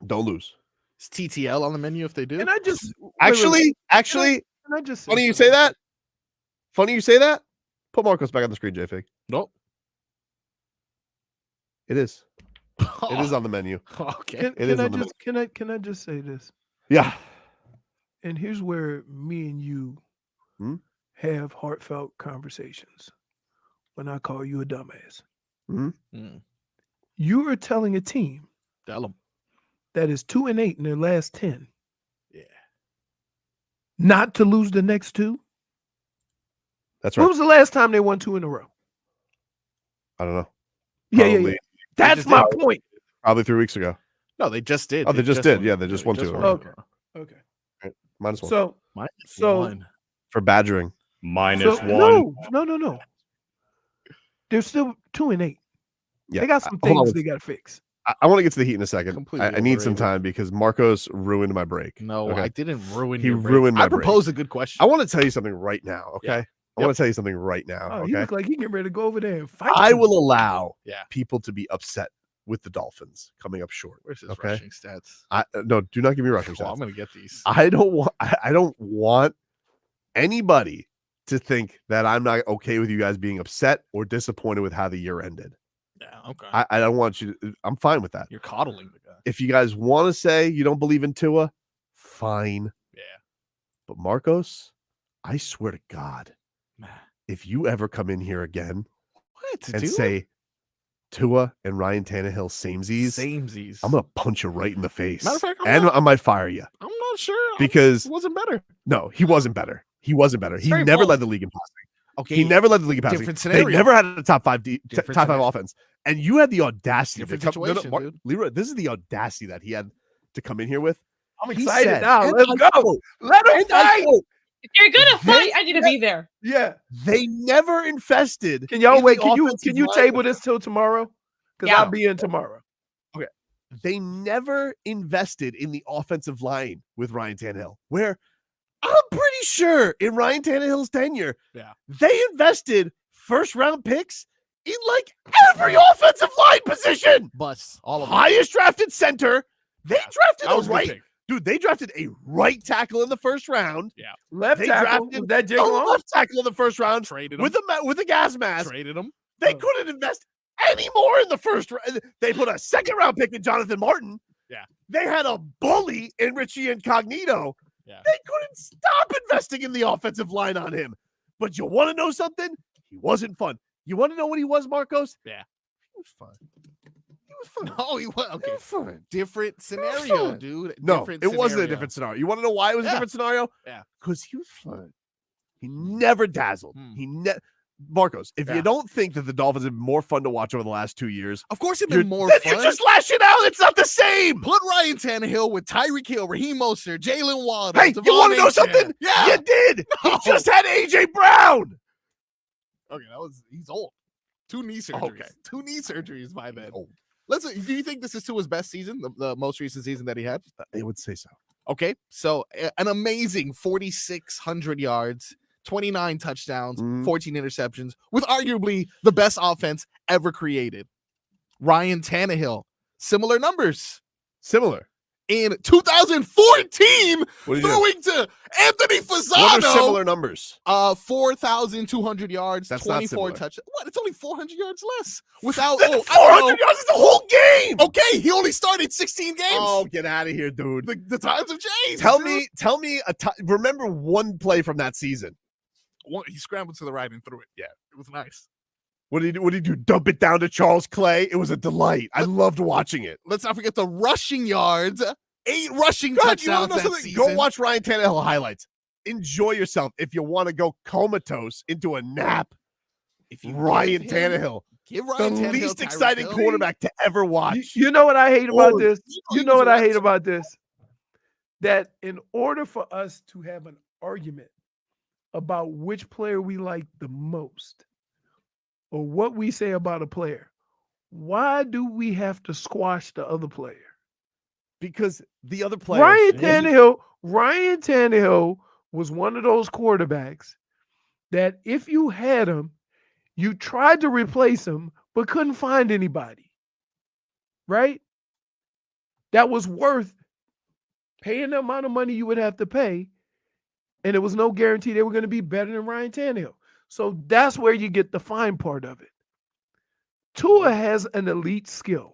Don't lose. Is TTL on the menu if they do? And I just Actually, can I just funny you say that? Funny you say that? Put Marcos back on the screen, JFig. Nope. It is. It is on the menu. Okay. Can I just say this? Yeah. And here's where me and you have heartfelt conversations when I call you a dumbass. You are telling a team that is 2-8 in their last 10 not to lose the next two. That's right. When was the last time they won 2 in a row? I don't know. Yeah. That's my point. Probably 3 weeks ago. No, they just did. Oh, they just did. Yeah, they just won 2. Okay. Right. -1. So -1 for badgering. -1. No. They're still 2-8. Yeah. They got some Hold on. things they got to fix. I want to get to the Heat in a second. Completely I need some overrated. time because Marcos ruined my break. No, Okay? I didn't ruin He your break. ruined my I break. proposed a good question. I want to tell you something right now, okay? Yeah. I want to tell you something right now, Oh, you okay? look like he getting ready to go over there and fight. I you. will allow Yeah. people to be upset with the Dolphins coming up short. Where's his okay? rushing stats? No, do not give me rushing Well, stats. I'm gonna get these. I don't want anybody to think that I'm not okay with you guys being upset or disappointed with how the year ended. Yeah, okay. I don't want you to, I'm fine with that. You're coddling the guy. If you guys want to say you don't believe in Tua, fine. Yeah. But Marcos, I swear to God, if you ever come in here again and say Tua and Ryan Tannehill samesies, I'm gonna punch you right in the face. Matter of fact, I might fire you. I'm not sure Because it wasn't better. No, he wasn't better. He wasn't better. He very never bold. led the league in passing. Okay. He never led the league in passing. Different They scenario. never had a top five scenario. offense. And you had the audacity Different to come. situation, dude. Leroy, this is the audacity that he had to come in here with. I'm He excited said, now. and Let's I go. quote, Let him and I fight. quote, If you're gonna fight, I need to be there. Yeah. They never infested. Can y'all in wait? the Can you offensive line. table this till tomorrow? Because Yeah. I'll be in tomorrow. Okay. They never invested in the offensive line with Ryan Tannehill, where I'm pretty sure in Ryan Tannehill's tenure, they invested first round picks in like every offensive line position. Busts. All of them. Highest drafted center. They drafted That was a a good right. pick. Dude, they drafted a right tackle in the first round. Yeah. Left They tackle. drafted Was that Jake a Long? left tackle in the first round Traded him. with a gas mask. Traded him. They couldn't invest any more in the first round. They put a second round pick in Jonathan Martin. Yeah. They had a bully in Richie Incognito. Yeah. They couldn't stop investing in the offensive line on him. But you want to know something? He wasn't fun. You want to know what he was, Marcos? Yeah. He was fun. He was fun. No, he was okay. He was fun. Different was scenario, fun. dude. No, Different it wasn't a scenario. different scenario. You want to know why it was a Yeah. different scenario? Yeah. Because he was fun. He never dazzled. Marcos, if you don't think that the Dolphins have been more fun to watch over the last 2 years, Of course, it's you're been more then fun. you're just lashing out. It's not the same. Put Ryan Tannehill with Tyreek Hill, Raheem Mostert, Jalen Waddle. Hey, you want to know something? Yeah. You did. No. He just had AJ Brown. Okay, he's old. 2 knee surgeries. Okay. 2 knee surgeries by then. Old. Listen, do you think this is to his best season, the most recent season that he had? I would say so. Okay, so an amazing 4,600 yards, 29 touchdowns, 14 interceptions, with arguably the best offense ever created. Ryan Tannehill, similar numbers. Similar. In 2014, What did he do? throwing to Anthony Fasano. What are similar numbers? 4,200 yards, That's not 24 similar. touchdowns. What? It's only 400 yards less. Without 400 yards is the whole game. Okay, he only started 16 games. Oh, get out of here, dude. The times have changed. Tell dude. me remember one play from that season. He scrambled to the right and threw it. Yeah, it was nice. What did he do? Dump it down to Charles Clay? It was a delight. I loved watching it. Let's not forget the rushing yards. 8 rushing God, you wanna touchdowns know that something? season. Go watch Ryan Tannehill highlights. Enjoy yourself. If you want to go comatose into a nap, Ryan Tannehill, give the Ryan Tannehill least Tyreek exciting Hill. quarterback to ever watch. You know what I hate about this? he You know was what I hate about this? That in order for us to have an argument about which player we like the most or what we say about a player, why do we have to squash the other player? Because the other player, Ryan Tannehill was one of those quarterbacks that if you had him, you tried to replace him, but couldn't find anybody. Right? That was worth paying the amount of money you would have to pay. And there was no guarantee they were going to be better than Ryan Tannehill. So that's where you get the fine part of it. Tua has an elite skill.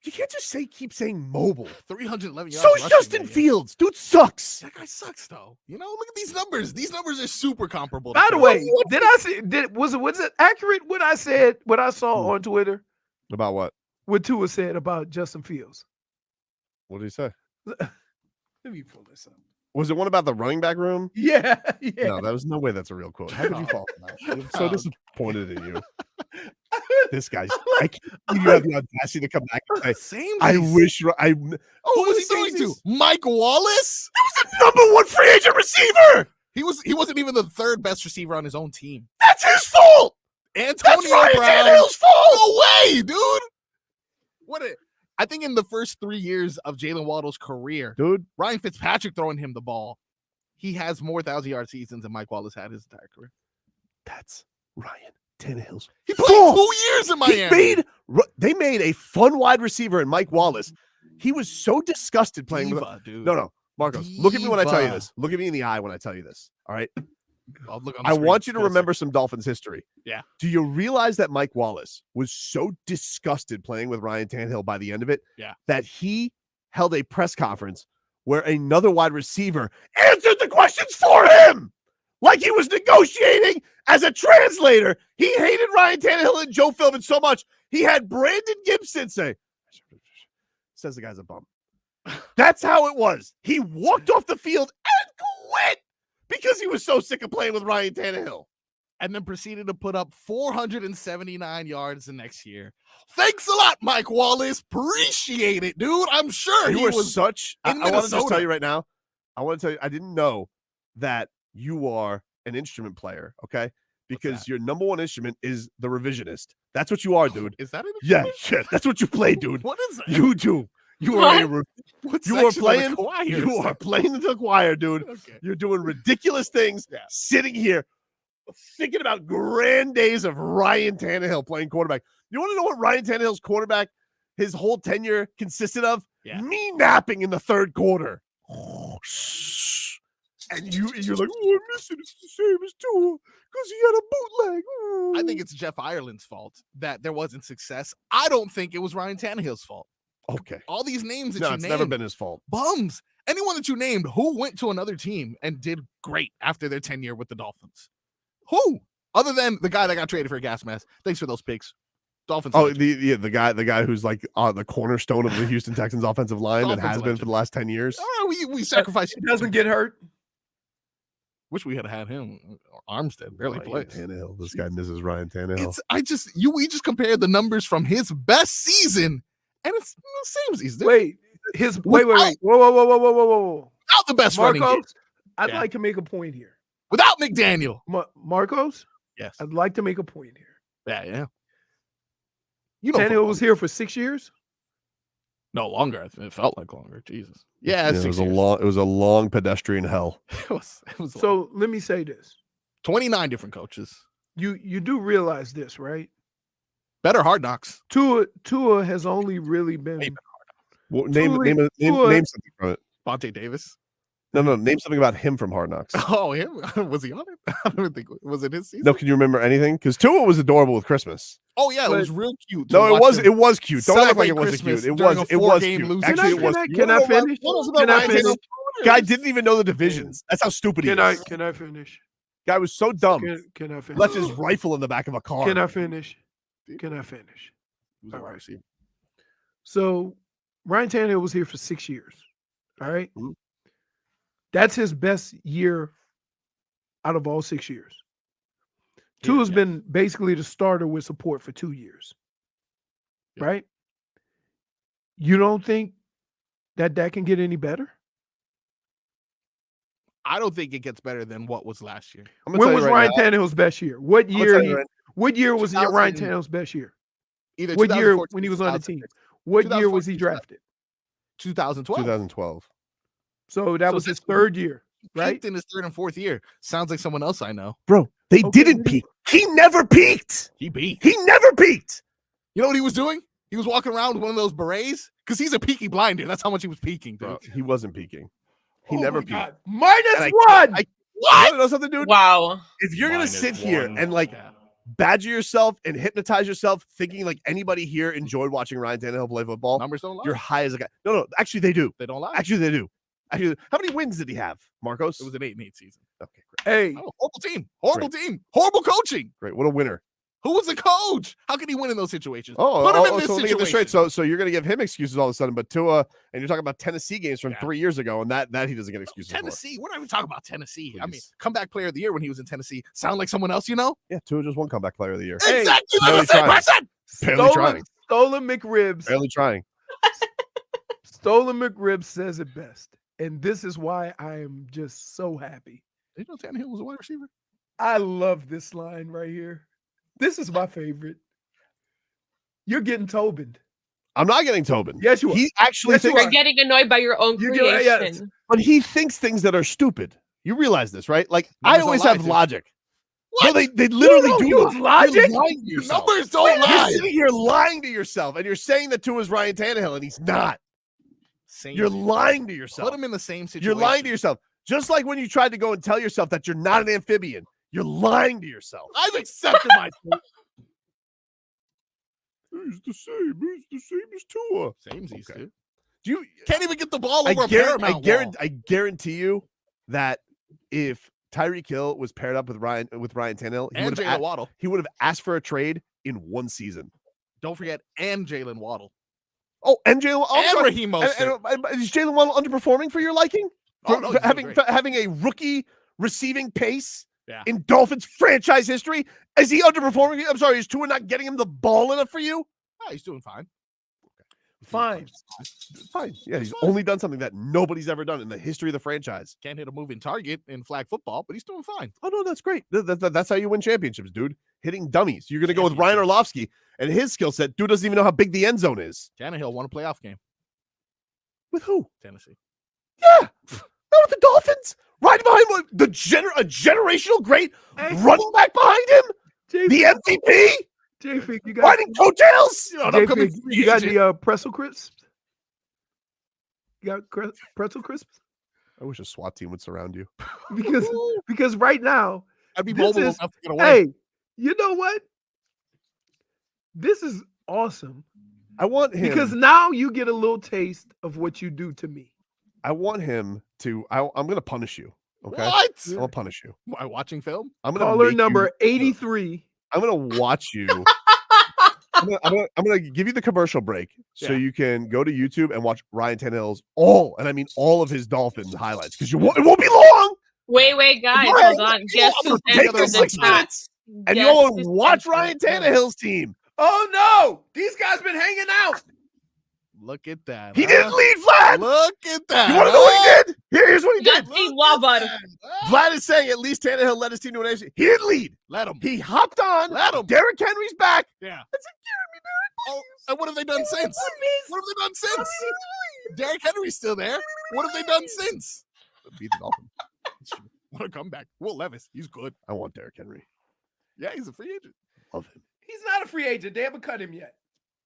You can't just keep saying mobile. 311 yards. So is Justin Fields. Dude sucks. That guy sucks, though. You know, look at these numbers. These numbers are super comparable. By the way, was it accurate what I said, what I saw on Twitter? About what? What Tua said about Justin Fields. What did he say? Let me pull this up. Was it one about the running back room? Yeah. No, that was no way that's a real quote. How did you fall for that? I'm so disappointed in you. This guy's. I can't believe you have the audacity to come back and say, I wish. Who was he throwing to? Mike Wallace? That was the number 1 free agent receiver. He wasn't even the 3rd best receiver on his own team. That's his fault. Antonio Ryan Brown. Tannehill's fault. No way, dude. I think in the first 3 years of Jalen Waddle's career, dude, Ryan Fitzpatrick throwing him the ball, he has more 1,000-yard seasons than Mike Wallace had his entire career. That's Ryan Tannehill's He played 2 years in Miami. They made a fun wide receiver in Mike Wallace. He was so disgusted playing with dude. No, Marcos, look at me when I tell you this. Look at me in the eye when I tell you this. All right. I'll look on the I screen. want you to remember some Dolphins history. Yeah. Do you realize that Mike Wallace was so disgusted playing with Ryan Tannehill by the end of it that he held a press conference where another wide receiver answered the questions for him like he was negotiating as a translator? He hated Ryan Tannehill and Joe Philbin so much, he had Brandon Gibson say, says the guy's a bum. That's how it was. He walked off the field and quit because he was so sick of playing with Ryan Tannehill. And then proceeded to put up 479 yards the next year. Thanks a lot, Mike Wallace. Appreciate it, dude. I'm sure You he were was such. I in want to just Minnesota. tell you right now. I want to tell you, I didn't know that you are an instrument player, okay? Because your number 1 instrument is the revisionist. That's what you are, dude. Is that an Yeah, that's what you play, dude. What is that? You do. You are What you are section of the playing. choir You is are that? playing the choir, dude. Okay. You're doing ridiculous things. Sitting here, thinking about grand days of Ryan Tannehill playing quarterback. You want to know what Ryan Tannehill's quarterback, his whole tenure consisted of? Yeah. Me napping in the 3rd quarter. And you're like, oh, I miss it. It's the same as Tua because he had a bootleg. I think it's Jeff Ireland's fault that there wasn't success. I don't think it was Ryan Tannehill's fault. Okay. All these names that No, you it's named, never been his fault. bums. Anyone that you named who went to another team and did great after their tenure with the Dolphins. Who? Other than the guy that got traded for a gas mask. Thanks for those picks. Dolphins. Oh, legend. the guy who's like on the cornerstone of the Houston Texans offensive line and Dolphins has been legend. for the last 10 years. All right, we sacrificed. He doesn't get hurt. Wish we had him. Armstead barely plays. Tannehill. This guy misses Ryan Tannehill. We just compared the numbers from his best season, and it's the same season. Wait. Wait. Whoa. Without the best running game. Marcos, I'd like to make a point here. Without McDaniel. Marcos? Yes. I'd like to make a point here. Yeah. Tannehill was here for 6 years? No, longer. It felt like longer. Jesus. Yeah, it was a long pedestrian hell. It was So let me say this. 29 different coaches. You do realize this, right? Better Hard Knocks. Tua has only really been. Well, name something from it. Vontae Davis. No, name something about him from Hard Knocks. Oh, him? Was he on it? I don't even think. Was it his season? No, can you remember anything? Because Tua was adorable with Christmas. Oh yeah, it was real cute. No, it was cute. Don't act like it wasn't cute. It was cute. Actually, it was. Can I finish? Guy didn't even know the divisions. That's how stupid he is. Can I finish? Guy was so dumb. Can I finish? Left his rifle in the back of a car. Can I finish? Can I finish? All right. So Ryan Tannehill was here for 6 years. All right. Mm-hmm. That's his best year out of all 6 years. Tua's been basically the starter with support for 2 years. Yeah. Right? You don't think that can get any better? I don't think it gets better than what was last year. When was Ryan Tannehill's best year? What year? What year was Ryan Tannehill's best year? Either what year when he was on the team? What year was he drafted? 2012. 2012. So that was his third year, right? Peaked in his third and fourth year. Sounds like someone else I know. Bro, they didn't peak. He never peaked. He peaked. He never peaked. You know what he was doing? He was walking around with one of those berets because he's a peaky blinder. That's how much he was peaking, dude. Bro, he wasn't peaking. He never peaked. God. -1. What? You know something, dude? Wow. If you're gonna sit here and like badger yourself and hypnotize yourself, thinking like anybody here enjoyed watching Ryan Tannehill play football, numbers don't lie. You're high as a guy. No, actually they do. They don't lie. Actually they do. Actually, how many wins did he have, Marcos? It was an 8-8 season. Okay, great. Hey, horrible team, horrible team, horrible coaching. Great, what a winner. Who was the coach? How can he win in those situations? Put him in this so let me get this situation. straight. So you're gonna give him excuses all of a sudden, but Tua, and you're talking about Tennessee games from 3 years ago, and that he doesn't get excuses Tennessee. We're not even talking about Tennessee. Please. I mean, comeback player of the year when he was in Tennessee. Sound like someone else, you know? Yeah, Tua just won comeback player of the year. Exactly, they're the same person. Stolen McRibs. Barely trying. Stolen McRibs says it best, and this is why I am just so happy. Did you know Tannehill was a wide receiver? I love this line right here. This is my favorite. You're getting Tobin'd. I'm not getting Tobin. Yes, you are. He actually thinks You're getting annoyed by your own creation. But he thinks things that are stupid. You realize this, right? Like I always have logic. What? No, they literally do use logic. Numbers don't lie. You're sitting here lying to yourself, and you're saying that Tua's Ryan Tannehill, and he's not. You're lying to yourself. Put him in the same situation. You're lying to yourself. Just like when you tried to go and tell yourself that you're not an amphibian. You're lying to yourself. I've accepted my truth. He's the same. He's the same as Tua. Samesies, Okay. dude. You can't even get the ball over a Paramount wall. I guarantee you that if Tyreek Hill was paired up with Ryan Tannehill, and Jalen Waddle, he would have asked for a trade in one season. Don't forget, and Jalen Waddle. Oh, and Jalen and Raheem Mostert. And is Jalen Waddle underperforming for your liking? Oh, no, for having a rookie receiving pace in Dolphins franchise history? Is he underperforming? I'm sorry, is Tua not getting him the ball enough for you? Oh, he's doing fine. Fine. Yeah, he's only done something that nobody's ever done in the history of the franchise. Can't hit a moving target in flag football, but he's doing fine. Oh, no, that's great. That's how you win championships, dude. Hitting dummies. You're going to go with Ryan Orlovsky and his skill set. Dude doesn't even know how big the end zone is. Tannehill won a playoff game. With who? Tennessee. Yeah. Not with the Dolphins. Right behind a generational great running back behind him. The MVP. JFig, you got riding coattails. You got the pretzel crisps? You got pretzel crisps? I wish a SWAT team would surround you. because right now, I'd be mobile enough to get away. Hey, you know what? This is awesome. I want him because now you get a little taste of what you do to me. I want him to. I'm going to punish you. Okay. What? I'm going to punish you. Am I watching film? I'm going Caller number 83. I'm going to watch you. I'm gonna give you the commercial break so you can go to YouTube and watch Ryan Tannehill's all of his Dolphins highlights because it won't be long. Wait, guys, hold on. Guess who's entered the chat? And you all watch Ryan Tannehill's team. Oh no, these guys been hanging out. Look at that. He didn't lead, Vlad. Look at that. You want to know what he did? Here's what he did. Vlad is saying at least Tannehill led his team to an AFC. He didn't lead. Let him. He hopped on. Let him. Derrick Henry's back. Yeah. That's a Oh, and what have they done since? What have they done since? Derrick Henry's still there. What have they done since? Beat the Dolphins. What a comeback. Will Levis, he's good. I want Derrick Henry. Yeah, he's a free agent. Love him. He's not a free agent. They haven't cut him yet.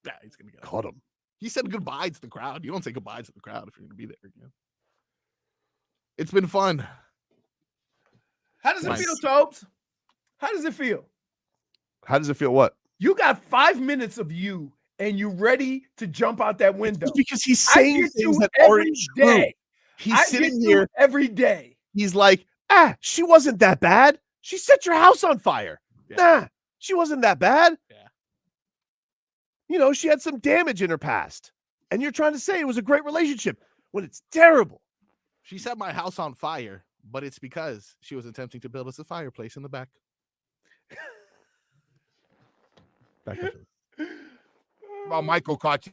Yeah, he's gonna get cut him. He said goodbye to the crowd. You don't say goodbye to the crowd if you're gonna be there again. It's been fun. How does it feel, Tobes? How does it feel? How does it feel? What? You got 5 minutes of you, and you ready to jump out that window because he's saying things that aren't true. He's sitting here every day. He's like, she wasn't that bad. She set your house on fire. Nah, she wasn't that bad. Yeah. You know, she had some damage in her past. And you're trying to say it was a great relationship when it's terrible. She set my house on fire, but it's because she was attempting to build us a fireplace in the back. Back up. Well, Michael caught you.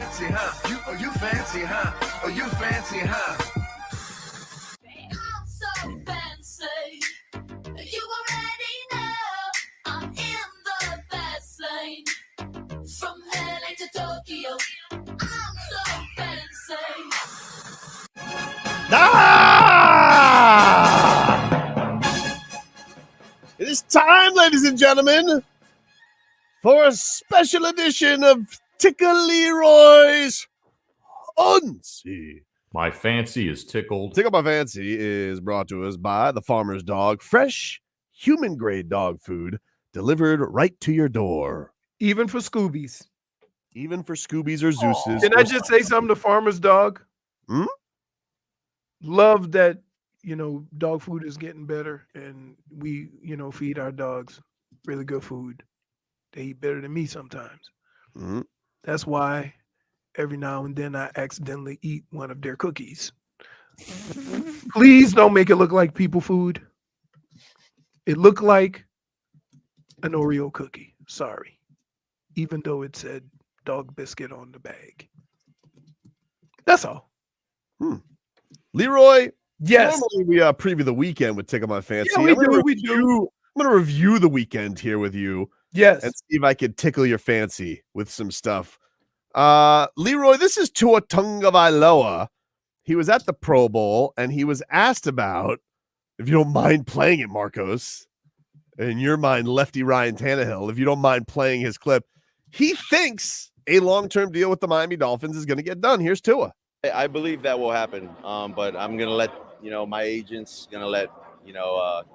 Fancy, huh? You fancy, huh? Oh, you fancy, huh? I'm so fancy. You already know I'm in the fast lane. From LA to Tokyo, I'm so fancy. It is time, ladies and gentlemen, for a special edition of Tickle Leroy's Fancy. My fancy is tickled. Tickle My Fancy is brought to us by the Farmer's Dog. Fresh, human-grade dog food delivered right to your door. Even for Scoobies. Even for Scoobies or Zeus's. Can I just say something to Farmer's Dog? Hmm? Love that, dog food is getting better and we, feed our dogs really good food. They eat better than me sometimes. Mm-hmm. That's why every now and then I accidentally eat one of their cookies. Please don't make it look like people food. It looked like an Oreo cookie. Sorry. Even though it said dog biscuit on the bag. That's all. Leroy, yes. Normally we preview the weekend with Tickle My Fancy. Yeah, we do. I'm going to review the weekend here with you. Yes. And see if I could tickle your fancy with some stuff. Leroy, this is Tua Tagovailoa. He was at the Pro Bowl and he was asked about, if you don't mind playing it, Marcos, in your mind, lefty Ryan Tannehill, if you don't mind playing his clip, he thinks a long-term deal with the Miami Dolphins is going to get done. Here's Tua. I believe that will happen, but I'm going to let, my agents, going to let,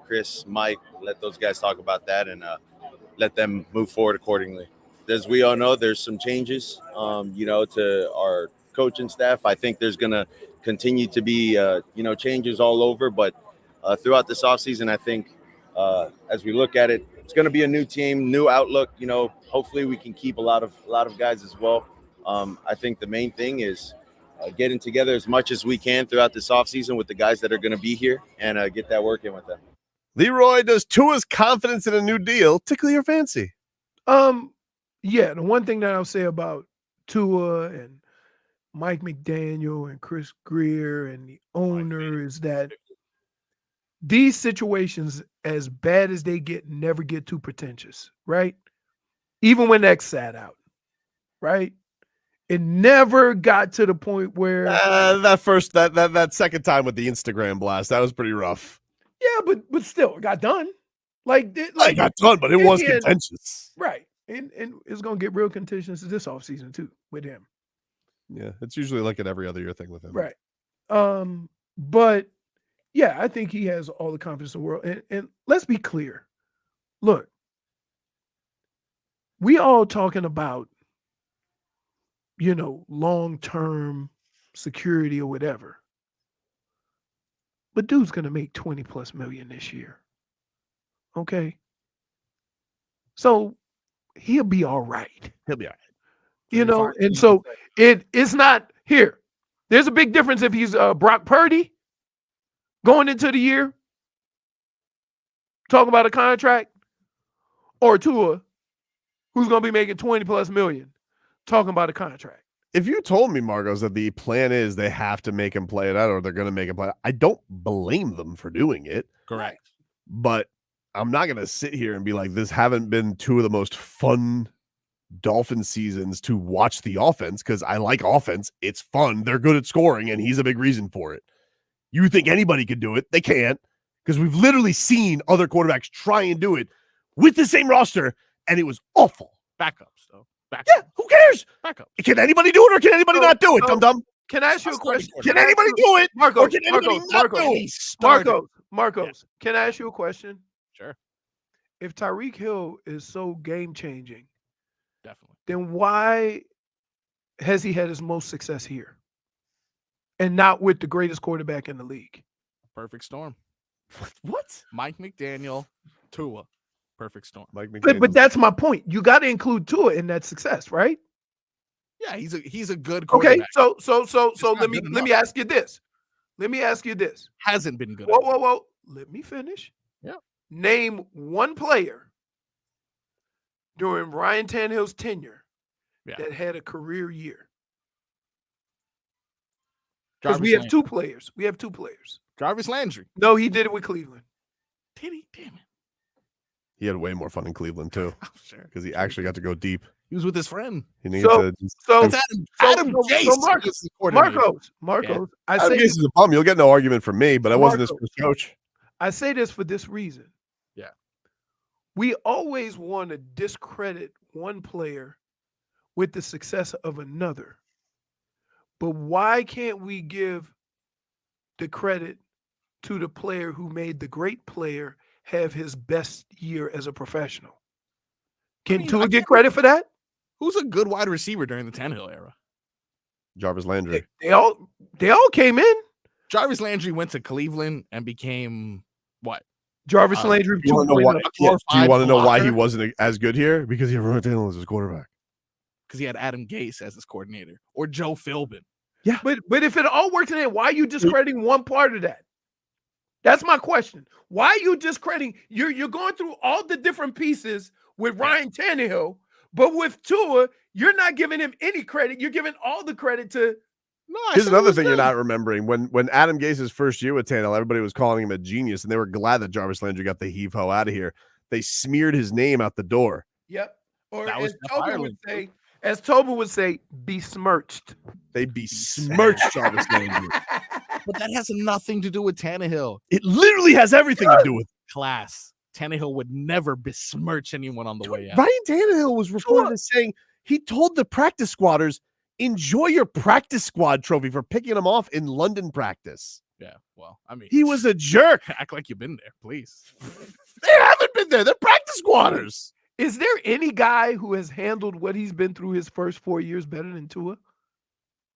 Chris, Mike, let those guys talk about that and let them move forward accordingly. As we all know, there's some changes, to our coaching staff. I think there's going to continue to be, changes all over, but throughout this offseason, I think as we look at it, it's going to be a new team, new outlook. Hopefully we can keep a lot of guys as well. I think the main thing is getting together as much as we can throughout this offseason with the guys that are going to be here and get that work in with them. Leroy, does Tua's confidence in a new deal tickle your fancy? Yeah, the one thing that I'll say about Tua and Mike McDaniel and Chris Greer and the owner is that these situations, as bad as they get, never get too pretentious, right? Even when X sat out, right? It never got to the point where that second time with the Instagram blast, that was pretty rough. Yeah, but still, it got done. It got done, but it was contentious. Right. And it's gonna get real contentious this offseason too with him. Yeah, it's usually like an every other year thing with him. Right. But yeah, I think he has all the confidence in the world. And let's be clear. Look, we all talking about, long-term security or whatever. But dude's gonna make 20+ million this year. Okay. So he'll be all right. He'll be all right. And so it's not here. There's a big difference if he's Brock Purdy going into the year, talking about a contract, or Tua, who's going to be making 20+ million, talking about a contract. If you told me, Marcos, that the plan is they have to make him play it out or they're going to make him play it, I don't blame them for doing it. Correct. But I'm not going to sit here and be like, this haven't been two of the most fun Dolphin seasons to watch the offense, because I like offense. It's fun. They're good at scoring, and he's a big reason for it. You think anybody could do it? They can't, because we've literally seen other quarterbacks try and do it with the same roster, and it was awful. Backups, though. Yeah, who cares? Backups. Can anybody do it, or can anybody not do it, dum-dum? Can I ask you a question? Can anybody do it? Marcos, or can anybody not do it? Marcos, can I ask you a question? Sure. If Tyreek Hill is so game-changing, definitely, then why has he had his most success here and not with the greatest quarterback in the league? Perfect storm. What? Mike McDaniel, Tua. Perfect storm. Mike McDaniel. But that's my point. You got to include Tua in that success, right? Yeah, he's a good quarterback. Okay, so let me ask you this. Hasn't been good. Whoa. Let me finish. Yeah. Name one player during Ryan Tannehill's tenure that had a career year. Because we have two players. We have two players. Jarvis Landry. No, he did it with Cleveland. Did he? Damn it. He had way more fun in Cleveland too. Sure. Because he actually got to go deep. He was with his friend. He needed to just- Adam Gase was the coordinator. Marcos, I Adam say Gase this, is a bum. You'll get no argument from me, but I wasn't his first coach. I say this for this reason. Yeah. We always want to discredit one player with the success of another. But why can't we give the credit to the player who made the great player have his best year as a professional? Can Tua get credit for that? Who's a good wide receiver during the Tannehill era? Jarvis Landry. They all came in. Jarvis Landry went to Cleveland and became what? Jarvis Landry. Do you want to know why? Yeah, Do you want to know why he blocker? wasn't as good here? Because he had Ryan Tannehill as his quarterback. Because he had Adam Gase as his coordinator or Joe Philbin. Yeah. But if it all works in there, why are you discrediting one part of that? That's my question. Why are you discrediting? You're going through all the different pieces with Ryan Tannehill, but with Tua, you're not giving him any credit. You're giving all the credit to. No, Here's another thing you're not remembering. When Adam Gase's first year with Tannehill, everybody was calling him a genius, and they were glad that Jarvis Landry got the heave-ho out of here. They smeared his name out the door. Yep. Or That was as Tobin would say, besmirched. They besmirched Jarvis Landry. But that has nothing to do with Tannehill. It literally has everything to do with Class. Tannehill would never besmirch anyone on the way out. Ryan Tannehill was reported as saying he told the practice squatters, enjoy your practice squad trophy for picking him off in London practice. Yeah, well, I mean, he was a jerk. Act like you've been there, please. They haven't been there. They're practice squatters. Is there any guy who has handled what he's been through his first 4 years better than Tua?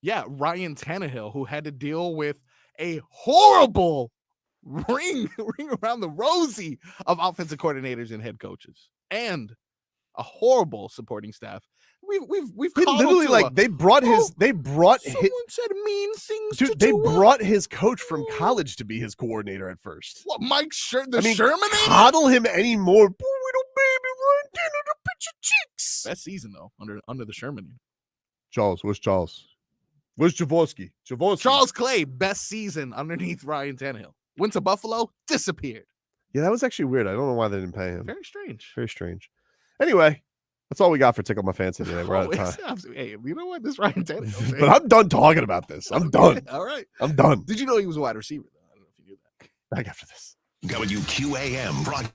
Yeah, Ryan Tannehill, who had to deal with a horrible ring around the rosy of offensive coordinators and head coaches, and a horrible supporting staff. We've They literally Tua. they brought his Someone said mean things. dude, to they Tua. brought his coach from college to be his coordinator at first. What, Mike Sherman? Coddle him anymore. Boy, little baby, Ryan Tannehill to pinch your cheeks. Best season though under the Sherman. Charles, where's Charles? Where's Jaworski? Charles Clay, best season underneath Ryan Tannehill. Went to Buffalo, disappeared. Yeah, that was actually weird. I don't know why they didn't pay him. Very strange. Very strange. Anyway, that's all we got for Tickle My Fancy today. We're out of time. Hey, you know what? This Ryan Tannehill. But I'm done talking about this. I'm done. All right. I'm done. Did you know he was a wide receiver, though? I don't know if you knew that. Back after this. WQAM brought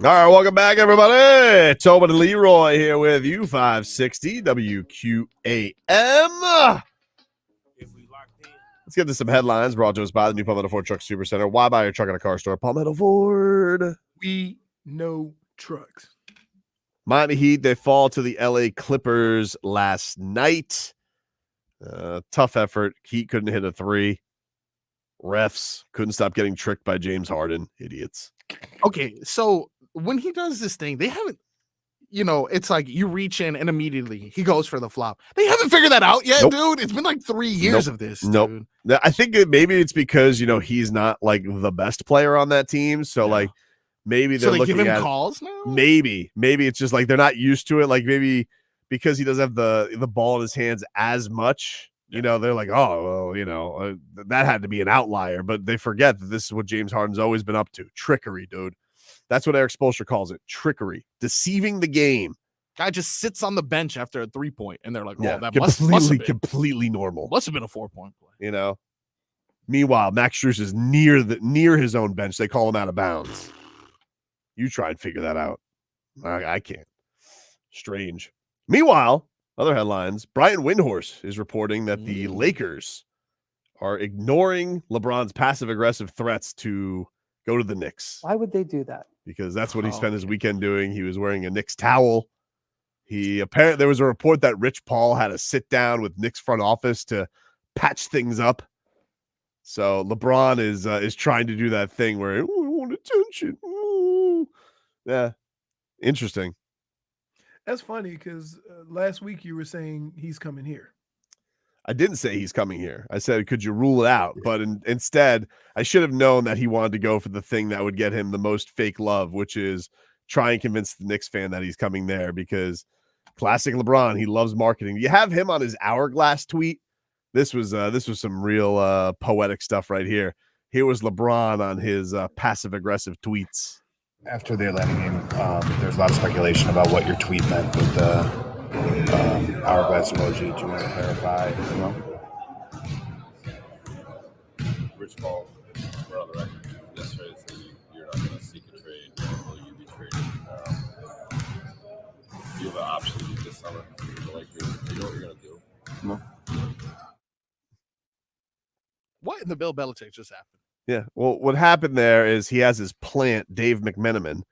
All right, welcome back, everybody. Tobin and Leroy here with you, 560 WQAM. Let's get to some headlines brought to us by the new Palmetto Ford Truck Super Center. Why buy your truck at a car store? Palmetto Ford. We know trucks. Miami Heat, they fall to the LA Clippers last night. Tough effort. Heat couldn't hit a three. Refs couldn't stop getting tricked by James Harden. Idiots. Okay, so when he does this thing, they haven't, it's like you reach in and immediately he goes for the flop. They haven't figured that out yet, dude. It's been like 3 years of this. Nope. Dude. I think maybe it's because, he's not like the best player on that team. So like maybe they're looking give him at calls now. Maybe it's just like they're not used to it. Like maybe because he doesn't have the ball in his hands as much, they're like, oh, well, that had to be an outlier. But they forget that this is what James Harden's always been up to. Trickery, dude. That's what Eric Spoelstra calls it. Trickery. Deceiving the game. Guy just sits on the bench after a 3-point, and they're like, oh, that completely normal. Must have been a 4-point play. Meanwhile, Max Strus is near his own bench. They call him out of bounds. You try and figure that out. I can't. Strange. Meanwhile, other headlines. Brian Windhorst is reporting that the Lakers are ignoring LeBron's passive-aggressive threats to go to the Knicks. Why would they do that? Because that's what he spent his weekend doing. He was wearing a Knicks towel. There was a report that Rich Paul had a sit down with Knicks front office to patch things up. So LeBron is trying to do that thing where I want attention. Ooh. Yeah, interesting. That's funny because last week you were saying he's coming here. I didn't say he's coming here. I said, could you rule it out? But instead, I should have known that he wanted to go for the thing that would get him the most fake love, which is try and convince the Knicks fan that he's coming there because classic LeBron, he loves marketing. You have him on his hourglass tweet. This was some real poetic stuff right here. Here was LeBron on his passive-aggressive tweets. After the Atlanta game, there's a lot of speculation about what your tweet meant with the hourglass emoji. Do you want to clarify? Rich Paul, we're on the record. Yesterday said you're not going to seek a trade. Will you be traded? You have an option this summer for the Lakers. You know what you're going to do? No. What in the Bill Belichick just happened? Yeah. Well, what happened there is he has his plant, Dave McMenamin,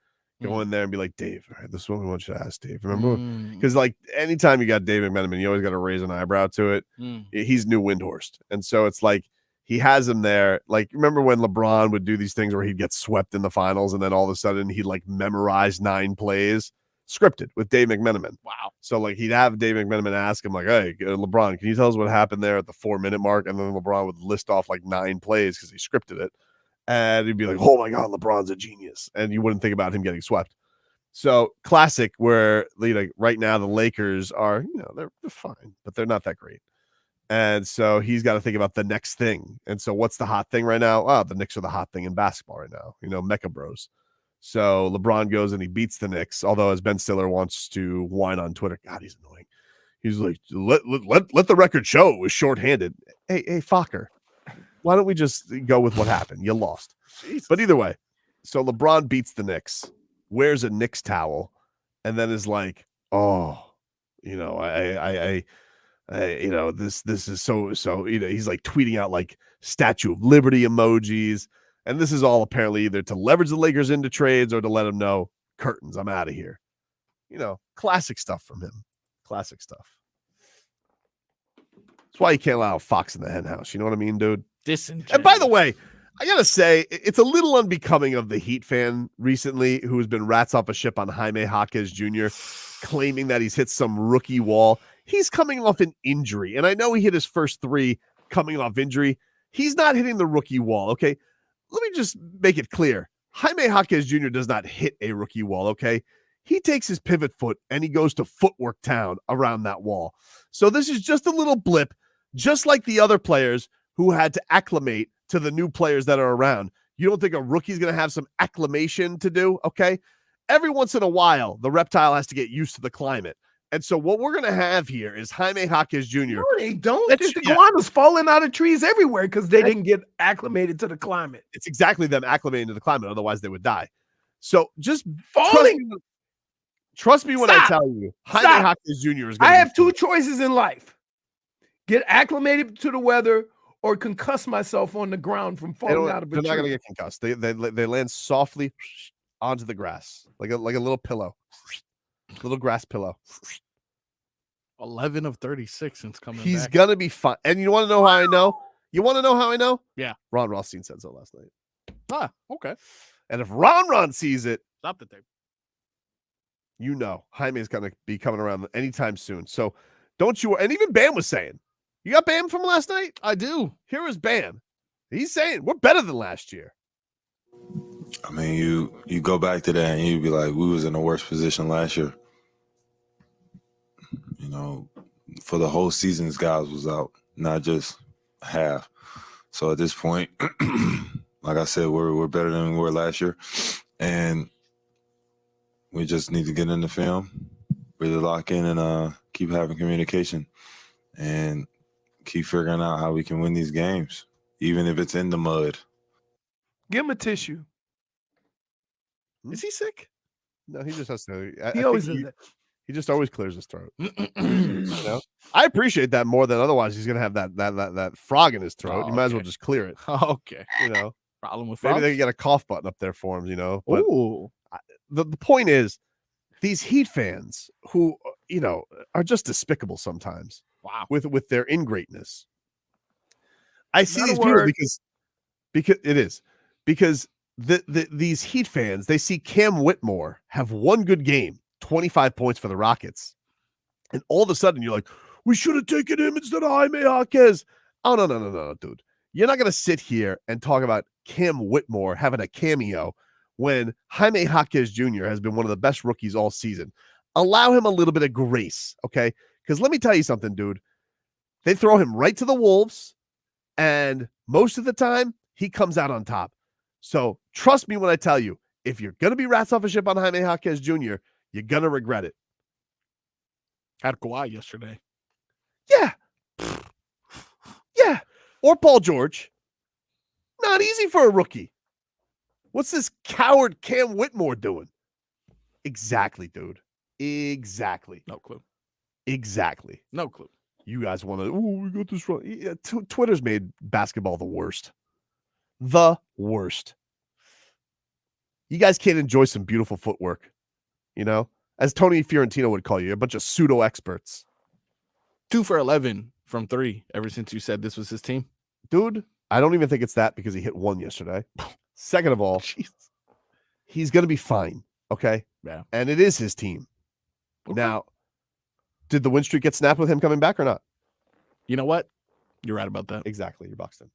go in there and be like, Dave, all right, this is what we want you to ask Dave. Remember? Because like anytime you got Dave McMenamin, you always got to raise an eyebrow to it. He's new Windhorst. And so it's like he has him there. Like, remember when LeBron would do these things where he'd get swept in the finals and then all of a sudden he'd like memorize 9 plays scripted with Dave McMenamin. Wow. So like he'd have Dave McMenamin ask him like, hey, LeBron, can you tell us what happened there at the 4-minute mark? And then LeBron would list off like 9 plays because he scripted it. And he'd be like, oh my God, LeBron's a genius. And you wouldn't think about him getting swept. So classic where like right now the Lakers are, they're fine, but they're not that great. And so he's got to think about the next thing. And so what's the hot thing right now? Oh, the Knicks are the hot thing in basketball right now, Mecca Bros. So LeBron goes and he beats the Knicks, although as Ben Stiller wants to whine on Twitter, God, he's annoying. He's like, let the record show it was shorthanded. Hey, Fokker, why don't we just go with what happened? You lost. Jesus. But either way, so LeBron beats the Knicks, wears a Knicks towel, and then is like, oh, this is so, he's like tweeting out like Statue of Liberty emojis. And this is all apparently either to leverage the Lakers into trades or to let them know, curtains, I'm out of here. Classic stuff from him. Classic stuff. That's why you can't allow a fox in the hen house. You know what I mean, dude? And by the way, I got to say, it's a little unbecoming of the Heat fan recently who has been rats off a ship on Jaime Jaquez Jr., claiming that he's hit some rookie wall. He's coming off an injury. And I know he hit his first 3 coming off injury. He's not hitting the rookie wall, okay? Let me just make it clear. Jaime Jaquez Jr. does not hit a rookie wall, okay? He takes his pivot foot and he goes to footwork town around that wall. So this is just a little blip, just like the other players who had to acclimate to the new players that are around. You don't think a rookie's going to have some acclimation to do, okay? Every once in a while, the reptile has to get used to the climate. And so what we're going to have here is Jaime Jaquez Jr. No, they don't. There's iguanas falling out of trees everywhere because they didn't get acclimated to the climate. It's exactly them acclimating to the climate. Otherwise, they would die. So just Falling. trust me when I Stop. tell you, Jaime Stop. Hopkins Jr. is going I to have two choices in life: get acclimated to the weather or concuss myself on the ground from falling out of a They're not going to tree. get concussed. They land softly onto the grass like a little pillow, little grass pillow. 11 of 36 since coming He's back. gonna be fine. And you want to know how I know? You want to know how I know? Yeah. Ron Rothstein said so last night. Ah, okay. And if Ron sees it, Stop the tape. you know Jaime is gonna be coming around anytime soon. So don't you? And even Bam was saying, you got Bam from last night? I do. Here is Bam. He's saying we're better than last year. I mean, you go back to that and you'd be like, we was in a worse position last year. You know, for the whole season, guys was out, not just half. So at this point, like I said, we're better than we were last year, and we just need to get in the film, really lock in, and keep having communication, and keep figuring out how we can win these games, even if it's in the mud. Give him a tissue. Is he sick? No, he just has to. He always does that. He just always clears his throat. You know? I appreciate that more than otherwise. He's gonna have that frog in his throat. You might as well just clear it. Okay. You know, problem with maybe frogs? they can get a cough button up there for him. You know, but Ooh. the point is, these Heat fans who are just despicable sometimes. Wow. With their ingrateness. I see Not a these people word. because it is because these Heat fans, they see Cam Whitmore have one good game, 25 points for the Rockets, and all of a sudden you're like, we should have taken him instead of Jaime Jaquez. Oh no, dude! You're not gonna sit here and talk about Cam Whitmore having a cameo when Jaime Jaquez Jr. has been one of the best rookies all season. Allow him a little bit of grace, okay? Because let me tell you something, dude. They throw him right to the Wolves, and most of the time he comes out on top. So trust me when I tell you, if you're going to be rats off a ship on Jaime Jaquez Jr., you're going to regret it. Had Kawhi yesterday. Yeah. Yeah. Or Paul George. Not easy for a rookie. What's this coward Cam Whitmore doing? Exactly, dude. Exactly. No clue. Exactly. No clue. You guys want to, we got this wrong. Yeah, Twitter's made basketball the worst. The worst. You guys can't enjoy some beautiful footwork, you know? As Tony Fiorentino would call you, a bunch of pseudo experts. 2 for 11 from 3 ever since you said this was his team. Dude, I don't even think it's that because he hit 1 yesterday. Second of all, he's going to be fine, okay? Yeah. And it is his team. Okay. Now, did the win streak get snapped with him coming back or not? You know what? You're right about that. Exactly. You're boxed in.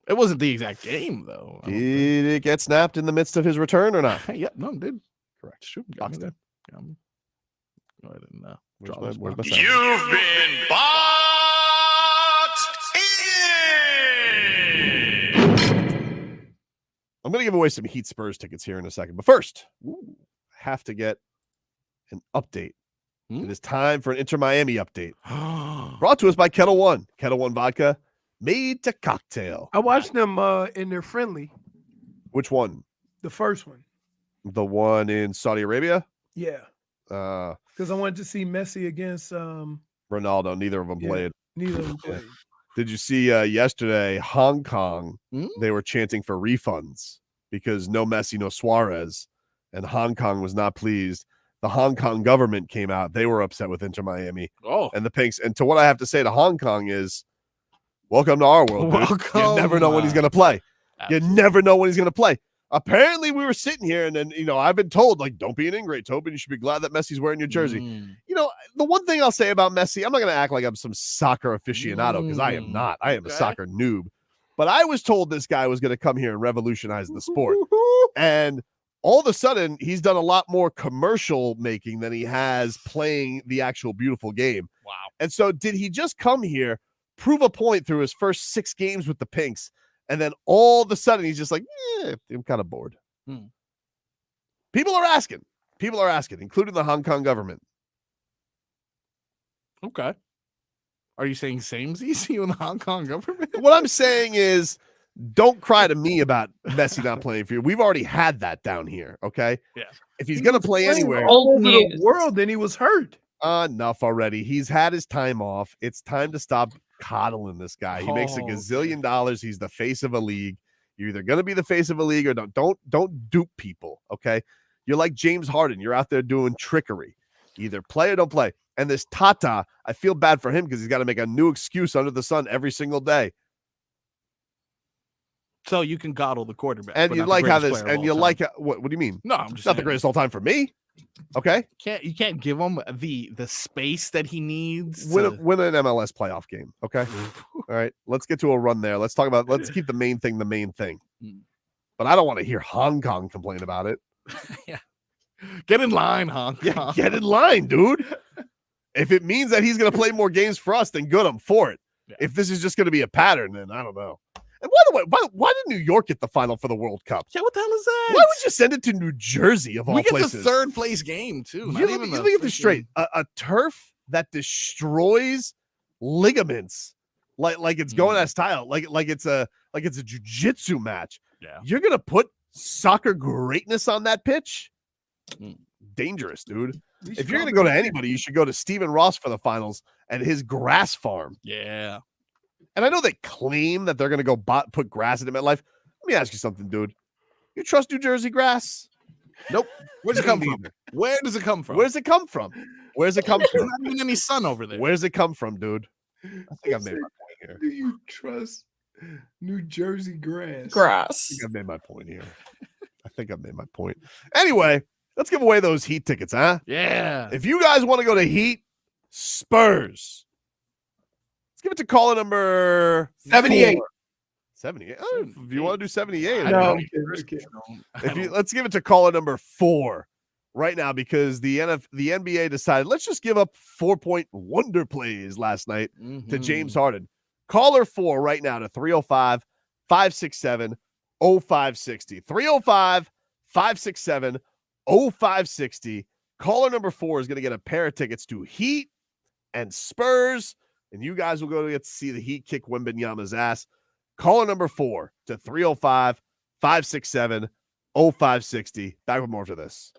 It wasn't the exact game, though. Did it get snapped in the midst of his return or not? Yeah, no, it did. Correct. Shoot, Boxed in. Go ahead and Where's my sound? You've been boxed in. I'm going to give away some Heat Spurs tickets here in a second. But first, I have to get an update. It is time for an Inter Miami update. Brought to us by Kettle One. Kettle One vodka made to cocktail. I watched them in their friendly. Which one? The first one. The one in Saudi Arabia? Yeah. Because I wanted to see Messi against Ronaldo. Neither of them played. Neither of them played. Did you see yesterday, Hong Kong, they were chanting for refunds because no Messi, no Suarez, and Hong Kong was not pleased. The Hong Kong government came out. They were upset with Inter Miami. Oh. And the Pinks. And to what I have to say to Hong Kong is, welcome to our world. Welcome. You never know when he's going to play. Absolutely. You never know when he's going to play. Apparently, we were sitting here, and then, I've been told, like, don't be an ingrate, Tobin. You should be glad that Messi's wearing your jersey. The one thing I'll say about Messi, I'm not going to act like I'm some soccer aficionado because I am not. I am a soccer noob. But I was told this guy was going to come here and revolutionize the sport. And all of a sudden, he's done a lot more commercial making than he has playing the actual beautiful game. Wow. And so did he just come here, prove a point through his first 6 games with the Pinks, and then all of a sudden he's just like, I'm kind of bored. People are asking, including the Hong Kong government. Okay. Are you saying samesies in the Hong Kong government? What I'm saying is don't cry to me about Messi not playing for you. We've already had that down here. Okay. Yeah. If he's going to play anywhere, all over the world, then he was hurt. Enough already. He's had his time off. It's time to stop coddling this guy. He makes $1 gazillion. He's the face of a league. You're either going to be the face of a league or don't dupe people. Okay. You're like James Harden. You're out there doing trickery. Either play or don't play. And this Tata, I feel bad for him because he's got to make a new excuse under the sun every single day. So you can coddle the quarterback. And you like how this, and you like what do you mean? No, I'm just not the greatest all time for me. Okay. You can't give him the space that he needs. Win an MLS playoff game. Okay. All right. Let's get to a run there. Let's keep the main thing the main thing. But I don't want to hear Hong Kong complain about it. Yeah. Get in line, Hong Kong. Yeah, get in line, dude. If it means that he's going to play more games for us, then good. I'm for it. Yeah. If this is just going to be a pattern, then I don't know. And by the way, why did New York get the final for the World Cup? Yeah, what the hell is that? Why would you send it to New Jersey of all places? We get the third place game too. Let me get this straight. A turf that destroys ligaments, like it's going out of style, like it's a jiu-jitsu match. Yeah, you're gonna put soccer greatness on that pitch. Dangerous, dude. If you're gonna go to anybody, you should go to Stephen Ross for the finals and his grass farm. Yeah. And I know they claim that they're going to go put grass into MetLife. Let me ask you something, dude. You trust New Jersey grass? Nope. Where's it come from? Where does it come from? Where's it come from? Where's it come from? There's not even any sun over there. Where's it come from, dude? I think I've made my point here. Do you trust New Jersey grass? I think I've made my point. Anyway, let's give away those Heat tickets, huh? Yeah. If you guys want to go to Heat, Spurs. Give it to caller number 78. 78. Oh, if you want to do 78, no, let's give it to caller number 4 right now because the NBA decided let's just give up 4-point wonder plays last night to James Harden. Caller 4 right now to 305-567-0560. 305-567-0560. Caller number 4 is going to get a pair of tickets to Heat and Spurs. And you guys will go to get to see the Heat kick Wembanyama's ass. Caller number 4 to 305-567-0560. Back with more after this.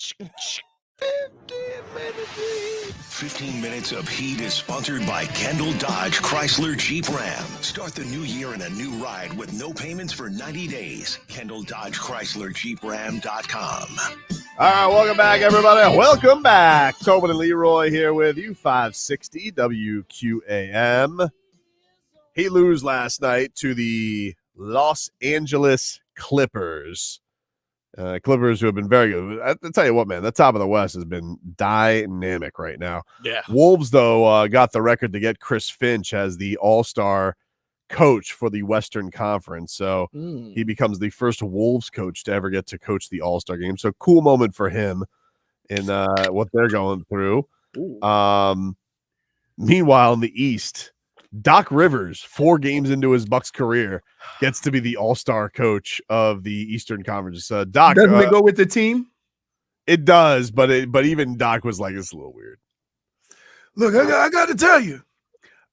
15 Minutes of Heat is sponsored by Kendall Dodge Chrysler Jeep Ram. Start the new year in a new ride with no payments for 90 days. Kendall Dodge Chrysler Jeep Ram.com. All right, welcome back, everybody. Welcome back. Tobin and Leroy here with you, 560 WQAM. He lose last night to the Los Angeles Clippers. Clippers who have been very good. I'll tell you what, man, the top of the West has been dynamic right now. Yeah. Wolves, though, got the record to get Chris Finch as the all-star coach for the Western Conference. So he becomes the first Wolves coach to ever get to coach the all-star game. So cool moment for him in what they're going through. Meanwhile, in the East, Doc Rivers, 4 games into his Bucks career, gets to be the all-star coach of the Eastern Conference. Doc, doesn't it go with the team? It does, but even Doc was like, it's a little weird. Look, I got to tell you,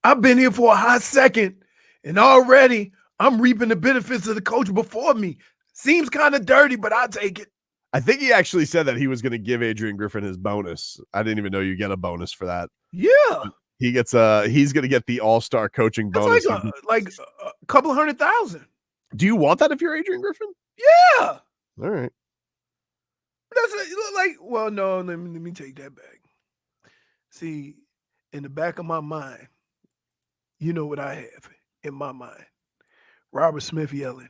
I've been here for a hot second, and already I'm reaping the benefits of the coach before me. Seems kind of dirty, but I'll take it. I think he actually said that he was going to give Adrian Griffin his bonus. I didn't even know you get a bonus for that. Yeah. He gets he's going to get the all-star coaching bonus. That's like a couple of $100,000. Do you want that if you're Adrian Griffin? Yeah. All right. That's like, well, no, let me take that back. See, in the back of my mind, you know what I have in my mind. Robert Smith yelling,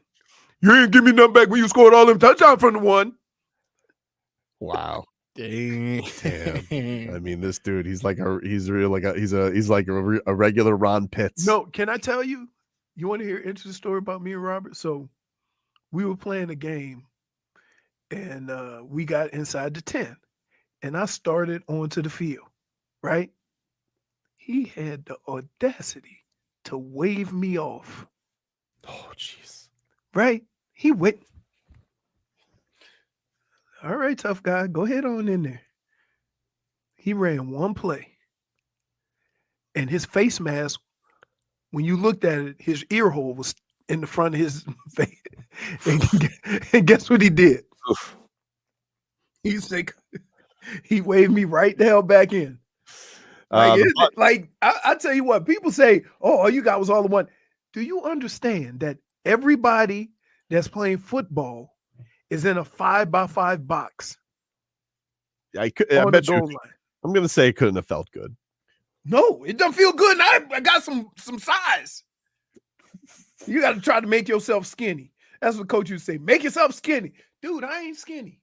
"You ain't give me nothing back when you scored all them touchdowns from the one." Wow. Damn. I mean, this dude, he's like a regular Ron Pitts. No, can I tell you? You want to hear an interesting story about me and Robert? So we were playing a game and we got inside the 10 and I started onto the field, right? He had the audacity to wave me off. Oh, jeez. Right? He went. All right, tough guy, go ahead on in there. He ran one play, and his face mask, when you looked at it, his ear hole was in the front of his face. And guess what he did? He's like, he waved me right the hell back in. Like, I tell you what, people say, "Oh, all you got was all the one." Do you understand that everybody that's playing football is in a 5x5 box? I bet you. I'm going to say it couldn't have felt good. No, it doesn't feel good. And I got some size. You got to try to make yourself skinny. That's what coach used to say. Make yourself skinny. Dude, I ain't skinny.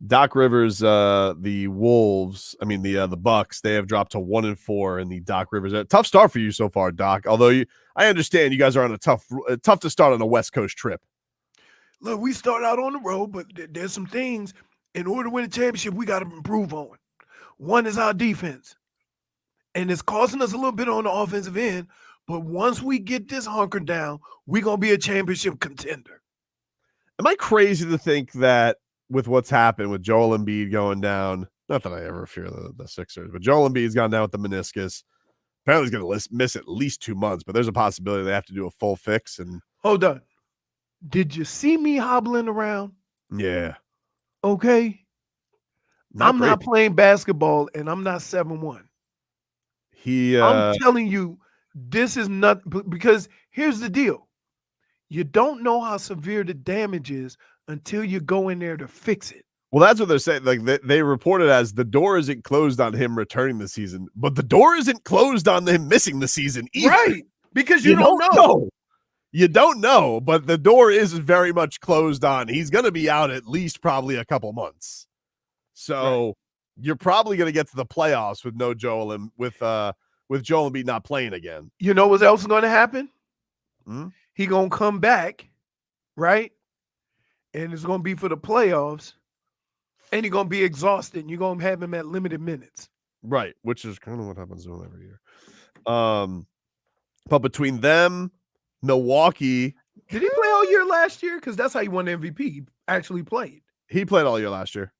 Doc Rivers, the Wolves, the Bucks, they have dropped to 1-4 in the Doc Rivers. Tough start for you so far, Doc. Although I understand you guys are on a tough to start on a West Coast trip. Look, we start out on the road, but there's some things in order to win a championship we got to improve on. One is our defense, and it's costing us a little bit on the offensive end. But once we get this hunkered down, we're gonna be a championship contender. Am I crazy to think that with what's happened with Joel Embiid going down? Not that I ever fear the Sixers, but Joel Embiid's gone down with the meniscus. Apparently, he's going to miss at least 2 months. But there's a possibility they have to do a full fix. And hold on. Did you see me hobbling around? Yeah. Okay. I'm not playing basketball, and I'm not 7'1". I'm telling you, this is not because here's the deal. You don't know how severe the damage is until you go in there to fix it. Well, that's what they're saying. Like they reported as the door isn't closed on him returning the season, but the door isn't closed on him missing the season either. Right. Because you don't know. You don't know, but the door is very much closed on. He's going to be out at least probably a couple months. So you're probably going to get to the playoffs with no Joel and with Joel Embiid not playing again. You know what else is going to happen? He going to come back, right? And it's going to be for the playoffs. And he's going to be exhausted. And you're going to have him at limited minutes. Right, which is kind of what happens to him every year. But between them, Milwaukee. Did he play all year last year? Because that's how he won the MVP. He actually played. He played all year last year.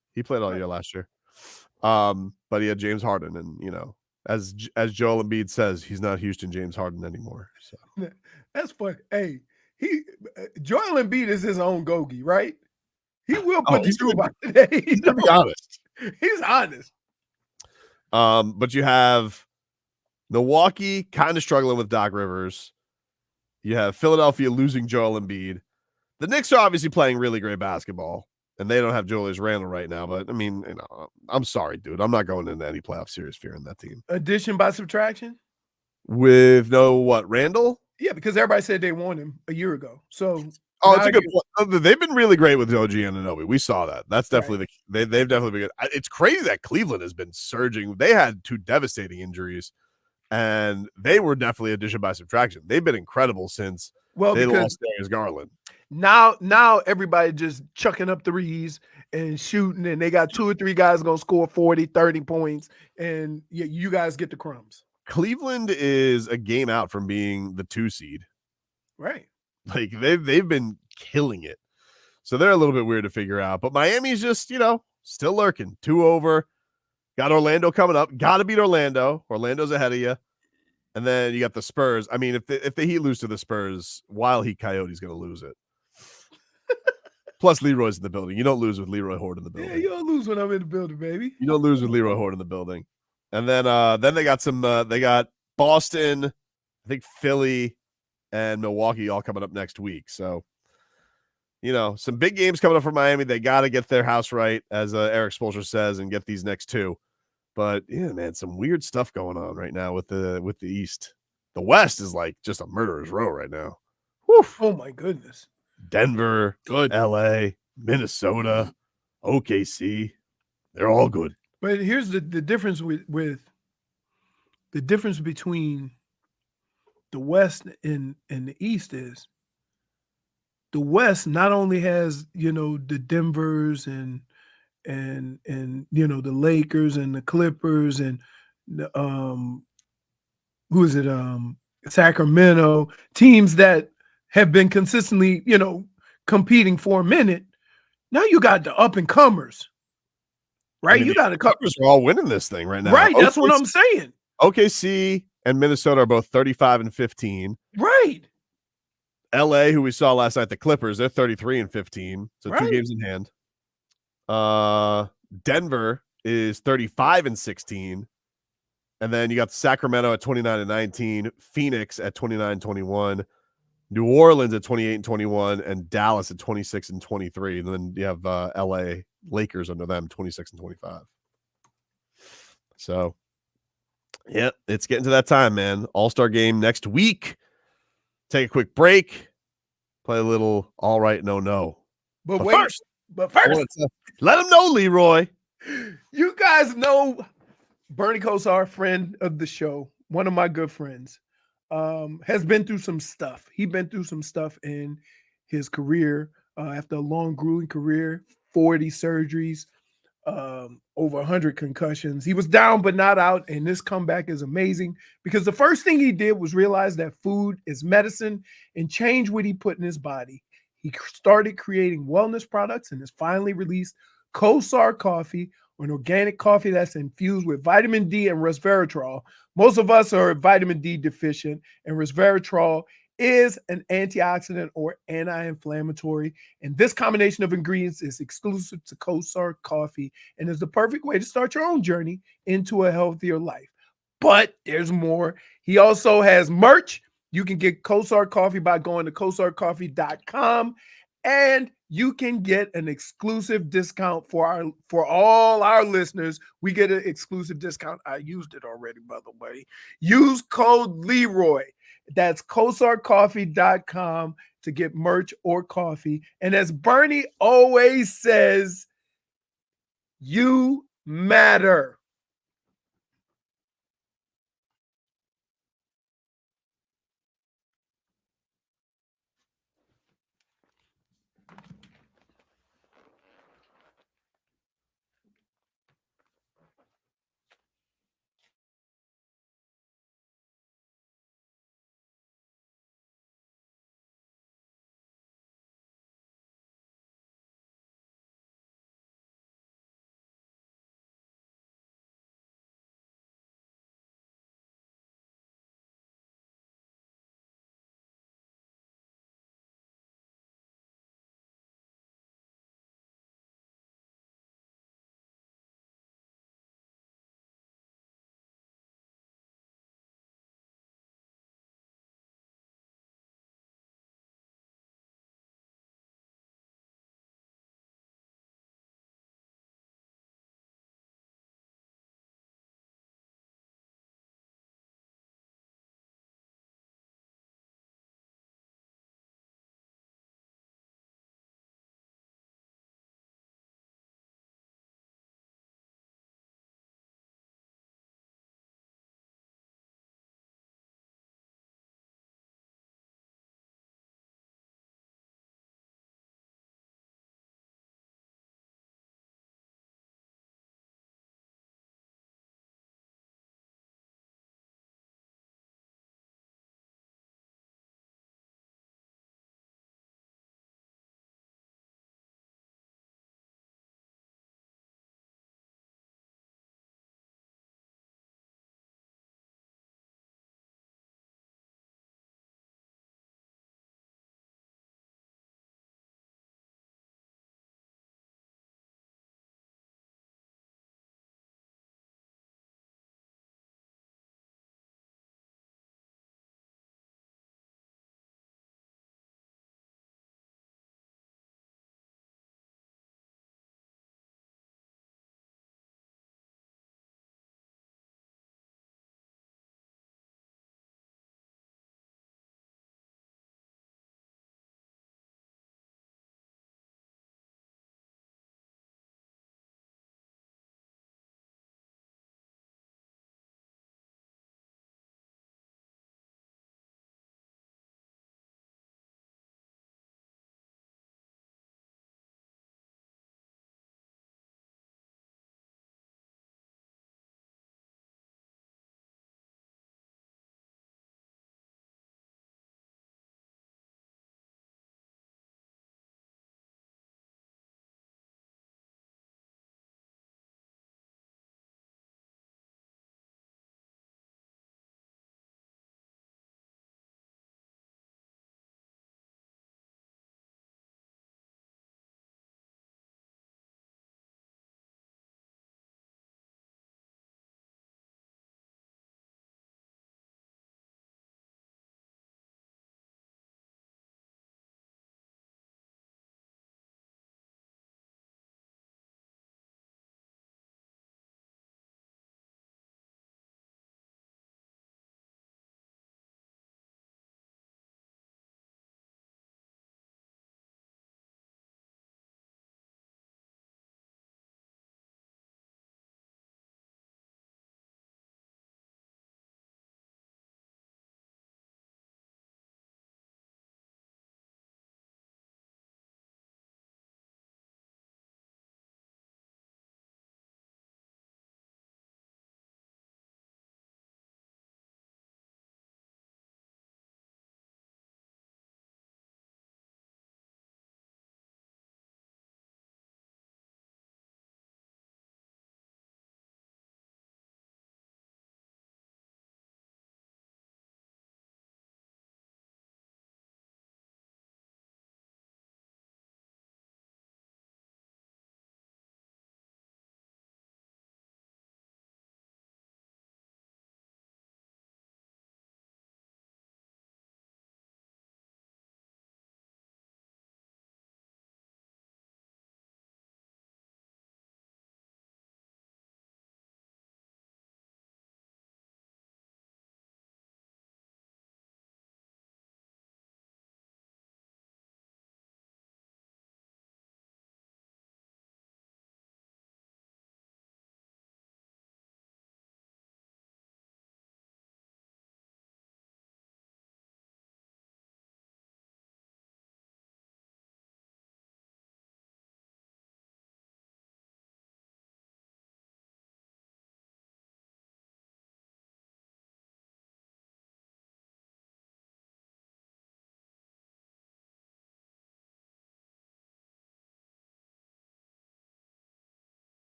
But he had James Harden. And, as Joel Embiid says, he's not Houston James Harden anymore. So that's funny. Hey, Joel Embiid is his own Gogi, right? He will Oh, put the he's shoe gonna by today. He's gonna be honest. He's honest. But you have Milwaukee kind of struggling with Doc Rivers. You have Philadelphia losing Joel Embiid. The Knicks are obviously playing really great basketball, and they don't have Julius Randle right now. But I mean, I'm sorry, dude. I'm not going into any playoff series fearing that team. Addition by subtraction? With no what, Randle? Yeah, because everybody said they won him a year ago. So It's a good point. They've been really great with OG Anunoby. We saw that. That's definitely they've definitely been good. It's crazy that Cleveland has been surging. They had 2 devastating injuries, and they were definitely addition by subtraction. They've been incredible since they lost Darius Garland. Now everybody just chucking up threes and shooting, and they got 2 or 3 guys gonna score 40, 30 points, and you guys get the crumbs. Cleveland is a game out from being the 2 seed. Right. Like they've been killing it. So they're a little bit weird to figure out. But Miami's just, still lurking. 2 over. Got Orlando coming up. Got to beat Orlando. Orlando's ahead of you. And then you got the Spurs. I mean, if the Heat lose to the Spurs, Wild Heat Coyote's going to lose it. Plus, Leroy's in the building. You don't lose with Leroy Horde in the building. Yeah, you don't lose when I'm in the building, baby. You don't lose with Leroy Horde in the building. And then they got they got Boston, I think Philly, and Milwaukee all coming up next week. So, some big games coming up for Miami. They got to get their house right, as Eric Spoelstra says, and get these next 2. But yeah, man, some weird stuff going on right now with the East. The West is like just a murderer's row right now. Whew. Oh my goodness. Denver, good. LA, Minnesota, OKC. They're all good. But here's the difference with the difference between the West and the East is the West not only has, the Denvers and the Lakers and the Clippers and the who is it? Sacramento, teams that have been consistently, competing for a minute. Now you got the up and comers. Right? I mean, you got to Clippers are all winning this thing right now. Right, that's what I'm saying. OKC and Minnesota are both 35 and 15. Right. LA, who we saw last night, the Clippers, they're 33 and 15. So Right. 2 games in hand. Denver is 35 and 16. And then you got Sacramento at 29 and 19, Phoenix at 29-21, New Orleans at 28 and 21, and Dallas at 26 and 23. And then you have LA Lakers under them, 26 and 25. So, yeah, it's getting to that time, man. All-Star game next week. Take a quick break. Play a little all right, no. But first, first, let them know, Leroy. You guys know Bernie Kosar, friend of the show, one of my good friends, has been through some stuff. He's been through some stuff in his career after a long, grueling career, 40 surgeries, over 100 concussions. He was down but not out, and this comeback is amazing because the first thing he did was realize that food is medicine and change what he put in his body. He started creating wellness products and has finally released Kosar Coffee, an organic coffee that's infused with vitamin D and resveratrol. Most of us are vitamin D deficient, and resveratrol is an antioxidant or anti-inflammatory. And this combination of ingredients is exclusive to Kosar Coffee and is the perfect way to start your own journey into a healthier life. But there's more. He also has merch. You can get Kosar Coffee by going to kosarcoffee.com, and you can get an exclusive discount for all our listeners. We get an exclusive discount. I used it already, by the way. Use code Leroy. That's kosarcoffee.com to get merch or coffee. And as Bernie always says, you matter.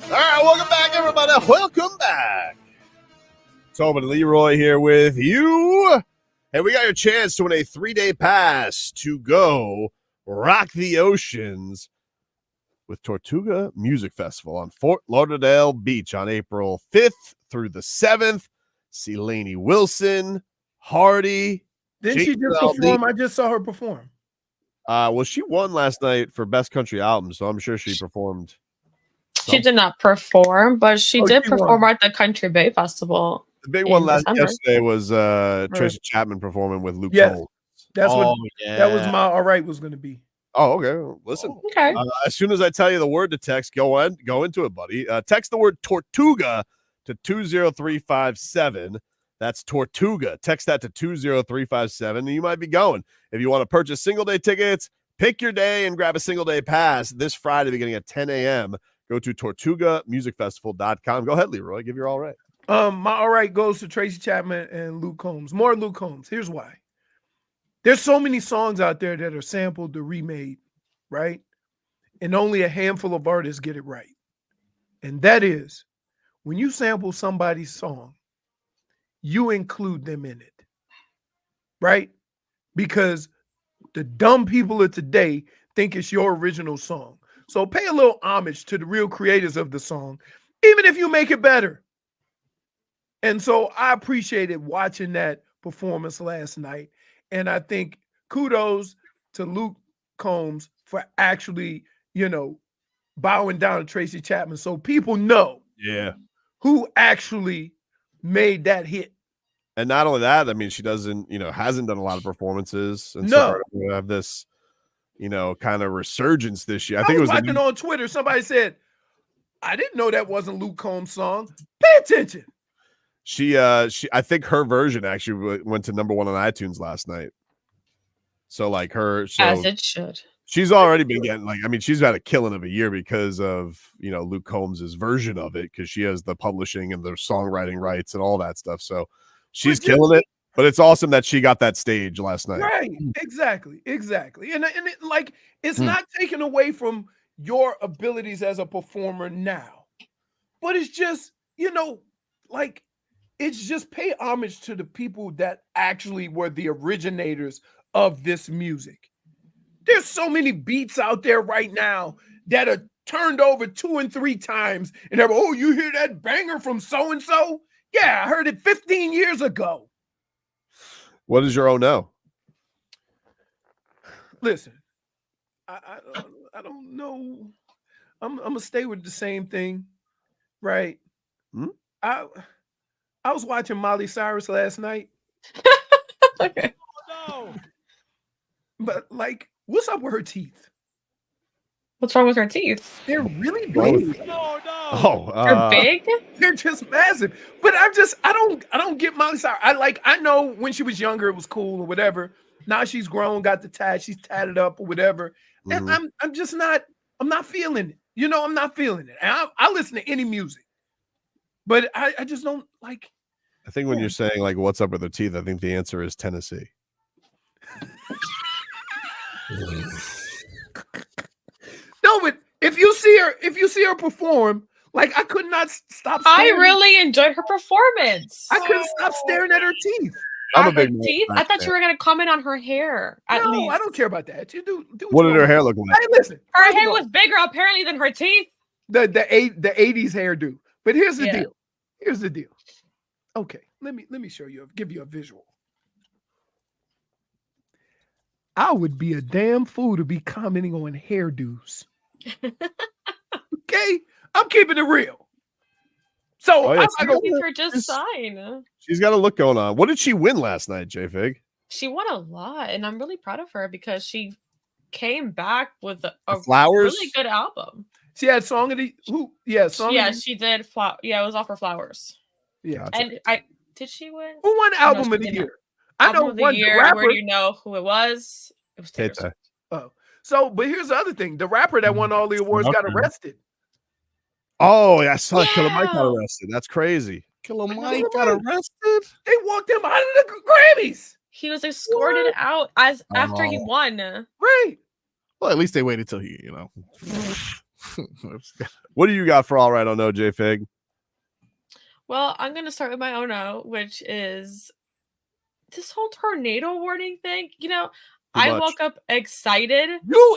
All right, welcome back, everybody. Welcome back. Tobin and Leroy here with you. Hey, we got your chance to win a 3-day pass to go rock the oceans with Tortuga Music Festival on Fort Lauderdale Beach on April 5th through the 7th. See Lainey Wilson, Hardy. Didn't she just perform? I just saw her perform. Well, she won last night for Best Country Album, so I'm sure she performed. She did not perform, but she did perform at the Country Bay Festival. The big one yesterday was Tracy Chapman performing with Luke Cole. That's what that was my all right was going to be. Oh, okay. Well, listen. Okay. As soon as I tell you the word to text, go into it, buddy. Text the word Tortuga to 20357. That's Tortuga. Text that to 20357, and you might be going. If you want to purchase single-day tickets, pick your day and grab a single-day pass this Friday beginning at 10 a.m. Go to tortugamusicfestival.com. Go ahead, Leroy. Give your all right. My all right goes to Tracy Chapman and Luke Combs. More Luke Combs. Here's why. There's so many songs out there that are sampled or remade, right? And only a handful of artists get it right. And that is, when you sample somebody's song, you include them in it, right? Because the dumb people of today think it's your original song. So pay a little homage to the real creators of the song, even if you make it better. And so I appreciated watching that performance last night. And I think kudos to Luke Combs for actually, bowing down to Tracy Chapman so people know who actually made that hit. And not only that, I mean, she hasn't done a lot of performances. And so we have this, kind of resurgence this year. I think it was watching on Twitter. Somebody said, I didn't know that wasn't Luke Combs' song. Pay attention. I think her version actually went to #1 on iTunes last night. So as it should. She's already been getting she's had a killing of a year because of Luke Combs' version of it, because she has the publishing and the songwriting rights and all that stuff. So she's killing it. But it's awesome that she got that stage last night. Right. Exactly. And it's not taken away from your abilities as a performer now. But it's just, it's just pay homage to the people that actually were the originators of this music. There's so many beats out there right now that are turned over 2 and 3 times. And they're, oh, you hear that banger from so-and-so? Yeah, I heard it 15 years ago. What does your know? Listen, I don't know. I'm gonna stay with the same thing, right? I was watching Miley Cyrus last night. Okay. But what's up with her teeth? What's wrong with her teeth? They're really big. They're big? They're just massive. But I don't get Miley Cyrus. I know when she was younger it was cool or whatever. Now she's grown, got the tat, she's tatted up or whatever. And I'm not feeling it. I'm not feeling it. And I listen to any music. But I just don't like. I think when you're saying what's up with her teeth, I think the answer is Tennessee. No, but if you see her perform, I could not stop staring. I really enjoyed her performance. I couldn't stop staring at her teeth. I'm a big teeth. I thought you were gonna comment on her hair. At least I don't care about that. You do what did her hair look like? Hey, listen, her hair was bigger apparently than her teeth. The 80s hairdo. But here's the deal. Here's the deal. Okay, let me show you, give you a visual. I would be a damn fool to be commenting on hairdos. Okay, I'm keeping it real. So I think her just fine. She's got a look going on. What did she win last night, JFig? She won a lot, and I'm really proud of her because she came back with a Flowers? really good album. She had Song of the she did. It was off her Flowers. Yeah, and did she win? Who won Album of the Year? I know one. The rapper. Where do you know who it was? It was Taylor Swift. Oh, so but here's the other thing: the rapper that won all the awards got arrested. Oh, I saw Killer Mike got arrested. That's crazy. Killer Mike got arrested. They walked him out of the Grammys. He was escorted out after he won. Right. Well, at least they waited till he, What do you got for all right on JFig? Well, I'm gonna start with my no, which is this whole tornado warning thing. I woke up excited.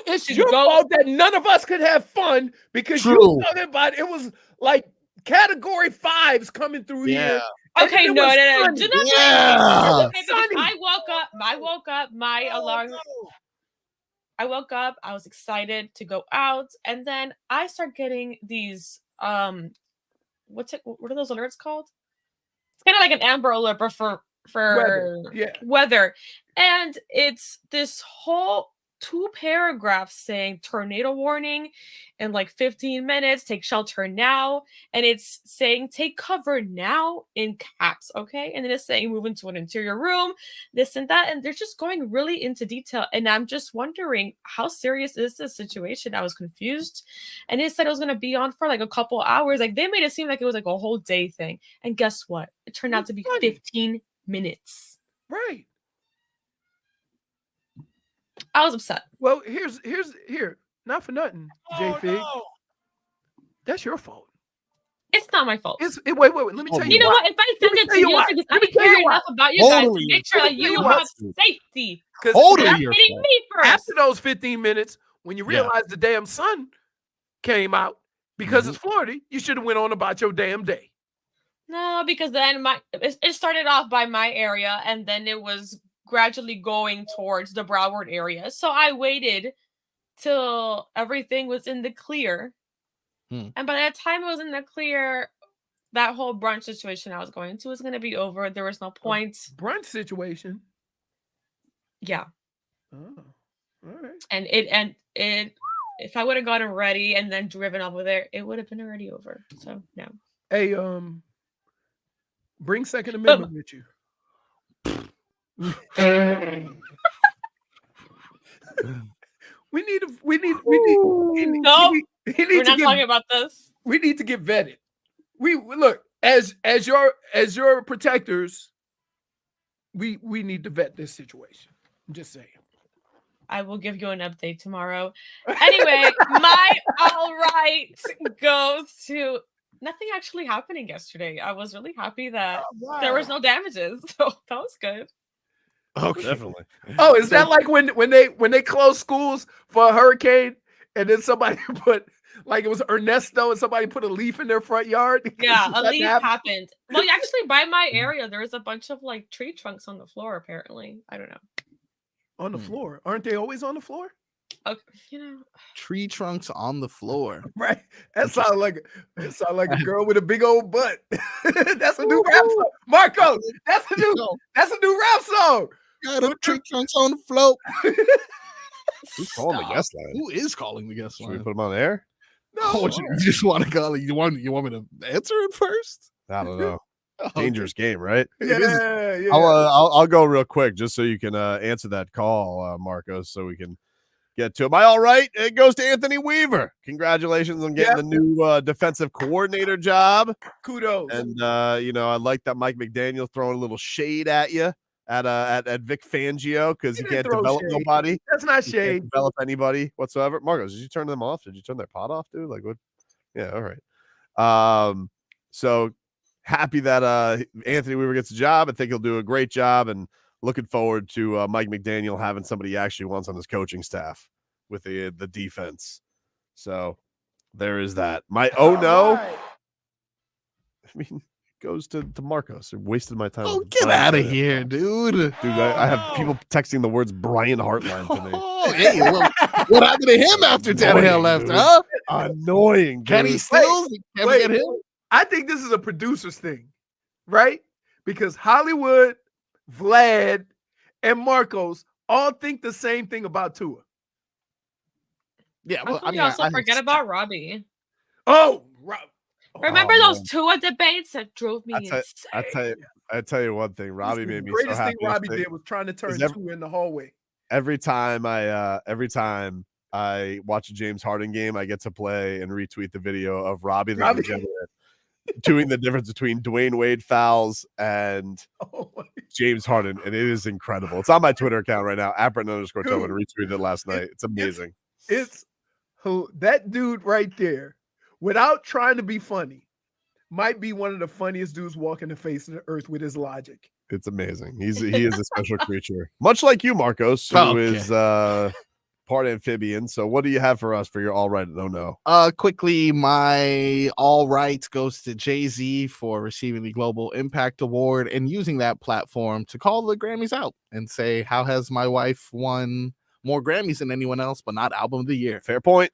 It's to your go- fault that none of us could have fun because you True. were talking about it was like category 5s coming through here. Okay, and it no. was Do sunny. not Yeah. okay, because I woke up, my alarm. I woke up, I was excited to go out, and then I start getting these what are those alerts called? It's kind of like an Amber Alert, but for Weather. Yeah. weather. And it's this whole 2 paragraphs saying tornado warning in like 15 minutes, take shelter now. And it's saying take cover now in caps, okay? And then it's saying move into an interior room, this and that. And they're just going really into detail. And I'm just wondering, how serious is this situation? I was confused. And it said it was going to be on for like a couple hours. Like they made it seem like it was like a whole day thing. And guess what? It turned out to be 15 minutes. Right. I was upset. Well, here. Not for nothing, JFig. That's your fault. It's not my fault. Wait. Let me tell you. You know what? If I send it to you, why. because Let I me tell care you why. enough about you guys to Totally. make sure Let that me tell you you why. have safety. Because Stop hitting me first. after those 15 minutes, when you realize the damn sun came out because it's Florida, you should have went on about your damn day. No, because then it started off by my area, and then it was gradually going towards the Broward area. So I waited till everything was in the clear. And by the time it was in the clear, that whole brunch situation I was going to was going to be over. There was no point. Brunch situation? Yeah. Oh, all right. And it if I would have gotten ready and then driven over there, it would have been already over. So no. Hey, bring Second Amendment with you. We need No, we're not talking about this. We need to get vetted. We look as your protectors. We need to vet this situation. I'm just saying. I will give you an update tomorrow. Anyway, my all right goes to nothing actually happening yesterday. I was really happy that there was no damages. So that was good. Okay. Definitely. Oh, is that like when they closed schools for a hurricane and then somebody put like it was Ernesto and somebody put a leaf in their front yard? Yeah, a leaf happened. Well, actually, by my area, there was a bunch of like tree trunks on the floor. Apparently, I don't know. On the floor, aren't they always on the floor? Okay, tree trunks on the floor. Right. That sounds like a girl with a big old butt. That's a new rap song, Marco. That's a new rap song. Got them tree trunks on the floor. Who's calling the guest line? Who is calling the guest line? Should we put him on air? No, you just want to call. You want me to answer it first? I don't know. Okay. Dangerous game, right? Yeah. I'll go real quick just so you can answer that call, Marcos, so we can get to it. Am I all right? It goes to Anthony Weaver. Congratulations on getting the new defensive coordinator job. Kudos. And I like that Mike McDaniel throwing a little shade at you at Vic Fangio because he can't develop nobody. That's not He shade. can't develop anybody whatsoever. Marcos, did you turn them off? Did you turn their pot off, dude? Like what? Yeah, all right. So happy that Anthony Weaver gets a job. I think he'll do a great job, and looking forward to Mike McDaniel having somebody he actually wants on his coaching staff with the defense. So there is that. My I mean, it goes to Marcos. I wasted my time. Oh, get out of here, dude. Dude, I have people texting the words Brian Hartline to me. Oh, hey, what happened to him after Tannehill left, dude. huh? Annoying. Can he dude. still? Can we get him? I think this is a producer's thing, right? Because Hollywood, Vlad, and Marcos all think the same thing about Tua. Yeah, How can we also forget about Robbie? Oh, remember those Tua debates that drove me insane? I tell you one thing. Robbie made me so greatest happy. thing Robbie did was trying to turn Tua in the hallway. Every time I watch a James Harden game, I get to play and retweet the video of Robbie the Degenerate doing the difference between Dwayne Wade fouls and James Harden, and it is incredible. It's on my Twitter account right now, @Brent_Tobin. Retweeted it last night. It's amazing. It's who that dude right there, without trying to be funny, might be one of the funniest dudes walking the face of the earth with his logic. It's amazing. He is a special creature, much like you, Marcos, who is part amphibian. So, what do you have for us for your all right? No. Quickly, my all right goes to Jay-Z for receiving the Global Impact Award and using that platform to call the Grammys out and say, how has my wife won more Grammys than anyone else, but not Album of the Year? Fair point.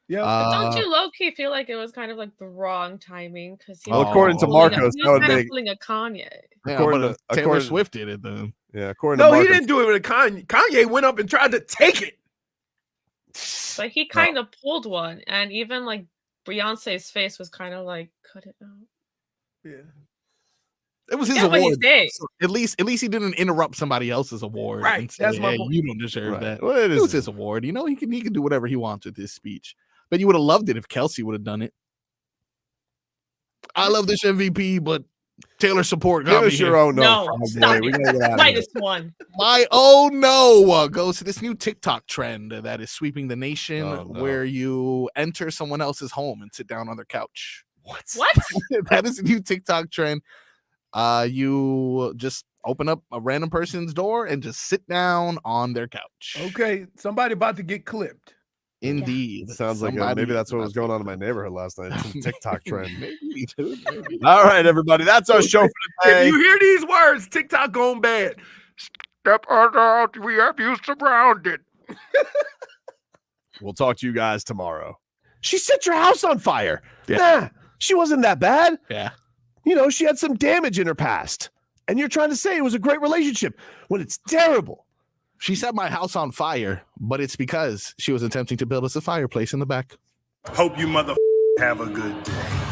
Yeah. Don't you low-key feel like it was kind of like the wrong timing? Because according to Marcos, he was kind of pulling a Kanye. Yeah, Taylor Swift did it then. Yeah, according no, to Marcos, he didn't do it with Kanye. Kanye went up and tried to take it. But he kind of pulled one, and even like Beyonce's face was kind of like, cut it out. Yeah. It was his award. So at least he didn't interrupt somebody else's award. Right. And say, That's my point. You don't deserve that. Well, it was his award. You know, he can do whatever he wants with his speech. But you would have loved it if Kelsey would have done it. I love this MVP, but Taylor support. Give us your own no. Stop it. Minus one. My oh no goes to this new TikTok trend that is sweeping the nation, where you enter someone else's home and sit down on their couch. What? That is a new TikTok trend. You just open up a random person's door and just sit down on their couch. Okay, somebody about to get clipped. Indeed. Sounds like maybe that's what was going on in my neighborhood last night. Some TikTok trend. Maybe, dude. Maybe. All right, everybody. That's our show for today. If you hear these words, TikTok going bad. Step out, we have you surrounded. We'll talk to you guys tomorrow. She set your house on fire. Yeah. Nah, she wasn't that bad. Yeah. You know, she had some damage in her past. And you're trying to say it was a great relationship when it's terrible. She set my house on fire, but it's because she was attempting to build us a fireplace in the back. Hope you mother have a good day.